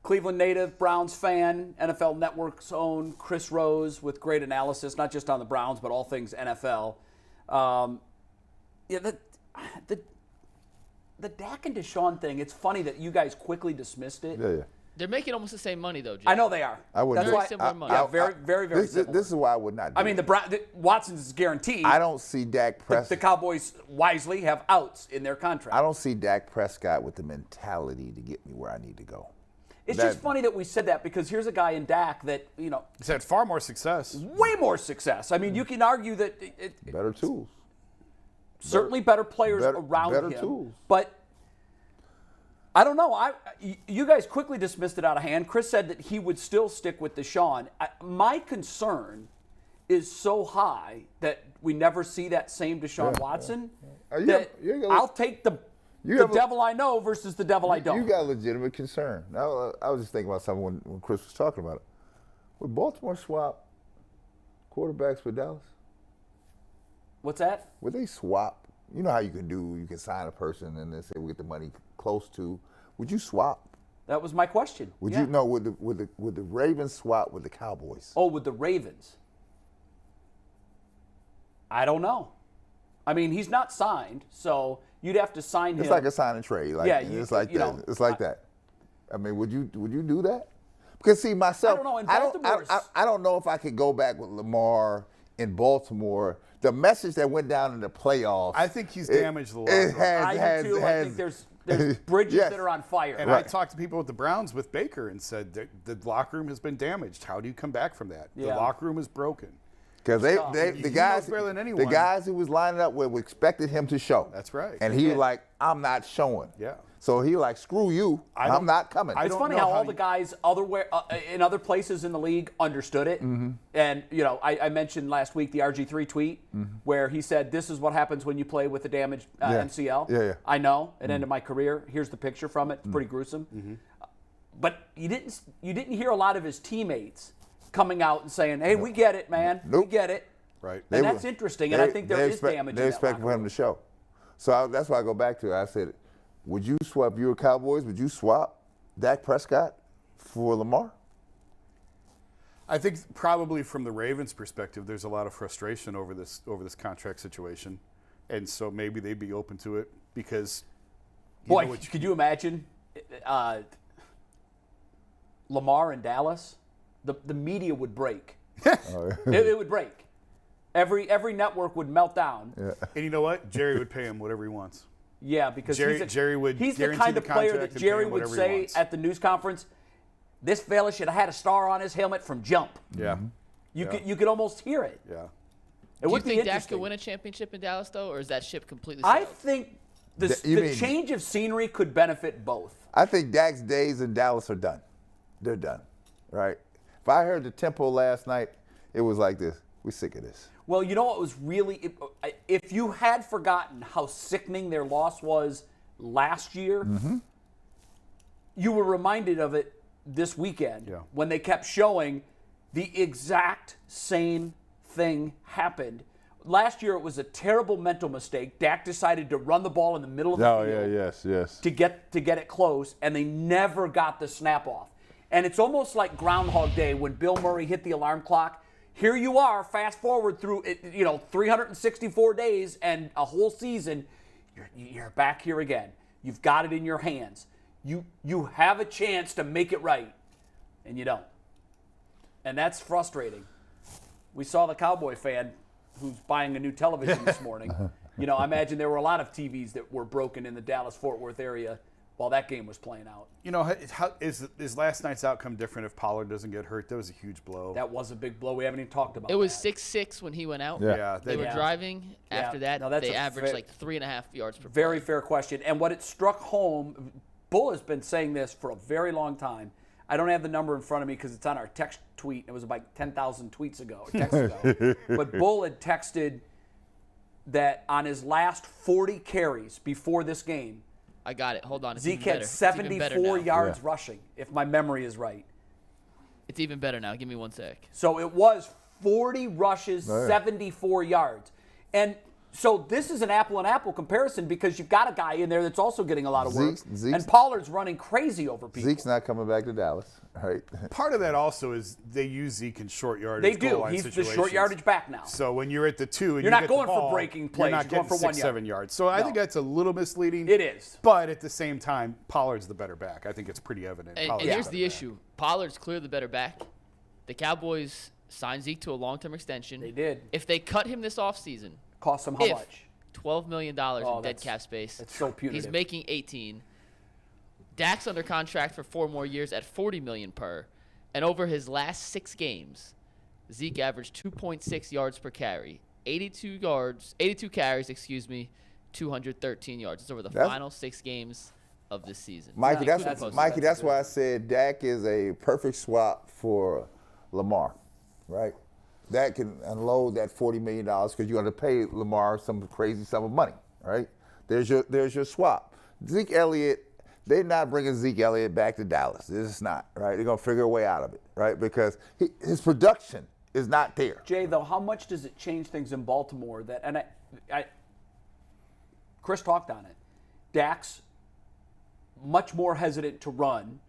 Cleveland native, Browns fan, NFL Network's own Chris Rose with great analysis, not just on the Browns, but all things NFL. The Dak and Deshaun thing, it's funny that you guys quickly dismissed it. Yeah. They're making almost the same money, though, Jay. I know they are. I wouldn't. That's why similar money. Very similar. This is why I would not do I mean, Watson's is guaranteed. I don't see Dak Prescott. The Cowboys wisely have outs in their contract. I don't see Dak Prescott with the mentality to get me where I need to go. It's just funny that we said that, because here's a guy in Dak that, He's had far more success. Way more success. I mean, you can argue that better tools. Certainly better players around him. Better tools. But I don't know. You guys quickly dismissed it out of hand. Chris said that he would still stick with Deshaun. My concern is so high that we never see that same Deshaun Watson. I'll take the devil I know versus the devil I don't. You got a legitimate concern. I was just thinking about something when Chris was talking about it. Would Baltimore swap quarterbacks with Dallas? What's that? Would they swap? You know how you can sign a person and then say we get the money close to. Would you swap? That was my question. Would you know? Would the Ravens swap with the Cowboys? Oh, with the Ravens? I don't know. I mean, he's not signed, so you'd have to sign him. It's like a sign and trade. It's like that. It's like that. I mean, would you do that? Because see, myself, I don't know if I could go back with Lamar in Baltimore. The message that went down in the playoffs. I think he's damaged the locker room. I do too. I think there's bridges that are on fire. And I talked to people with the Browns with Baker and said that the locker room has been damaged. How do you come back from that? The locker room is broken. Because the guys who was lining up with expected him to show. That's right. And he was like, I'm not showing. Yeah. So he like, screw you. I'm not coming. It's funny how all the guys in other places in the league understood it. Mm-hmm. And, I mentioned last week the RG3 tweet where he said, this is what happens when you play with a damaged MCL. Yeah. I know. It ended my career. Here's the picture from it. It's pretty gruesome. Mm-hmm. But you didn't hear a lot of his teammates coming out and saying, hey, we get it, man. Nope. We get it. Right. And that's interesting. And I think there is damage in that They expect for him to show. So that's why I go back to it. I said, would you swap, if you were Cowboys, would you swap Dak Prescott for Lamar? I think probably from the Ravens' perspective, there's a lot of frustration over this contract situation. And so maybe they'd be open to it because could you imagine Lamar in Dallas? The media would break. It would break. Every network would melt down. Yeah. And you know what? Jerry would pay him whatever he wants. Yeah, because Jerry would he's the kind of player that Jerry would say at the news conference, this fella should have had a star on his helmet from jump. Yeah. You could almost hear it. Yeah. Do you think Dak could win a championship in Dallas, though, or is that ship completely sailed? I think the change of scenery could benefit both. I think Dak's days in Dallas are done. they're done, right? If I heard the tempo last night, it was like this. We're sick of this. Well, you know what was really, if you had forgotten how sickening their loss was last year, you were reminded of it this weekend when they kept showing the exact same thing happened. Last year, it was a terrible mental mistake. Dak decided to run the ball in the middle of the field yes. to get it close, and they never got the snap off. And it's almost like Groundhog Day when Bill Murray hit the alarm clock. Here you are, fast forward through 364 days and a whole season. You're back here again. You've got it in your hands. You have a chance to make it right, and you don't. And that's frustrating. We saw the Cowboy fan who's buying a new television this morning. I imagine there were a lot of TVs that were broken in the Dallas-Fort Worth area while that game was playing out. How is last night's outcome different if Pollard doesn't get hurt? That was a huge blow. That was a big blow. We haven't even talked about it. It was 6-6 when he went out. Yeah. They were driving. After that, they averaged like 3.5 yards per play. Very fair question. And what it struck home, Bull has been saying this for a very long time. I don't have the number in front of me because it's on our text tweet. It was about 10,000 texts ago. But Bull had texted that on his last 40 carries before this game, I got it. Hold on. It's Zeke even had better. 74 yards rushing, if my memory is right. It's even better now. Give me 1 sec. So it was 40 rushes, 74 yards. And so this is an apple-and-apple comparison because you've got a guy in there that's also getting a lot of work. And Pollard's running crazy over people. Zeke's not coming back to Dallas, right? Part of that also is they use Zeke in short yardage. They do. He's the short yardage back now. So when you're at the 2 and you're you not get going the ball, for breaking plays. You're not going getting for 1 6, yard. 7 yards. So I think that's a little misleading. It is. But at the same time, Pollard's the better back. I think it's pretty evident. And here's the issue. Pollard's clearly the better back. The Cowboys signed Zeke to a long-term extension. They did. If they cut him this offseason. Cost them how much? $12 million in dead cap space. That's so punitive. He's making 18. Dak's under contract for 4 more years at $40 million per. And over his last 6 games, Zeke averaged 2.6 yards per carry, 82 carries, 213 yards. It's over the final 6 games of this season. Mikey, that's why I said Dak is a perfect swap for Lamar, right? That can unload that $40 million because you're going to pay Lamar some crazy sum of money, right? There's your swap. Zeke Elliott, they're not bringing Zeke Elliott back to Dallas. This is not, right? They're going to figure a way out of it, right? Because his production is not there. Jay, though, how much does it change things in Baltimore that, and Chris talked on it, Dak's much more hesitant to run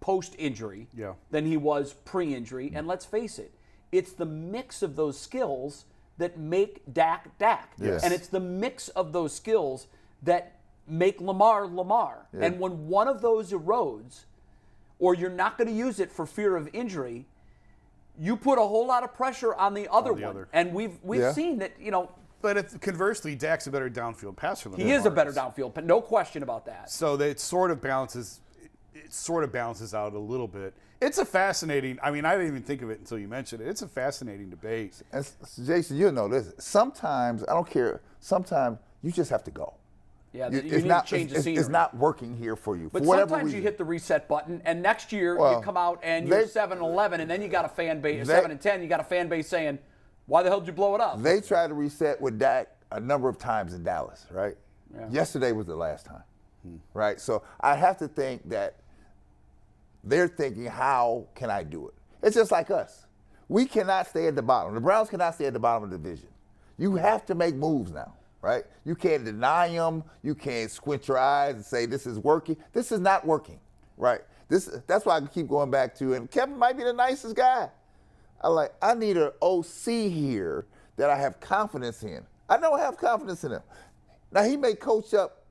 post-injury than he was pre-injury, and let's face it, it's the mix of those skills that make Dak. Yes. And it's the mix of those skills that make Lamar. Yeah. And when one of those erodes, or you're not going to use it for fear of injury, you put a whole lot of pressure on the other one. And we've seen that, But conversely, Dak's a better downfield passer than he is a better downfield, but no question about that. So that it sort of balances out a little bit. It's a fascinating, I didn't even think of it until you mentioned it. It's a fascinating debate. And Jason, you know this. Sometimes, I don't care, sometimes you just have to go. Yeah, you need to change the scenery. It's not working here for you. But for whatever sometimes reason. you hit the reset button, and next year you come out and you're 7-11, and then you got a fan base, 7-10, you got a fan base saying, why the hell did you blow it up? They tried to reset with Dak a number of times in Dallas, right? Yeah. Yesterday was the last time, right? So I have to think that they're thinking, how can I do it? It's just like us. We cannot stay at the bottom. The Browns cannot stay at the bottom of the division. You have to make moves now, right? You can't deny them. You can't squint your eyes and say this is working. This is not working, right? That's why I keep going back to, and Kevin might be the nicest guy. I need an OC here that I have confidence in. I don't have confidence in him. Now, he may coach up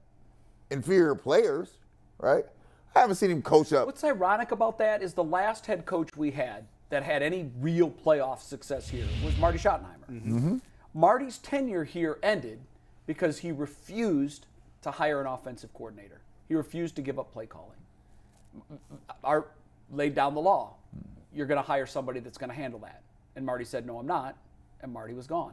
inferior players, right? I haven't seen him coach up. What's ironic about that is the last head coach we had that had any real playoff success here was Marty Schottenheimer. Mm-hmm. Marty's tenure here ended because he refused to hire an offensive coordinator. He refused to give up play calling. Art laid down the law. You're going to hire somebody that's going to handle that. And Marty said, no, I'm not. And Marty was gone.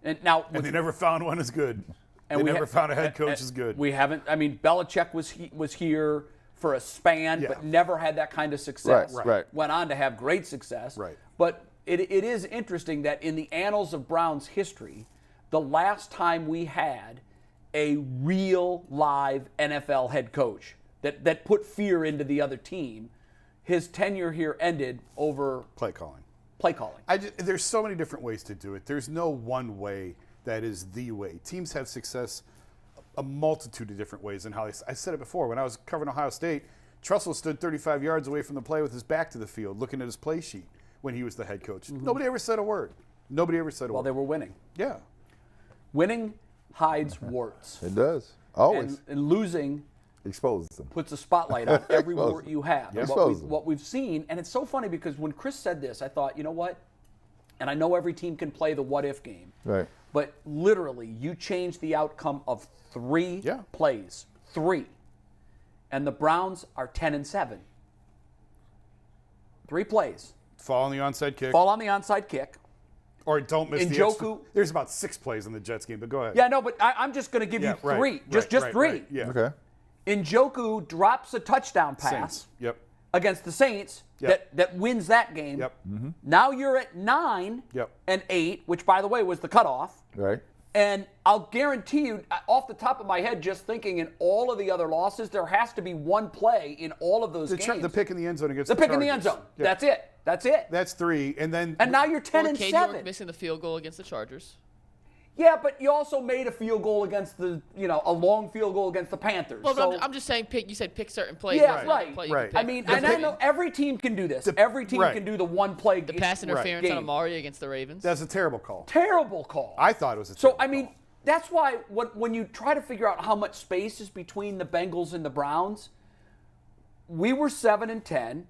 Mm-hmm. And they never found one as good. And they never found a head coach as good. We haven't. Belichick was here for a span, but never had that kind of success. Right. Went on to have great success. Right. But it is interesting that in the annals of Browns history, the last time we had a real live NFL head coach that put fear into the other team, his tenure here ended over Play calling. There's so many different ways to do it. There's no one way that is the way. Teams have success a multitude of different ways. And how I said it before, when I was covering Ohio State, Trussell stood 35 yards away from the play with his back to the field, looking at his play sheet when he was the head coach. Nobody ever said a word. Well, they were winning. Yeah. Winning hides warts. It does. Always. And losing exposes them. Puts a spotlight on every wart you have. Yeah. What we've seen, and it's so funny because when Chris said this, I thought, you know what? And I know every team can play the what-if game. Right. But literally, you change the outcome of 3 plays. 3. And the Browns are 10-7. 3 plays. Fall on the onside kick. Or don't miss the extra. There's about 6 plays in the Jets game, but go ahead. Yeah, no, but I'm just going to give you 3. Just 3. Right. Yeah. Okay. Njoku drops a touchdown pass Saints. Yep. against the Saints that wins that game. Yep. Mm-hmm. Now you're at 9 and 8, which, by the way, was the cutoff. Right. And I'll guarantee you, off the top of my head, just thinking in all of the other losses, there has to be 1 play in all of those games. The pick in the end zone against the the pick Chargers. in the end zone. Yeah. That's it. That's 3, and now you're 10-7. York missing the field goal against the Chargers. Yeah, but you also made a field goal against a long field goal against the Panthers. Well, so, I'm just saying, you said pick certain plays. Yeah, right. I mean, and I know every team can do this. Every team can do the 1 play. The pass interference on Amari against the Ravens. That's a terrible call. Terrible call. I thought it was a terrible call. So, I mean, that's why when you try to figure out how much space is between the Bengals and the Browns, we were 7-10.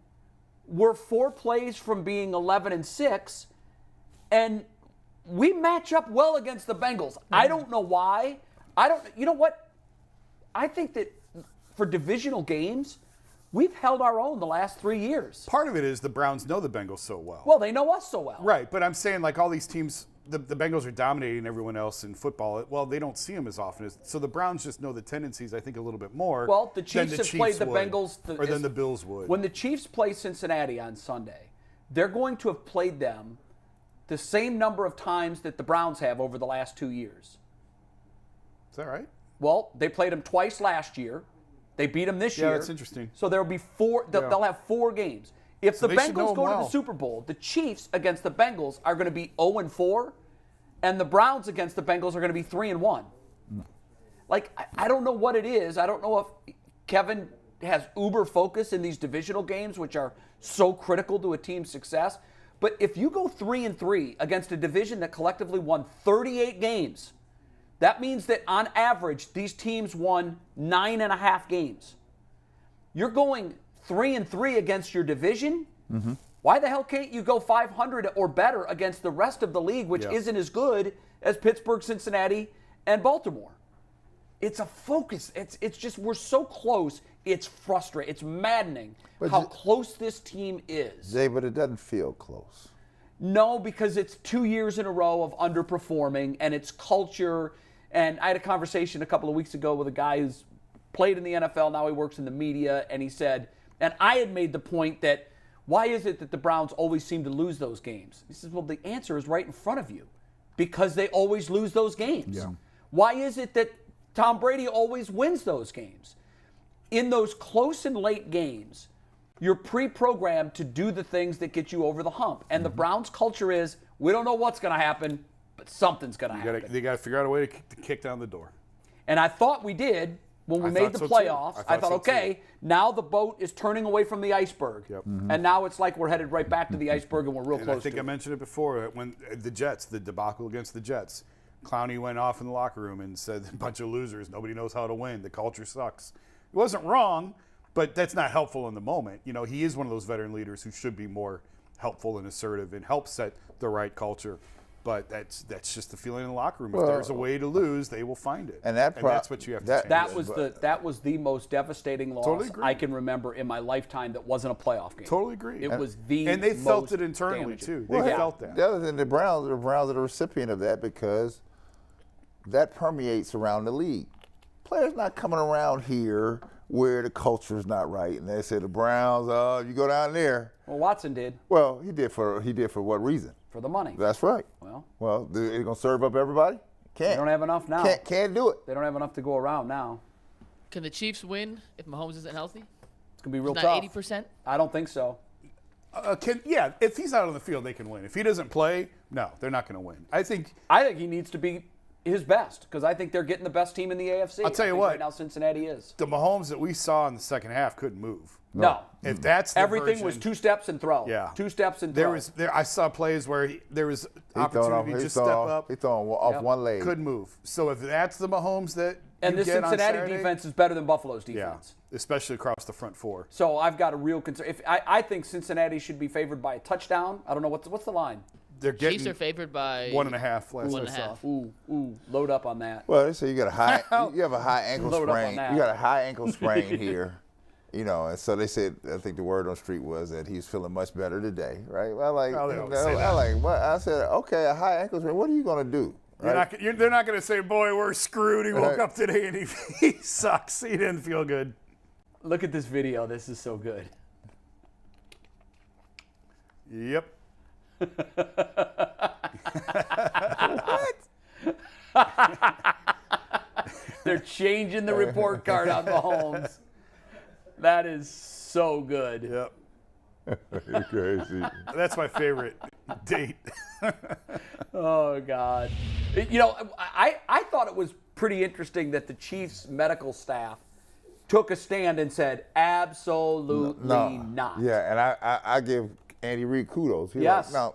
We're 4 plays from being 11-6, and we match up well against the Bengals. I don't know why. You know what? I think that for divisional games, we've held our own the last 3 years. Part of it is the Browns know the Bengals so well. Well, they know us so well. Right, but I'm saying like all these teams, the Bengals are dominating everyone else in football. Well, they don't see them as often. So the Browns just know the tendencies, I think, a little bit more. Well, the Chiefs have played the Bengals. Than the Bills would. When the Chiefs play Cincinnati on Sunday, they're going to have played them the same number of times that the Browns have over the last 2 years. Is that right? Well, they played them twice last year. They beat them this year. Yeah, that's interesting. So there'll be 4. They'll have 4 games. If the Bengals go to the Super Bowl, the Chiefs against the Bengals are going to be 0-4, and the Browns against the Bengals are going to be 3-1. Like, I don't know what it is. I don't know if Kevin has uber focus in these divisional games, which are so critical to a team's success. But if you go 3-3 against a division that collectively won 38 games, that means that on average, these teams won 9.5 games. You're going 3-3 against your division. Mm-hmm. Why the hell can't you go 500 or better against the rest of the league, which isn't as good as Pittsburgh, Cincinnati, and Baltimore? It's a focus. It's just we're so close. It's frustrating. It's maddening how close this team is. Jay, but it doesn't feel close. No, because it's 2 years in a row of underperforming, and it's culture. And I had a conversation a couple of weeks ago with a guy who's played in the NFL. Now he works in the media, and he said, and I had made the point that, why is it that the Browns always seem to lose those games? He says, well, the answer is right in front of you. Because they always lose those games. Yeah. Why is it that Tom Brady always wins those games? In those close and late games, you're pre-programmed to do the things that get you over the hump. And the Browns culture is, we don't know what's going to happen, but something's going to happen. They got to figure out a way to kick down the door. And I thought we did. When we made the playoffs, I thought, okay, now the boat is turning away from the iceberg. Yep. And now it's like we're headed right back to the iceberg and we're real close I think to I mentioned it before, when the Jets, the debacle against the Jets, Clowney went off in the locker room and said, a bunch of losers, nobody knows how to win, the culture sucks. He wasn't wrong, but that's not helpful in the moment. You know, he is one of those veteran leaders who should be more helpful and assertive and help set the right culture. But that's just the feeling in the locker room. If there's a way to lose, they will find it. And that's what you have to change. That was the most devastating loss I can remember in my lifetime that wasn't a playoff game. Totally agree. It was the And they felt most it internally, damaging. too. They felt that. The other thing, the Browns are the recipient of that because that permeates around the league. Players not coming around here where the culture is not right. And they said the Browns, you go down there. Well, Watson did. Well, he did for what reason? For the money. That's right. Well, they're going to serve up everybody? Can't. They don't have enough now. Can't do it. They don't have enough to go around now. Can the Chiefs win if Mahomes isn't healthy? It's going to be real Not tough. 80%? I don't think so. If he's out on the field, they can win. If he doesn't play, no, they're not going to win. I think he needs to be his best because I think they're getting the best team in the AFC. I'll tell you what. Right now, Cincinnati is. The Mahomes that we saw in the second half couldn't move. No. If that's the Everything was 2 steps and throw. Yeah. 2 steps and throw. I saw plays where there was opportunity to just step up. He throwing off one leg. Couldn't move. So if that's the Mahomes that and you the get on Cincinnati Saturday, defense is better than Buffalo's defense. Yeah, especially across the front four. So I've got a real concern. I think Cincinnati should be favored by a touchdown. I don't know what's the line. They're getting Chiefs are favored by 1.5 last One I and a saw. half. Ooh, load up on that. Well, they say you have a high ankle Load up on sprain. that. You got a high ankle sprain here. And so they said, I think the word on the street was that he's feeling much better today, right? Well, they don't say that. I said, okay, a high ankle sprain, what are you going to do? Right? They're not going to say, boy, we're screwed. He woke up today and he sucks. He didn't feel good. Look at this video. This is so good. Yep. They're changing the report card on Mahomes. That is so good. Yep. You're crazy. That's my favorite date. Oh, God. I thought it was pretty interesting that the Chiefs medical staff took a stand and said, absolutely not. Yeah, and I give Andy Reid kudos. He's Yes. like,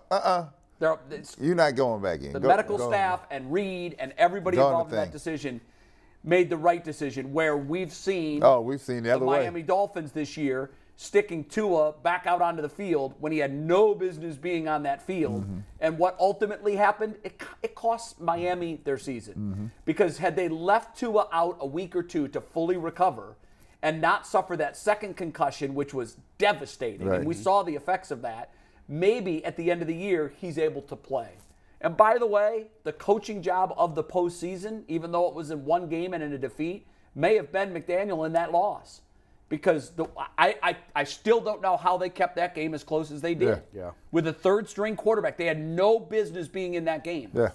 no, you're not going back in. The medical staff and Reid and everybody involved in that decision made the right decision, where we've seen the other way. Miami Dolphins this year sticking Tua back out onto the field when he had no business being on that field. Mm-hmm. And what ultimately happened, it cost Miami their season. Mm-hmm. Because had they left Tua out a week or two to fully recover and not suffer that second concussion, which was devastating, Right. and we saw the effects of that, maybe at the end of the year he's able to play. And by the way, the coaching job of the postseason, even though it was in one game and in a defeat, may have been McDaniel in that loss. Because I still don't know how they kept that game as close as they did. Yeah. With a third-string quarterback. They had no business being in that game. Yeah.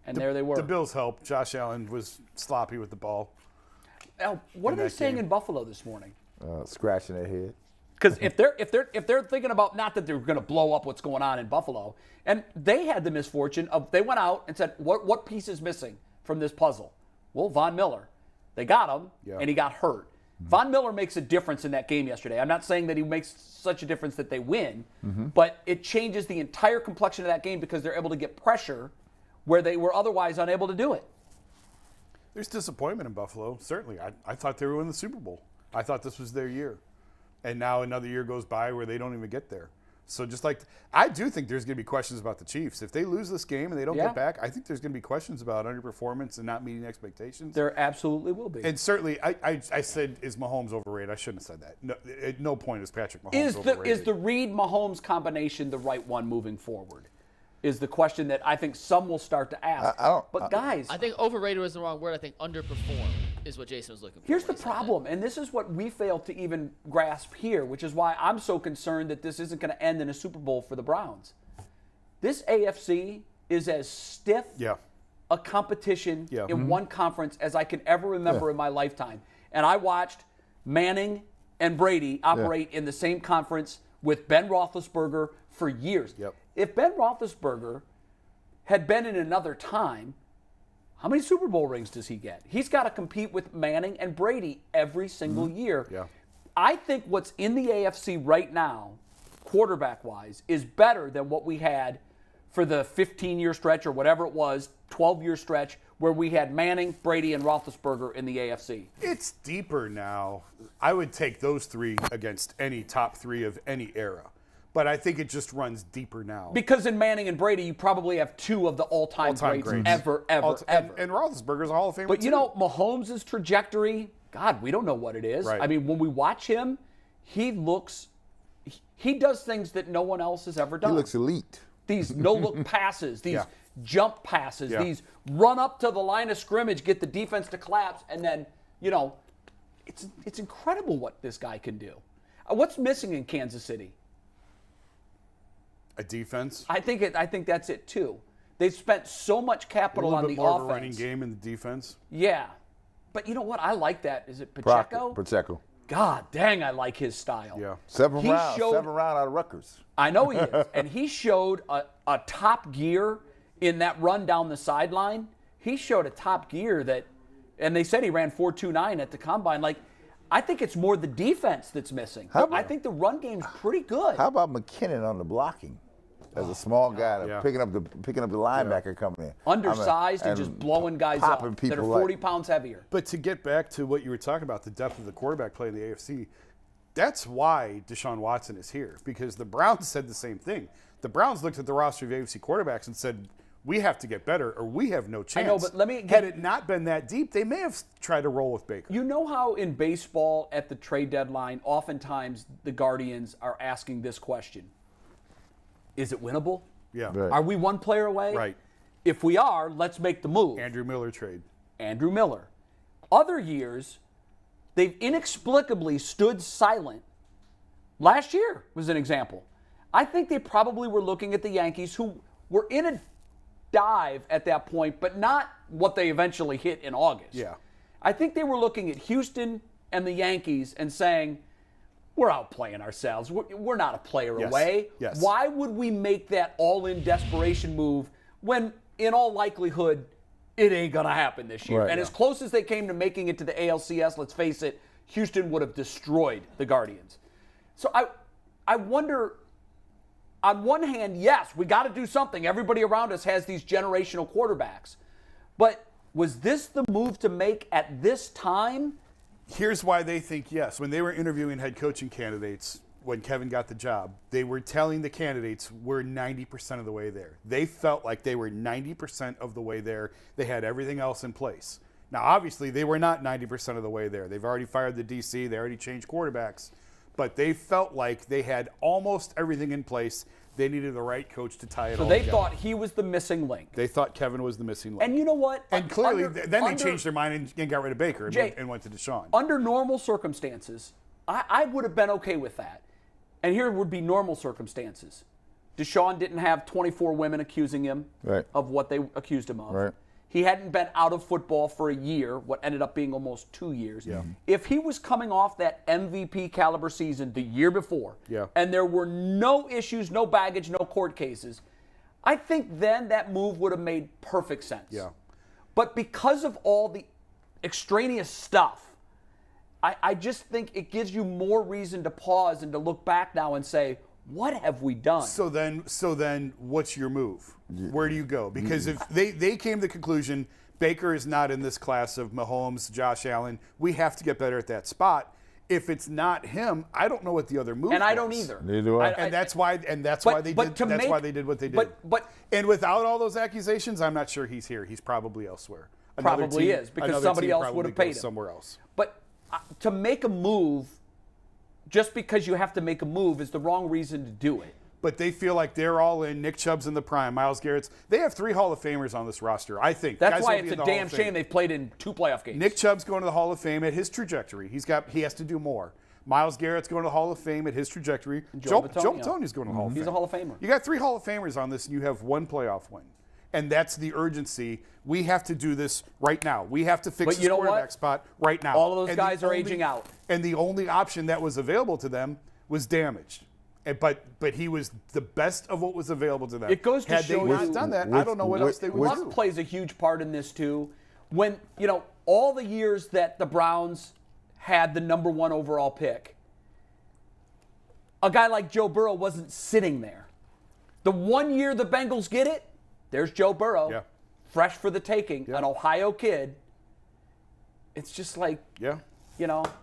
And there they were. The Bills helped. Josh Allen was sloppy with the ball. Now, what are they that saying game. in Buffalo this morning? Scratching their head. Because if they're thinking about, not that they're going to blow up what's going on in Buffalo, and they had the misfortune of, they went out and said, what piece is missing from this puzzle? Well, Von Miller. They got him, and he got hurt. Von Miller makes a difference in that game yesterday. I'm not saying that he makes such a difference that they win, but it changes the entire complexion of that game because they're able to get pressure where they were otherwise unable to do it. There's disappointment in Buffalo, certainly. I thought they were in the Super Bowl. I thought this was their year. And now another year goes by where they don't even get there. So just like, I do think there's going to be questions about the Chiefs. If they lose this game and they don't get back, I think there's going to be questions about underperformance and not meeting expectations. There absolutely will be. And certainly, I said, is Mahomes overrated? I shouldn't have said that. No, at no point is Patrick Mahomes overrated. Is the Reid-Mahomes combination the right one moving forward? Is the question that I think some will start to ask. Guys, I think overrated was the wrong word. I think underperformed is what Jason was looking for. Here's the problem, and this is what we fail to even grasp here, which is why I'm so concerned that this isn't going to end in a Super Bowl for the Browns. This AFC is as stiff a competition in one conference as I can ever remember in my lifetime. And I watched Manning and Brady operate in the same conference with Ben Roethlisberger for years. If Ben Roethlisberger had been in another time, how many Super Bowl rings does he get? He's got to compete with Manning and Brady every single year. I think what's in the AFC right now, quarterback-wise, is better than what we had for the 15-year stretch or whatever it was, 12-year stretch, where we had Manning, Brady, and Roethlisberger in the AFC. It's deeper now. I would take those three against any top three of any era. But I think it just runs deeper now. Because in Manning and Brady, you probably have two of the all-time greats ever. And Roethlisberger's a Hall of Famer, But, Mahomes' trajectory, God, we don't know what it is. Right. I mean, when we watch him, he does things that no one else has ever done. He looks elite. These no-look passes, these jump passes, these run up to the line of scrimmage, get the defense to collapse, and then, it's incredible what this guy can do. What's missing in Kansas City? A defense. I think that's it too. They've spent so much capital on the more offense. of a running game in the defense. Yeah, but you know what? I like that. Is it Pacheco? Pacheco. God dang, I like his style. Yeah. Seven He round showed- out of Rutgers. I know he is. And he showed a top gear in that run down the sideline. He showed a top gear and they said he ran 4.29 at the combine. Like, I think it's more the defense that's missing. I think the run game's pretty good. How about McKinnon on the blocking? As a small guy, Yeah. picking up the linebacker coming in. Undersized and just blowing guys up popping that people are 40 pounds heavier. But to get back to what you were talking about, the depth of the quarterback play in the AFC, that's why Deshaun Watson is here, because the Browns said the same thing. The Browns looked at the roster of AFC quarterbacks and said, we have to get better or we have no chance. I know, but let me had it not been that deep, they may have tried to roll with Baker. You know how in baseball at the trade deadline, oftentimes the Guardians are asking this question. Is it winnable? Yeah. Right. Are we one player away? Right. If we are, let's make the move. Andrew Miller trade. Andrew Miller. Other years, they've inexplicably stood silent. Last year was an example. I think they probably were looking at the Yankees, who were in a dive at that point, but not what they eventually hit in August. Yeah. I think they were looking at Houston and the Yankees and saying, we're outplaying ourselves. We're not a player Yes. away. Yes. Why would we make that all-in desperation move when, in all likelihood, it ain't going to happen this year? Right. And as close as they came to making it to the ALCS, let's face it, Houston would have destroyed the Guardians. So I wonder, on one hand, yes, we got to do something. Everybody around us has these generational quarterbacks. But was this the move to make at this time? Here's why they think yes. When they were interviewing head coaching candidates, when Kevin got the job, they were telling the candidates we're 90% of the way there. They felt like they were 90% of the way there. They had everything else in place. Now, obviously, they were not 90% of the way there. They've already fired the DC. They already changed quarterbacks. But they felt like they had almost everything in place. They needed the right coach to tie it all So they together. thought he was the missing link. They thought Kevin was the missing link. And you know what? And clearly, Under- then they under- changed their mind and got rid of Baker Jay, and went to Deshaun. Under normal circumstances, I would have been okay with that. And here would be normal circumstances. Deshaun didn't have 24 women accusing him Right. of what they accused him of. Right. He hadn't been out of football for a year, what ended up being almost 2 years. Yeah. If he was coming off that MVP caliber season the year before, Yeah. and there were no issues, no baggage, no court cases, I think then that move would have made perfect sense. Yeah. But because of all the extraneous stuff, I just think it gives you more reason to pause and to look back now and say, what have we done? So then, what's your move? Where do you go? Because if they came to the conclusion Baker is not in this class of Mahomes, Josh Allen, we have to get better at that spot. If it's not him, I don't know what the other move. And I was. don't either. Neither do I. And that's why they did. why They did what they did. But and without all those accusations, I'm not sure he's here. He's probably elsewhere. Another Probably team- is, because another somebody team else probably would have paid goes him. somewhere else. But to make a move, just because you have to make a move, is the wrong reason to do it. But they feel like they're all in. Nick Chubb's in the prime. Myles Garrett's. They have 3 Hall of Famers on this roster, I think. That's Guys why will be it's in a the Hall damn of Fame. shame they've played in 2 playoff games. Nick Chubb's going to the Hall of Fame at his trajectory. He has to do more. Myles Garrett's going to the Hall of Fame at his trajectory. Joe Bitonio's going to the Hall of Fame. He's a Hall of Famer. You got 3 Hall of Famers on this, and you have 1 playoff win. And that's the urgency. We have to do this right now. We have to fix But the you know quarterback what? spot right now. All of those And guys the are only- aging out. And the only option that was available to them was damaged. But he was the best of what was available to them. It goes to Had show they not you- done that, I don't know what else they would Luck do. plays a huge part in this too. When, all the years that the Browns had the number 1 overall pick, a guy like Joe Burrow wasn't sitting there. The one year the Bengals get it, there's Joe Burrow, Yeah. fresh for the taking, an Ohio kid. It's just like, Yeah.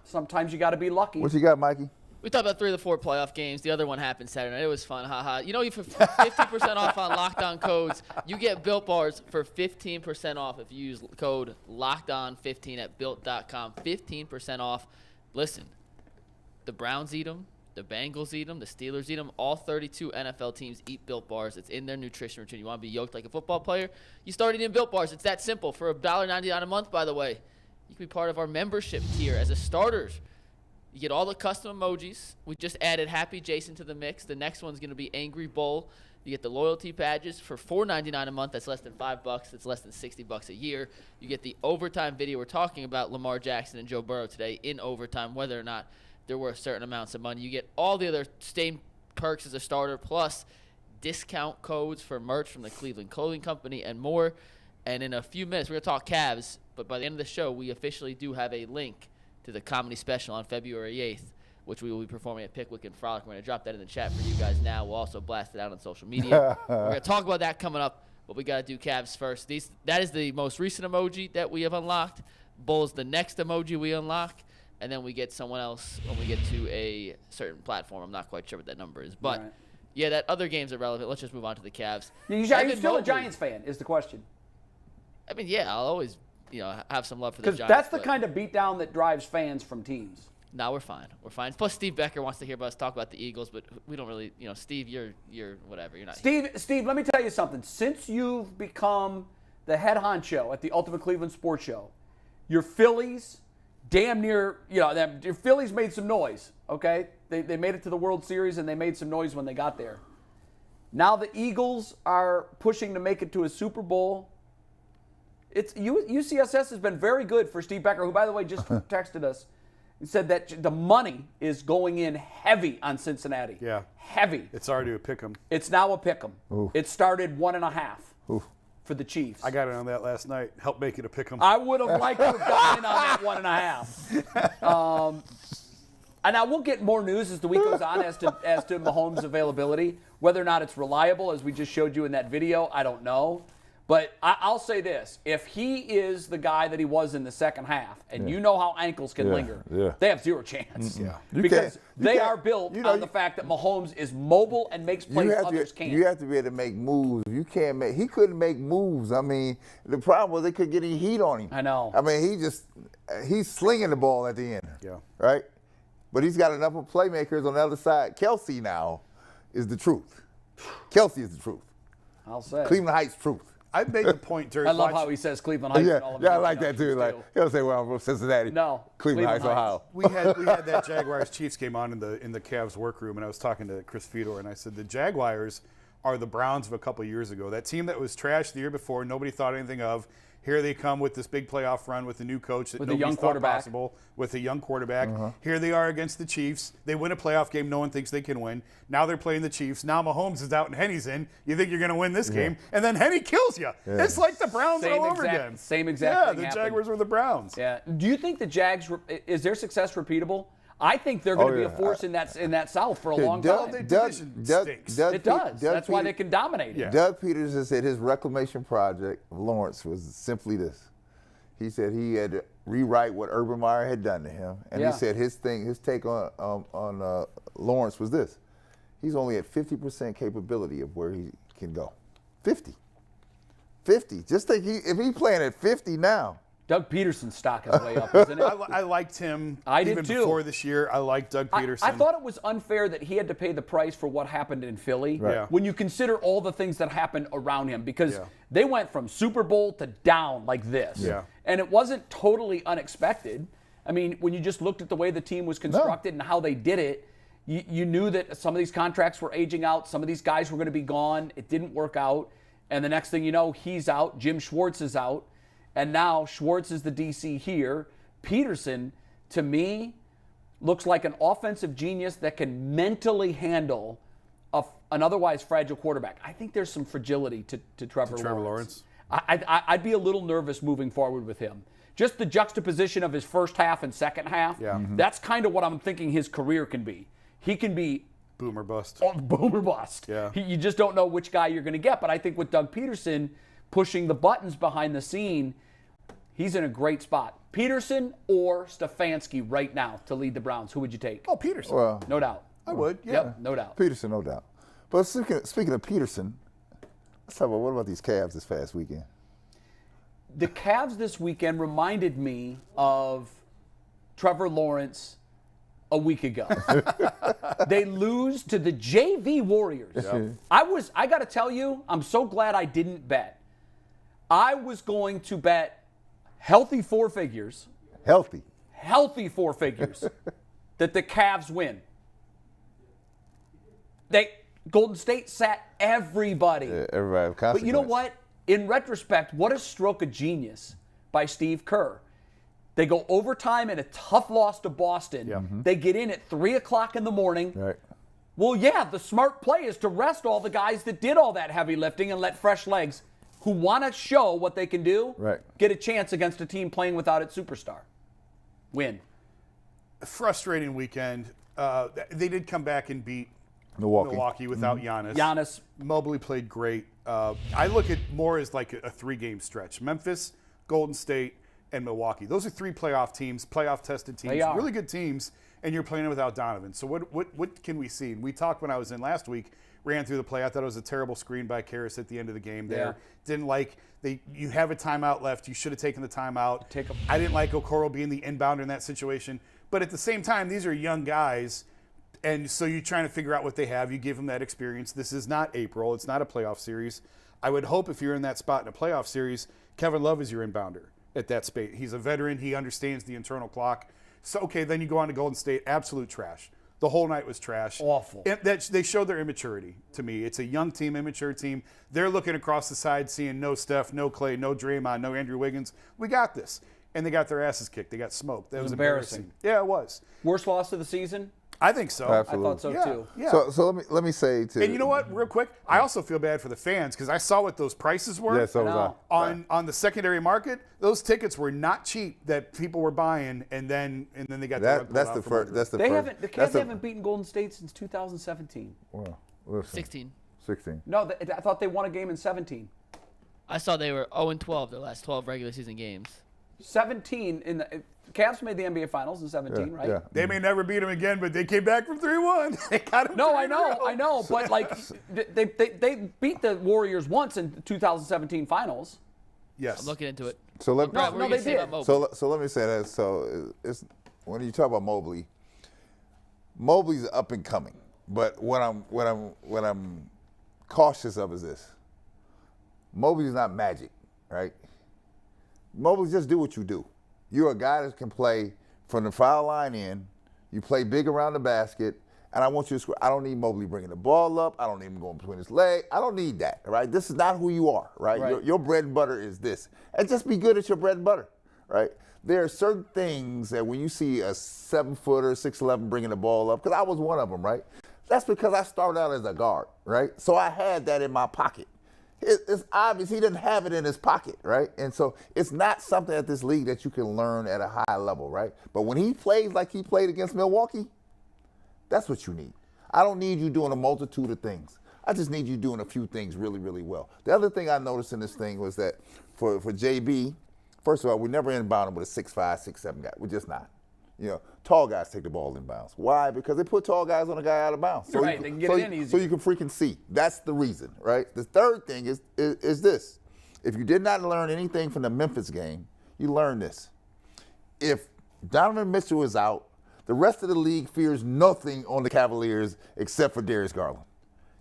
sometimes you got to be lucky. What you got, Mikey? We talked about 3 of the 4 playoff games. The other one happened Saturday night. It was fun. Haha. You for 50% off on Locked On codes, you get Built Bars for 15% off if you use code LOCKEDON15 at Built.com. 15% off. Listen, the Browns eat them. The Bengals eat them. The Steelers eat them. All 32 NFL teams eat Built Bars. It's in their nutrition routine. You want to be yoked like a football player? You start eating Built Bars. It's that simple. For $1.99 a month, by the way. you can be part of our membership tier as a starter. You get all the custom emojis. We just added Happy Jason to the mix. The next one's going to be Angry Bull. You get the loyalty badges for $4.99 a month. That's less than $5. That's less than $60 a year. You get the overtime video. We're talking about Lamar Jackson and Joe Burrow today in overtime, whether or not there were certain amounts of money. You get all the other same perks as a starter, plus discount codes for merch from the Cleveland Clothing Company and more. And in a few minutes, we're going to talk Cavs. But by the end of the show, we officially do have a link to the comedy special on February 8th, which we will be performing at Pickwick and Frolic. We're going to drop that in the chat for you guys now. We'll also blast it out on social media. We're going to talk about that coming up, but we got to do Cavs first. That is the most recent emoji that we have unlocked. Bull's the next emoji we unlock, and then we get someone else when we get to a certain platform. I'm not quite sure what that number is. But, yeah, that other game's irrelevant. Let's just move on to the Cavs. Are you still a Giants fan is the question. I mean, yeah, I'll always have some love for the Giants. Because that's the kind of beatdown that drives fans from teams. No, we're fine. We're fine. Plus, Steve Becker wants to hear us talk about the Eagles, but we don't really, Steve, you're whatever. You're not. Steve, let me tell you something. Since you've become the head honcho at the Ultimate Cleveland Sports Show, your Phillies damn near, your Phillies made some noise, okay? They made it to the World Series, and they made some noise when they got there. Now the Eagles are pushing to make it to a Super Bowl. UCSS has been very good for Steve Becker, who, by the way, just texted us. He said that the money is going in heavy on Cincinnati. Yeah. Heavy. It's already a pick 'em. It's now a pick 'em. It started 1.5 for the Chiefs. I got it on that last night. Help make it a pick 'em. I would have liked to have gotten in on that 1.5. And now we'll get more news as the week goes on as to Mahomes' availability. Whether or not it's reliable, as we just showed you in that video, I don't know. But I'll say this. If he is the guy that he was in the second half, and you know how ankles can linger, they have zero chance. Yeah. Because they are built on the fact that Mahomes is mobile and makes plays others can't. You have to be able to make moves. You can't make. He couldn't make moves. I mean, the problem was they couldn't get any heat on him. I know. I mean, he's slinging the ball at the end. Yeah. Right? But he's got enough of playmakers on the other side. Kelsey now is the truth. Kelsey is the truth. I'll say. Cleveland Heights truth. I made the point during. I love how he says Cleveland Heights. And all of I like that too. Like he'll say, "Well, I'm from Cincinnati." No, Cleveland Heights, Ohio. We had that Jaguars Chiefs game on in the Cavs workroom, and I was talking to Chris Fedor, and I said the Jaguars are the Browns of a couple years ago. That team that was trashed the year before, nobody thought anything of. Here they come with this big playoff run with a new coach that with nobody a young thought quarterback. possible, with a young quarterback. Here they are against the Chiefs. They win a playoff game no one thinks they can win. Now they're playing the Chiefs. Now Mahomes is out and Henny's in. You think you're going to win this game, and then Henny kills you. Yeah. It's like the Browns all over again. Same exact thing the happened. Jaguars were the Browns. Yeah. Do you think the Jags, is their success repeatable? I think they're going to be a force in that South for a long time. It does. That's why they can dominate it. Yeah. Doug Peterson said his reclamation project of Lawrence was simply this. He said he had to rewrite what Urban Meyer had done to him, and he said his take on Lawrence was this: he's only at 50% capability of where he can go. 50. Just think if he's playing at 50 now. Doug Peterson's stock is way up, isn't it? I liked him. I did even too. Before this year. I liked Doug Peterson. I thought it was unfair that he had to pay the price for what happened in Philly when you consider all the things that happened around him, because they went from Super Bowl to down like this. Yeah. And it wasn't totally unexpected. I mean, when you just looked at the way the team was constructed and how they did it, you knew that some of these contracts were aging out. Some of these guys were going to be gone. It didn't work out. And the next thing you know, he's out. Jim Schwartz is out. And now Schwartz is the DC here. Peterson, to me, looks like an offensive genius that can mentally handle an otherwise fragile quarterback. I think there's some fragility to Trevor Lawrence. I'd be a little nervous moving forward with him. Just the juxtaposition of his first half and second half, that's kind of what I'm thinking his career can be. He can be boom or bust. Boom or bust. Yeah. You just don't know which guy you're going to get. But I think with Doug Peterson pushing the buttons behind the scene, he's in a great spot. Peterson or Stefanski right now to lead the Browns. Who would you take? Oh, Peterson. Well, no doubt. I would, yeah. Yep, no doubt. Peterson, no doubt. But speaking of Peterson, let's talk about what about these Cavs this past weekend? The Cavs this weekend reminded me of Trevor Lawrence a week ago. They lose to the JV Warriors. Yep. I got to tell you, I'm so glad I didn't bet. I was going to bet healthy four figures Healthy 4 figures, that the Cavs win. Golden State sat everybody. Yeah, everybody. But you know what? In retrospect, what a stroke of genius by Steve Kerr. They go overtime in a tough loss to Boston. Yeah. They get in at 3 o'clock in the morning. Right. Well, yeah, the smart play is to rest all the guys that did all that heavy lifting and let fresh legs who want to show what they can do get a chance against a team playing without its superstar. Win. A frustrating weekend. They did come back and beat Milwaukee without Giannis. Giannis. Mobley played great. I look at more as like a 3-game stretch. Memphis, Golden State, and Milwaukee. Those are 3 playoff teams, playoff-tested teams, really good teams, and you're playing without Donovan. So what can we see? And we talked when I was in last week, ran through the play. I thought it was a terrible screen by Karras at the end of the game there. Didn't like you have a timeout left. You should have taken the timeout. I didn't like Okoro being the inbounder in that situation. But at the same time, these are young guys, and so you're trying to figure out what they have. You give them that experience. This is not April. It's not a playoff series. I would hope if you're in that spot in a playoff series, Kevin Love is your inbounder at that space. He's a veteran. He understands the internal clock. So, okay, then you go on to Golden State. Absolute trash. The whole night was trash. Awful. They showed their immaturity to me. It's a young team, immature team. They're looking across the side, seeing no Steph, no Clay, no Draymond, no Andrew Wiggins. We got this. And they got their asses kicked. They got smoked. That was embarrassing. Yeah, it was. Worst loss of the season? I think so. Absolutely. I thought so too. Yeah. So let me say to. And you know what? Real quick, I also feel bad for the fans because I saw what those prices were. Yeah, so was I. On the secondary market. Those tickets were not cheap that people were buying, and then they got That's the first. The Cavs haven't beaten Golden State since 2017. Well, 16. 16. No, I thought they won a game in 17. I saw they were 0-12 their last 12 regular season games. 17 in the Cavs made the NBA Finals in 17, right? Yeah. They may never beat them again, but they came back from 3-1. They got them. No, I know, but like they beat the Warriors once in the 2017 Finals. Yes. I'm looking into it. So let No, they did. So let me say that. So it's when you talk about Mobley, Mobley's up and coming. But what I'm cautious of is this. Mobley's not magic, right? Mobley, just do what you do. You're a guy that can play from the foul line in. You play big around the basket, and I want you to score. I don't need Mobley bringing the ball up. I don't need him going between his legs. I don't need that, right? This is not who you are, right? Your bread and butter is this. And just be good at your bread and butter, right? There are certain things that when you see a 7-footer, 6'11" bringing the ball up, because I was one of them, right? That's because I started out as a guard, right? So I had that in my pocket. It's obvious he didn't have it in his pocket, right? And so it's not something at this league that you can learn at a high level, right? But when he plays like he played against Milwaukee, that's what you need. I don't need you doing a multitude of things. I just need you doing a few things really, really well. The other thing I noticed in this thing was that for JB, first of all, we never inbound him with a 6'5", 6'7" guy. We're just not. You know, tall guys take the ball inbounds. Why? Because they put tall guys on a guy out of bounds. So right, they can get it in easy. So you can freaking see. That's the reason, right? The third thing is this. If you did not learn anything from the Memphis game, you learn this. If Donovan Mitchell is out, the rest of the league fears nothing on the Cavaliers except for Darius Garland.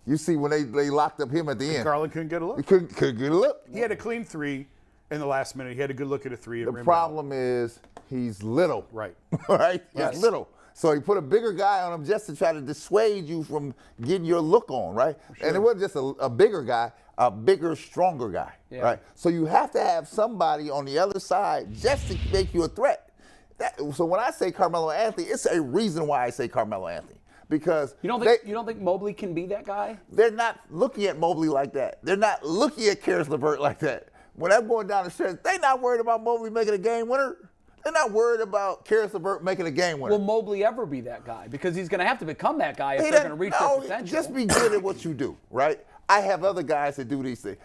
You see when they locked up him at the end. Garland couldn't get a look. He couldn't get a look. He had a clean 3 in the last minute. He had a good look at a 3. The problem is he's little. Right. Right? Yes. He's little. So he put a bigger guy on him just to try to dissuade you from getting your look on, right? Sure. And it wasn't just a bigger guy, a bigger, stronger guy, right? So you have to have somebody on the other side just to make you a threat. So when I say Carmelo Anthony, it's a reason why I say Carmelo Anthony. Because you don't think Mobley can be that guy? They're not looking at Mobley like that. They're not looking at Karis LeVert like that. When I'm going down the stretch, they're not worried about Mobley making a game winner. They're not worried about Karis LeVert making a game winner. Will Mobley ever be that guy? Because he's going to have to become that guy if they're going to reach their potential. Just be good at what you do, right? I have other guys that do these things.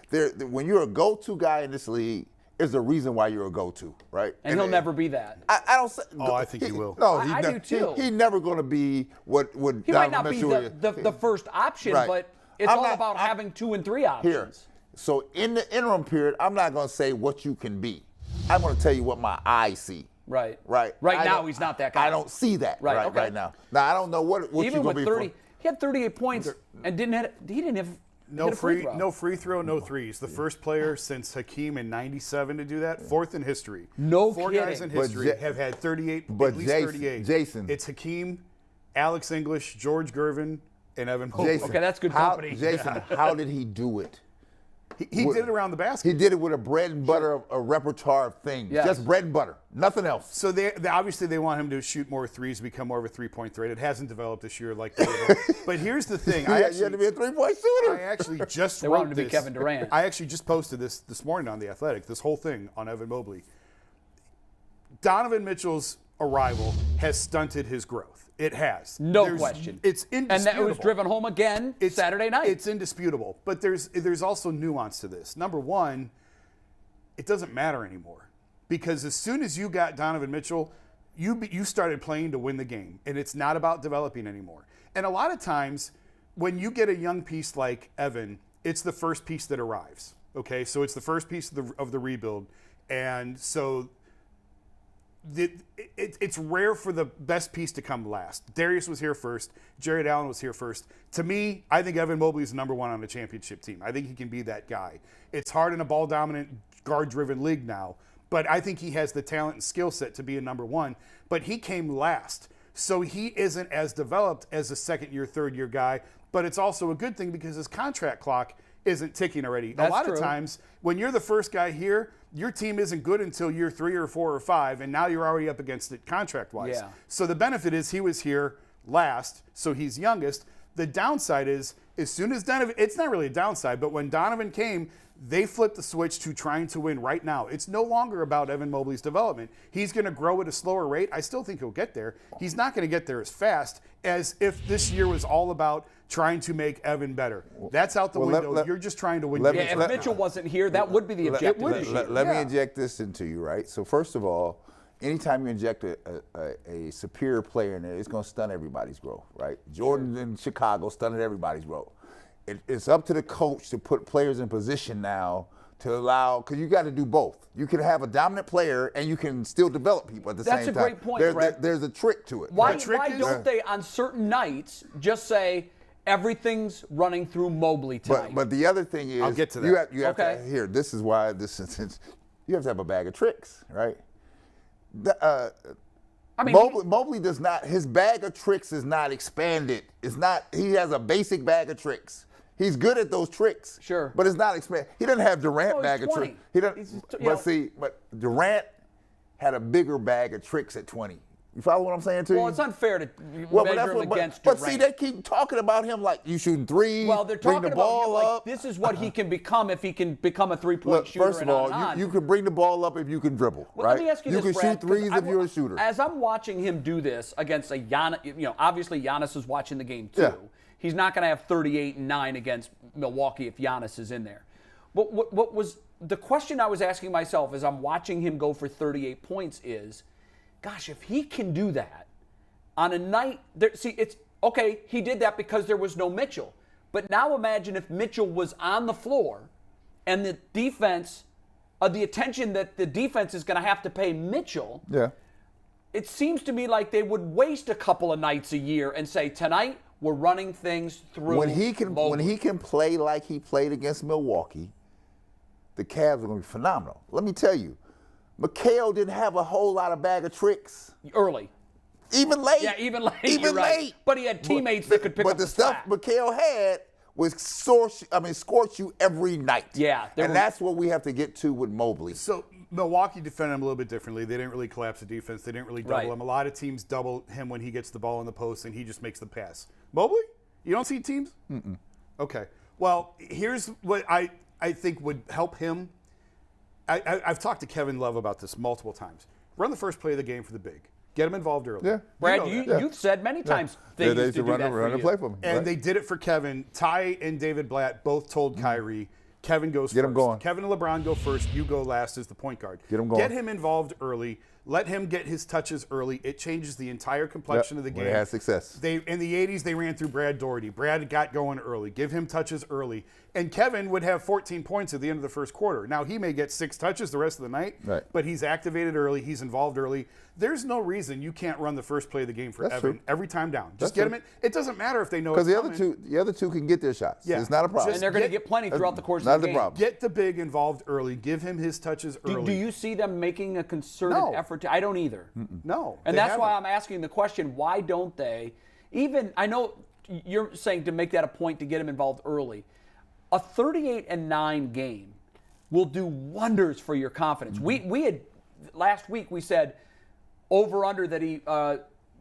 When you're a go-to guy in this league, there's a reason why you're a go-to, right? And he'll never be that. I don't say. Oh, I think he will. No, I do too. He's never going to be what he might not be the first option, right. But it's all about having 2 and 3 options. Here. So in the interim period, I'm not going to say what you can be. I'm going to tell you what my eyes see. Right. Right. Right now, he's not that guy. I don't see that right now. Now, I don't know what even you're going to be. He had 38 points and he didn't have No free throw, no threes. The first player since Hakeem in '97 to do that, fourth in history. No Four kidding. guys in history have had 38, but at least Jason, 38. Jason. It's Hakeem, Alex English, George Gervin, and Evan Mobley. Jason, Okay, that's good company. Jason, how did he do it? He did it around the basket. He did it with a bread and butter, a repertoire of things. Yes. Just bread and butter, nothing else. So they obviously they want him to shoot more threes, become more of a three-point threat. It hasn't developed this year like they did. But here's the thing. You had to be a three-point shooter. I actually just They wrote want him to be this. Kevin Durant. I actually just posted this morning on The Athletic, this whole thing on Evan Mobley. Donovan Mitchell's arrival has stunted his growth. It has. No question. It's indisputable. And that was driven home again Saturday night. It's indisputable. But there's also nuance to this. Number one, it doesn't matter anymore. Because as soon as you got Donovan Mitchell, you started playing to win the game. And it's not about developing anymore. And a lot of times, when you get a young piece like Evan, it's the first piece that arrives. Okay? So it's the first piece of the rebuild. And so it's rare for the best piece to come last. Darius was here first. Jared Allen was here first. To me, I think Evan Mobley is number one on the championship team. I think he can be that guy. It's hard in a ball-dominant, guard-driven league now, but I think he has the talent and skill set to be a number one. But he came last, so he isn't as developed as a second-year, third-year guy, but it's also a good thing because his contract clock isn't ticking already. That's a lot true. of times, when you're the first guy here, your team isn't good until year 3 or 4 or 5, and now you're already up against it contract-wise. Yeah. So the benefit is he was here last, so he's youngest. The downside is, as soon as Donovan, it's not really a downside, but when Donovan came, they flipped the switch to trying to win right now. It's no longer about Evan Mobley's development. He's going to grow at a slower rate. I still think he'll get there. He's not going to get there as fast as if this year was all about trying to make Evan better. That's out the window. You're just trying to win games. Yeah, if Mitchell wasn't here, that would be the objective. Let me inject this into you, right? So first of all, anytime you inject a superior player in there, it's going to stunt everybody's growth, right? Jordan in Chicago stunted everybody's growth. It's up to the coach to put players in position now to allow, because you got to do both. You can have a dominant player and you can still develop people at the same time. That's a great point, Brett. There's a trick to it. Why Right? don't they, on certain nights, just say, everything's running through Mobley tonight? But the other thing is, I'll get to that. You have to, here, this is why this is, you have to have a bag of tricks, right? Mobley does not, his bag of tricks is not expanded. It's not, he has a basic bag of tricks. He's good at those tricks. Sure. But it's not expanded. He doesn't have Durant No, bag he's of 20. tricks. He doesn't, but Durant had a bigger bag of tricks at 20. You follow what I'm saying to you? Well, it's unfair to measure him against Durant. But see, they keep talking about him like you shooting threes, well, they're bring talking the about ball him like up. this is what he can become if he can become a three-point shooter. First of all, you can bring the ball up if you can dribble, well, right? Let me ask you this, can Brad, shoot threes if you're a shooter. As I'm watching him do this against a Giannis, obviously Giannis is watching the game too. Yeah. He's not going to have 38 and 9 against Milwaukee if Giannis is in there. But what was the question I was asking myself as I'm watching him go for 38 points is, gosh, if he can do that on a night, it's okay, he did that because there was no Mitchell. But now imagine if Mitchell was on the floor and the defense, the attention that the defense is going to have to pay Mitchell. Yeah. It seems to me like they would waste a couple of nights a year and say, tonight we're running things through When he can play like he played against Milwaukee, the Cavs are going to be phenomenal. Let me tell you, Mikal didn't have a whole lot of bag of tricks. Early. Even late. Yeah, even late. Even you're right. late. But he had teammates that could pick up the stuff slack. Mikal had was scorch you every night. Yeah. That's what we have to get to with Mobley. So Milwaukee defended him a little bit differently. They didn't really collapse the defense. They didn't really double him. A lot of teams double him when he gets the ball in the post and he just makes the pass. Mobley? You don't see teams? Mm-mm. Okay. Well, here's what I think would help him. I've talked to Kevin Love about this multiple times. Run the first play of the game for the big. Get him involved early. Yeah. Brad, you've said many times they used to do that for you. Play for him. And they did it for Kevin. Ty and David Blatt both told Kyrie, Kevin goes Get first. him going. Kevin and LeBron go first. You go last as the point guard. Get him going. Get him involved early. Let him get his touches early. It changes the entire complexion of the game. When he has success. In the 80s, they ran through Brad Daugherty. Brad got going early. Give him touches early. And Kevin would have 14 points at the end of the first quarter. Now, he may get 6 touches the rest of the night, but he's activated early. He's involved early. There's no reason you can't run the first play of the game for Evan every time down. Just get him in. It doesn't matter if they know it's coming. Because the other two can get their shots. Yeah. It's not a problem. And they're going to get plenty throughout the course of the game. Not the problem. Get the big involved early. Give him his touches early. Do you see them making a concerted effort to? I don't either. No. And that's why I'm asking the question, why don't they? Even, I know you're saying to make that a point to get him involved early. A 38-9 game will do wonders for your confidence. We had, last week we said, over-under that he,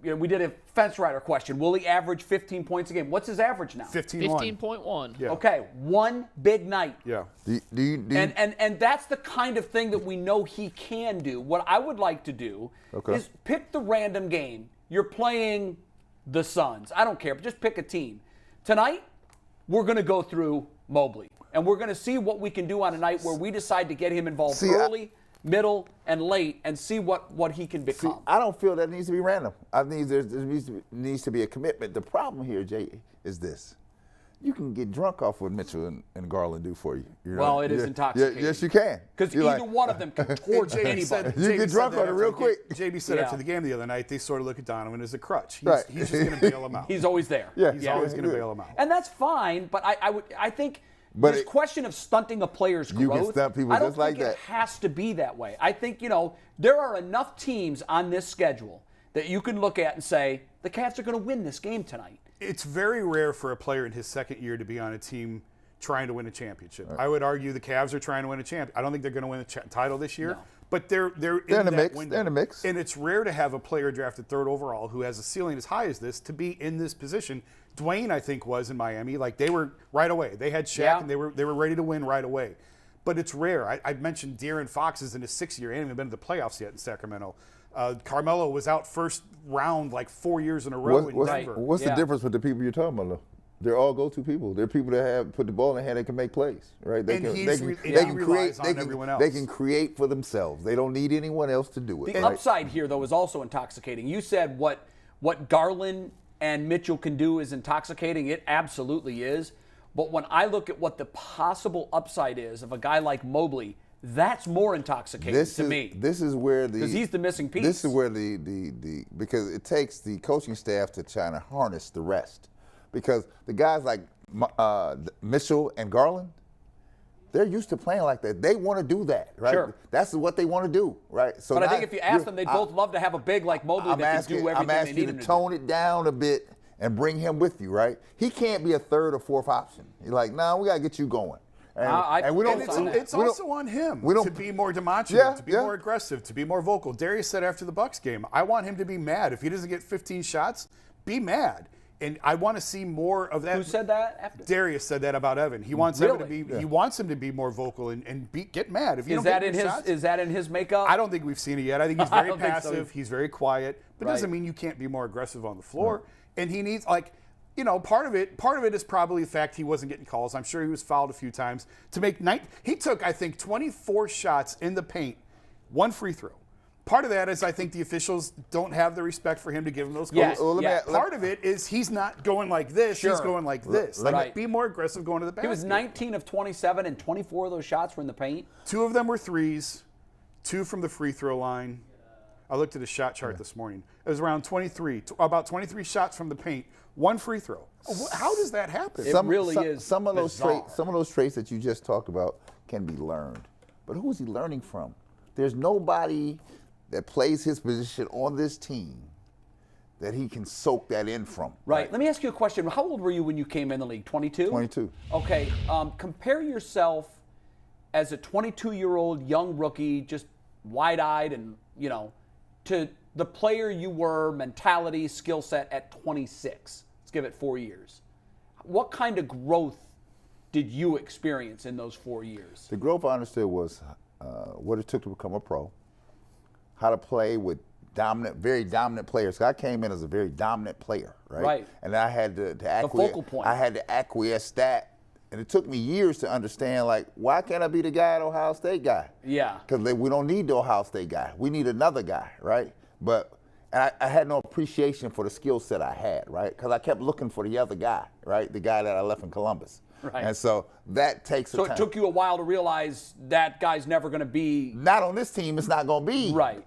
we did a fence rider question. Will he average 15 points a game? What's his average now? 15.1. Yeah. Okay, one big night. Yeah. And that's the kind of thing that we know he can do. What I would like to do is pick the random game. You're playing the Suns. I don't care, but just pick a team. Tonight, we're going to go through Mobley, and we're going to see what we can do on a night where we decide to get him involved early, middle, and late, and see what he can become. I don't feel that needs to be random. I think there needs to be a commitment. The problem here, Jay, is this. You can get drunk off what Mitchell and Garland do for you. Well, it is intoxicating. Yes, you can. Because either one of them can torch anybody. You get drunk on it real quick. JB said after the game the other night, they sort of look at Donovan as a crutch. He's just going to bail him out. He's always there. Yeah. He's always going to bail him out. And that's fine, but I think But this question of stunting a player's You growth, can stunt people I don't just like think that. it has to be that way. I think, there are enough teams on this schedule that you can look at and say, the Cavs are going to win this game tonight. It's very rare for a player in his second year to be on a team trying to win a championship. I would argue the Cavs are trying to win a champion. I don't think they're going to win a title this year, but they're in the mix. window. They're in the mix. And it's rare to have a player drafted 3rd overall who has a ceiling as high as this to be in this position. Dwayne, I think, was in Miami. Like, they were right away. They had Shaq, and they were ready to win right away. But it's rare. I mentioned De'Aaron Fox is in his 6th year. He hasn't even been to the playoffs yet in Sacramento. Carmelo was out first round like 4 years in a row in Denver. What's the difference with the people you're talking about, though? They're all go-to people. They're people that have put the ball in their hand and can make plays, right? They can create for themselves. They don't need anyone else to do it. The upside here, though, is also intoxicating. You said what Garland and Mitchell can do is intoxicating. It absolutely is. But when I look at what the possible upside is of a guy like Mobley, that's more intoxicating to me. This is where because he's the missing piece. This is where because it takes the coaching staff to try to harness the rest. Because the guys like Mitchell and Garland, they're used to playing like that. They want to do that, right? Sure. That's what they want to do, right? So but I think if you ask them, they'd both love to have a big like Mobley that can do everything I'm asking they need you him to to tone do. it down a bit and bring him with you, right? He can't be a 3rd or 4th option. You're like, no, we got to get you going. And we don't. It's also on him to be more demonstrative, to be more aggressive, to be more vocal. Darius said after the Bucks game, I want him to be mad. If he doesn't get 15 shots, be mad. And I want to see more of that. Who said that? After? Darius said that about Evan. He wants Evan to be. He wants him to be more vocal and get mad. If you is that in his shots, is that in his makeup? I don't think we've seen it yet. I think he's very passive. He's very quiet, but it doesn't mean you can't be more aggressive on the floor. And he needs part of it is probably the fact he wasn't getting calls. I'm sure he was fouled a few times. He took, I think, 24 shots in the paint, 1 free throw. Part of that is I think the officials don't have the respect for him to give him those calls. Part of it is he's not going like this. He's going like this. Be more aggressive going to the basket. He was 19 of 27, and 24 of those shots were in the paint. 2 of them were threes, 2 from the free throw line. I looked at his shot chart this morning. It was around 23, about 23 shots from the paint, 1 free throw. How does that happen? It really is. Some of those traits that you just talked about can be learned. But who is he learning from? There's nobody that plays his position on this team that he can soak that in from. Right. Let me ask you a question. How old were you when you came in the league? 22? 22. Okay. Compare yourself as a 22-year-old young rookie, just wide-eyed and, to the player you were, mentality, skill set at 26. Let's give it 4 years. What kind of growth did you experience in those 4 years? The growth I understood was what it took to become a pro, how to play with very dominant players. I came in as a very dominant player, right? Right. And I had to acquiesce. The focal point. I had to acquiesce that And it took me years to understand, like, why can't I be the guy at Ohio State guy? Yeah. Because we don't need the Ohio State guy. We need another guy, right? But I had no appreciation for the skill set I had, right? Because I kept looking for the other guy, right? The guy that I left in Columbus. Right. And so that takes So time. it took you a while to realize that guy's never going to be. Not on this team, it's not going to be. Right.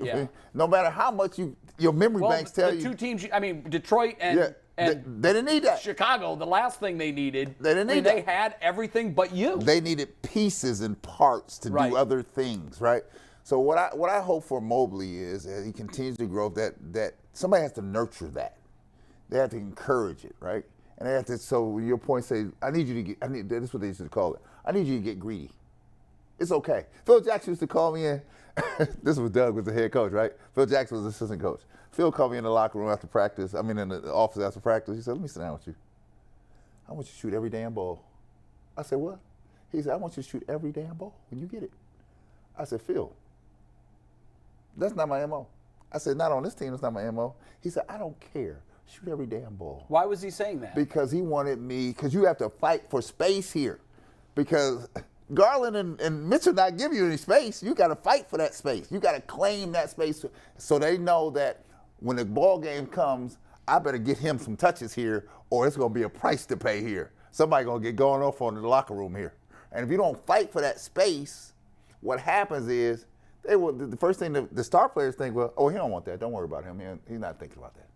Yeah. No matter how much your memory banks tell the you. two teams, I mean, Detroit and they didn't need that. Chicago, the last thing they needed. They didn't need that. They had everything but you. They needed pieces and parts to do other things, right? So what I hope for Mobley is as he continues to grow, that somebody has to nurture that. They have to encourage it, right? And they have to. So your point say, this is what they used to call it. I need you to get greedy. It's okay. Phil Jackson used to call me in. This was Doug was the head coach, right? Phil Jackson was the assistant coach. Phil called me in the locker room after practice. I mean, in the office after practice. He said, "Let me sit down with you. I want you to shoot every damn ball." I said, "What?" He said, "I want you to shoot every damn ball when you get it." I said, "Phil, that's not my MO." I said, "Not on this team, that's not my MO." He said, "I don't care. Shoot every damn ball." Why was he saying that? Because he wanted me, because you have to fight for space here. Because Garland and Mitchell not give you any space. You got to fight for that space. You got to claim that space so they know that when the ball game comes, I better get him some touches here or it's going to be a price to pay here. Somebody going to get going off on the locker room here. And if you don't fight for that space, what happens is the first thing the star players think, well, oh, he don't want that. Don't worry about him. He's not thinking about that.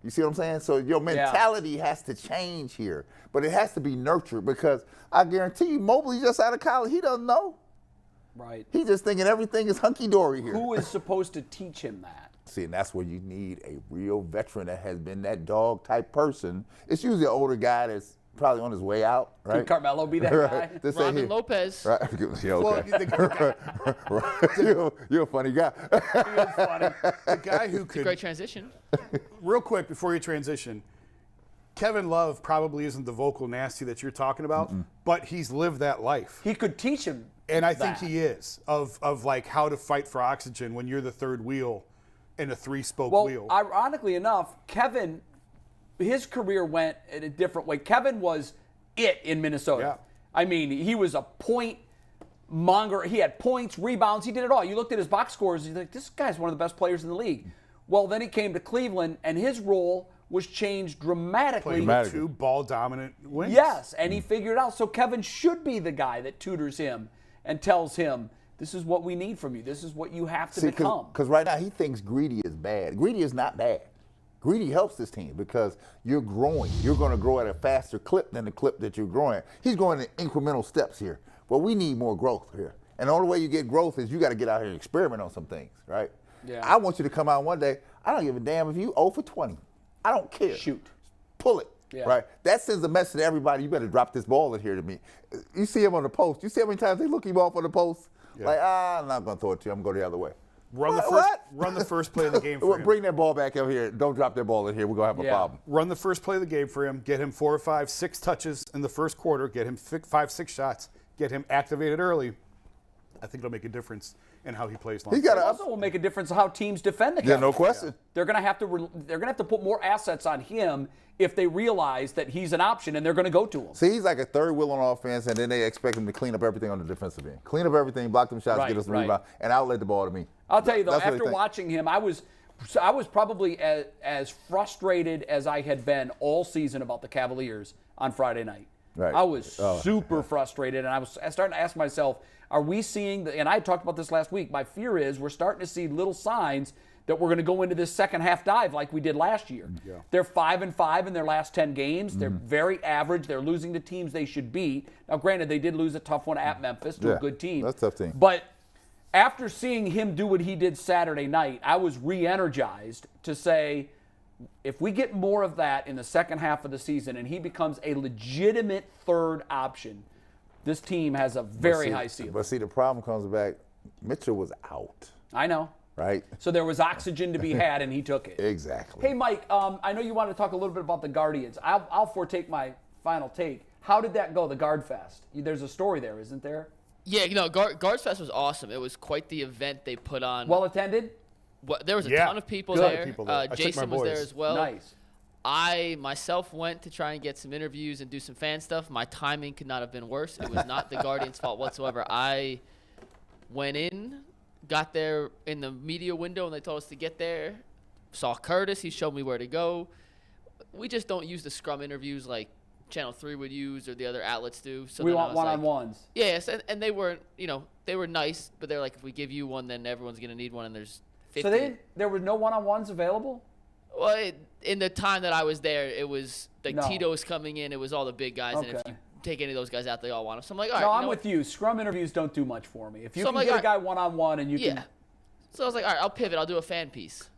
You see what I'm saying? So your mentality has to change here. But it has to be nurtured because I guarantee you, Mobley just out of college, he doesn't know. Right. He's just thinking everything is hunky-dory here. Who is supposed to teach him that? See, and that's where you need a real veteran that has been that dog-type person. It's usually an older guy that's probably on his way out, right? Could Carmelo be that right. guy? Rodman Lopez. Right. Yeah, okay. You're a funny guy. He is funny. The guy who could. Great transition. Real quick before you transition, Kevin Love probably isn't the vocal nasty that you're talking about, but he's lived that life. He could teach him. And I think he is, of like how to fight for oxygen when you're the third wheel in a three-spoke wheel. Ironically enough, Kevin, his career went in a different way. Kevin was it in Minnesota. Yeah. I mean, he was a point monger. He had points, rebounds. He did it all. You looked at his box scores. You're like, this guy's one of the best players in the league. Well, then he came to Cleveland, and his role was changed dramatically. Playing with two ball-dominant wings. Yes, and he figured it out. So Kevin should be the guy that tutors him and tells him, this is what we need from you. This is what you have to become. Because right now he thinks greedy is bad. Greedy is not bad. Greedy helps this team because you're growing. You're going to grow at a faster clip than the clip that you're growing at. He's going in incremental steps here. But we need more growth here. And the only way you get growth is you got to get out here and experiment on some things, right? Yeah. I want you to come out one day. I don't give a damn if you 0 for 20. I don't care. Shoot. Pull it. Yeah. Right? That sends a message to everybody, you better drop this ball in here to me. You see him on the post. You see how many times they look him off on the post? Yeah. Like, I'm not going to throw it to you. I'm going to go the other way. Run the first play of the game for him. Bring that ball back up here. Don't drop that ball in here. We're going to have a problem. Run the first play of the game for him. Get him 4 or 5, 6 touches in the first quarter. Get him 5, 6 shots. Get him activated early. I think it'll make a difference in how he plays long. It also will make a difference in how teams defend the Cavs. Yeah, no question. They're going to have to put more assets on him if they realize that he's an option and they're going to go to him. See, he's like a third wheel on offense, and then they expect him to clean up everything on the defensive end. Clean up everything, block them shots, get us the rebound, and outlet the ball to me. I'll tell you, though, That's what after they think. watching him, I was probably as frustrated as I had been all season about the Cavaliers on Friday night. Right. I was super frustrated, and I was starting to ask myself, are we seeing, and I talked about this last week, my fear is we're starting to see little signs that we're going to go into this second half dive like we did last year. Yeah. They're 5-5 in their last 10 games. They're very average. They're losing to teams they should beat. Now, granted, they did lose a tough one at Memphis to a good team. That's a tough team. But after seeing him do what he did Saturday night, I was re-energized to say, if we get more of that in the second half of the season and he becomes a legitimate third option, this team has a very high ceiling. But see, the problem comes back, Mitchell was out, I know. right? So there was oxygen to be had, and he took it. Exactly. Hey, Mike, I know you want to talk a little bit about the Guardians. I'll foretake my final take. How did that go, the Guard Fest? There's a story there, isn't there? Yeah, Guards Fest was awesome. It was quite the event they put on. Well attended? There was a ton of people there. I took Jason my was there boys. as well. Nice. I myself went to try and get some interviews and do some fan stuff. My timing could not have been worse. It was not the Guardians' fault whatsoever. I went in, got there in the media window, and they told us to get there. Saw Curtis. He showed me where to go. We just don't use the scrum interviews like Channel 3 would use or the other outlets do. So we want one-on-ones. Yes, and they weren't, they were nice, but they're like, if we give you one, then everyone's going to need one, and there's 50. So there were no one-on-ones available? Well, in the time that I was there, it was like No. Tito's coming in. It was all the big guys, and if Okay. you take any of those guys out, they all want them. So I'm like, all right. No, you I'm know with you. Scrum interviews don't do much for me. If you So can I'm like, get a all guy one-on-one and you Yeah. can... So I was like, all right, I'll pivot. I'll do a fan piece.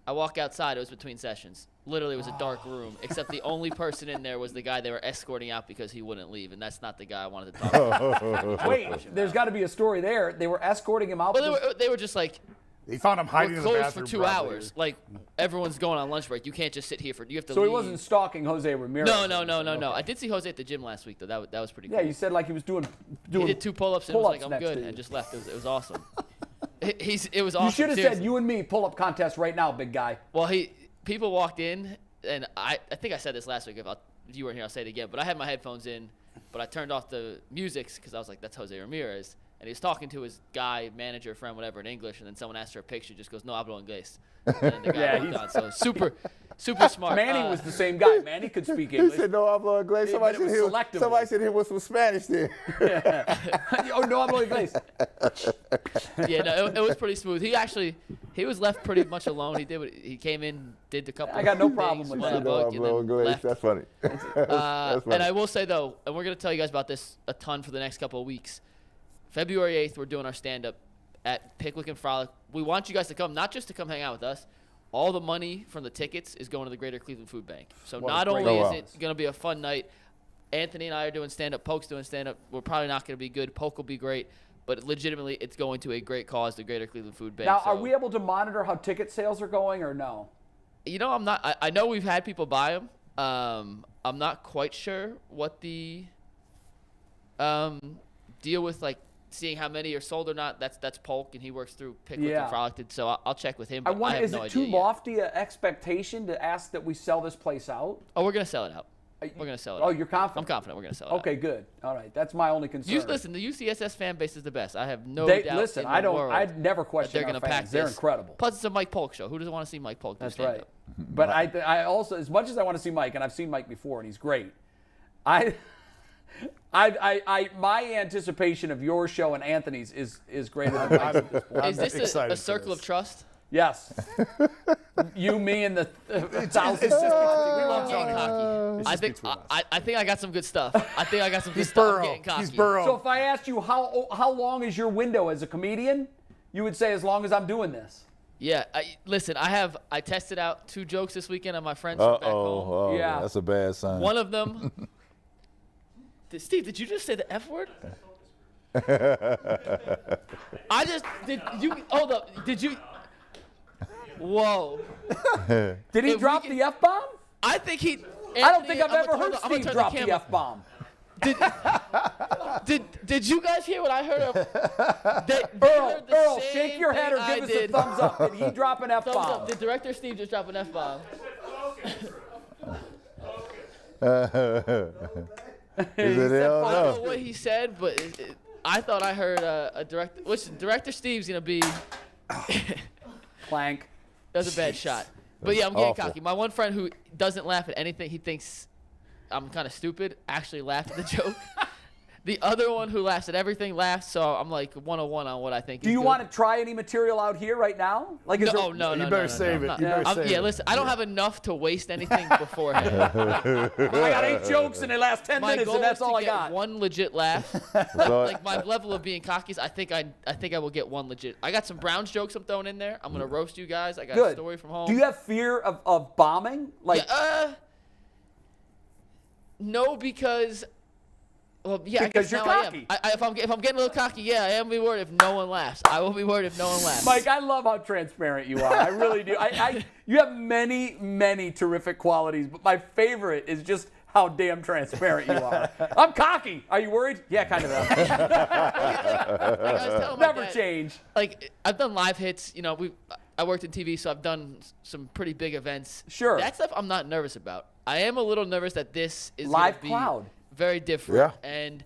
I walk outside. It was between sessions. Literally, it was a dark room, except the only person in there was the guy they were escorting out because he wouldn't leave, and that's not the guy I wanted to talk to. Wait, there's got to be a story there. They were escorting him out. Well, they were just like, They found him hiding we're in the closed bathroom for 2 probably. hours. Like, everyone's going on lunch break. You can't just sit here you have to So leave. he wasn't stalking Jose Ramirez. No. Okay. I did see Jose at the gym last week, though. That was pretty cool. Yeah, you said like he was doing He did 2 pull-ups and was like, pull-ups I'm next good, to you. and just left. It was awesome. It was awesome. You should have said seriously. you and me pull-up contest right now, big guy. Well, people walked in, and I think I said this last week. If you weren't here, I'll say it again. But I had my headphones in, but I turned off the music because I was like, that's Jose Ramirez. And he was talking to his guy, manager, friend, whatever, in English. And then someone asked her a picture, just goes, no hablo inglés. And then the guy Yeah, walked on. So super smart. Manny was the same guy. Manny could speak He English. said no hablo inglés. Yeah, Somebody but it said was he selectively. somebody said he was some Spanish there. Oh, no hablo inglés. Yeah, no, it was pretty smooth. He was left pretty much alone. He came in, did a couple. I got no things, problem with won that. a No book, and hablo then inglés. left. That's funny. That's funny. And I will say, though, and we're going to tell you guys about this a ton for the next couple of weeks. February 8th, we're doing our stand-up at Pickwick and Frolic. We want you guys to come, not just to come hang out with us. All the money from the tickets is going to the Greater Cleveland Food Bank. So What a not great only is cause. it going to be a fun night, Anthony and I are doing stand-up, Polk's doing stand-up. We're probably not going to be good. Polk will be great. But legitimately, it's going to a great cause, the Greater Cleveland Food Bank. Now, So, are we able to monitor how ticket sales are going or no? I'm not. I know we've had people buy them. I'm not quite sure what the deal with like seeing how many are sold or not. That's Polk, and he works through Pickwick Yeah. and Frolic. So I'll check with him. I But I wonder, have is no it too idea yet. lofty an expectation to ask that we sell this place out? Oh, we're gonna sell it out. We're gonna sell it. Oh, out. you're confident? I'm confident we're gonna sell it. Okay, good. All right, that's my only concern. Listen, the UCSS fan base is the best. I have no They, doubt. listen, in I the don't. world I'd never that question they're our gonna fans. pack They're this. incredible. Plus, it's a Mike Polk show. Who doesn't want to see Mike Polk do That's right. stand-up? But I also, as much as I want to see Mike, and I've seen Mike before, and he's great. My anticipation of your show and Anthony's is greater than Mike's at this point. Is this excited a for circle this. of trust? Yes. You, me, and the thousands. It's just I'm between getting cocky. It's I just think between us. I think I got some good stuff. I think I got some good He's stuff. I'm Burrow. getting cocky. He's Burrow. So if I asked you how long is your window as a comedian, you would say as long as I'm doing this. Yeah, listen, I tested out 2 jokes this weekend on my friends from back home. Oh, Yeah. that's a bad sign. One of them. Steve, did you just say the F word? Hold up. Did you? Whoa. Did he If we drop can- the F-bomb? I think he. I don't think I've ever heard Steve drop the F-bomb. Did you guys hear what I heard? Earl, shake your head or give us a thumbs up. Did he drop an Thumbs F-bomb? up. Did Director Steve just drop an F-bomb? Is it said hell I don't know no? what he said, but I thought I heard a director. Listen, Director Steve's gonna be. Clank. That was a bad shot. But yeah, I'm getting awful. cocky. My one friend who doesn't laugh at anything, he thinks I'm kind of stupid, actually laughed at the joke. The other one who laughs at everything laughs, so I'm like 101 on what I think. Do you want to try any material out here right now? Like, is No, there, no. You better save it. I'm You better not. save Yeah, it. listen, I don't have enough to waste anything beforehand. I got 8 jokes and they last 10 My minutes, goal and that's is to all I get got. one legit laugh. like my level of being cocky is I think I will get one legit. I got some Browns jokes I'm throwing in there. I'm gonna roast you guys. I got a Good. story from home. Do you have fear of bombing? Like, No, because. Well, yeah, Because I you're guess now cocky. I am. If I'm getting a little cocky, yeah, I am be worried if no one laughs. I will be worried if no one laughs. Mike, I love how transparent you are. I really do. You have many, many terrific qualities, but my favorite is just how damn transparent you are. I'm cocky. Are you worried? Yeah, kind of. Like I was telling my Never dad, change. Like I've done live hits. You know, I worked in TV, so I've done some pretty big events. Sure. That stuff I'm not nervous about. I am a little nervous that this is Live gonna be crowd. very different. Yeah. And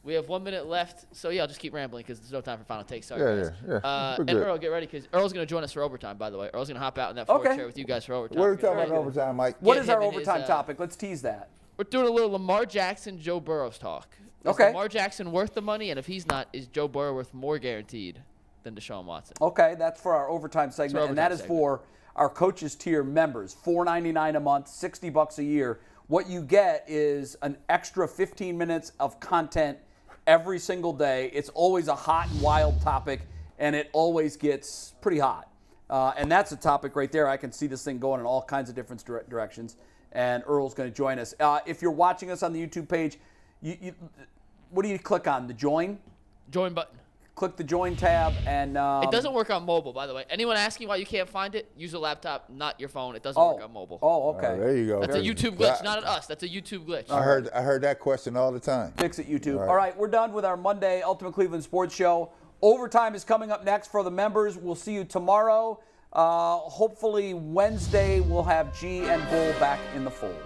we have 1 minute left, so yeah, I'll just keep rambling because there's no time for final takes. Sorry, Yeah, guys. yeah. We're And good. Earl, get ready because Earl's going to join us for overtime. By the way, Earl's going to hop out in that forward Okay. chair with you guys for overtime. What are we talking We're about in overtime, Mike? What Get is our him in his, overtime topic? Let's tease that. We're doing a little Lamar Jackson, Joe Burrow's talk. Is Okay. Lamar Jackson worth the money? And if he's not, is Joe Burrow worth more guaranteed than Deshaun Watson? Okay, that's for our overtime segment, and that is overtime for our coaches tier members. $4.99 a month, $60 a year. What you get is an extra 15 minutes of content every single day. It's always a hot and wild topic, and it always gets pretty hot. And that's a topic right there. I can see this thing going in all kinds of different directions, and Earl's going to join us. If you're watching us on the YouTube page, what do you click on? The join? Join button. Click the join tab, and It doesn't work on mobile, by the way. Anyone asking why you can't find it, use a laptop, not your phone. It doesn't work on mobile. Oh, okay. There you go. That's a YouTube glitch, not at us. That's a YouTube glitch. I heard that question all the time. Fix it, YouTube. All right. All right, we're done with our Monday Ultimate Cleveland Sports Show. Overtime is coming up next for the members. We'll see you tomorrow. Hopefully Wednesday we'll have G and Bull back in the fold.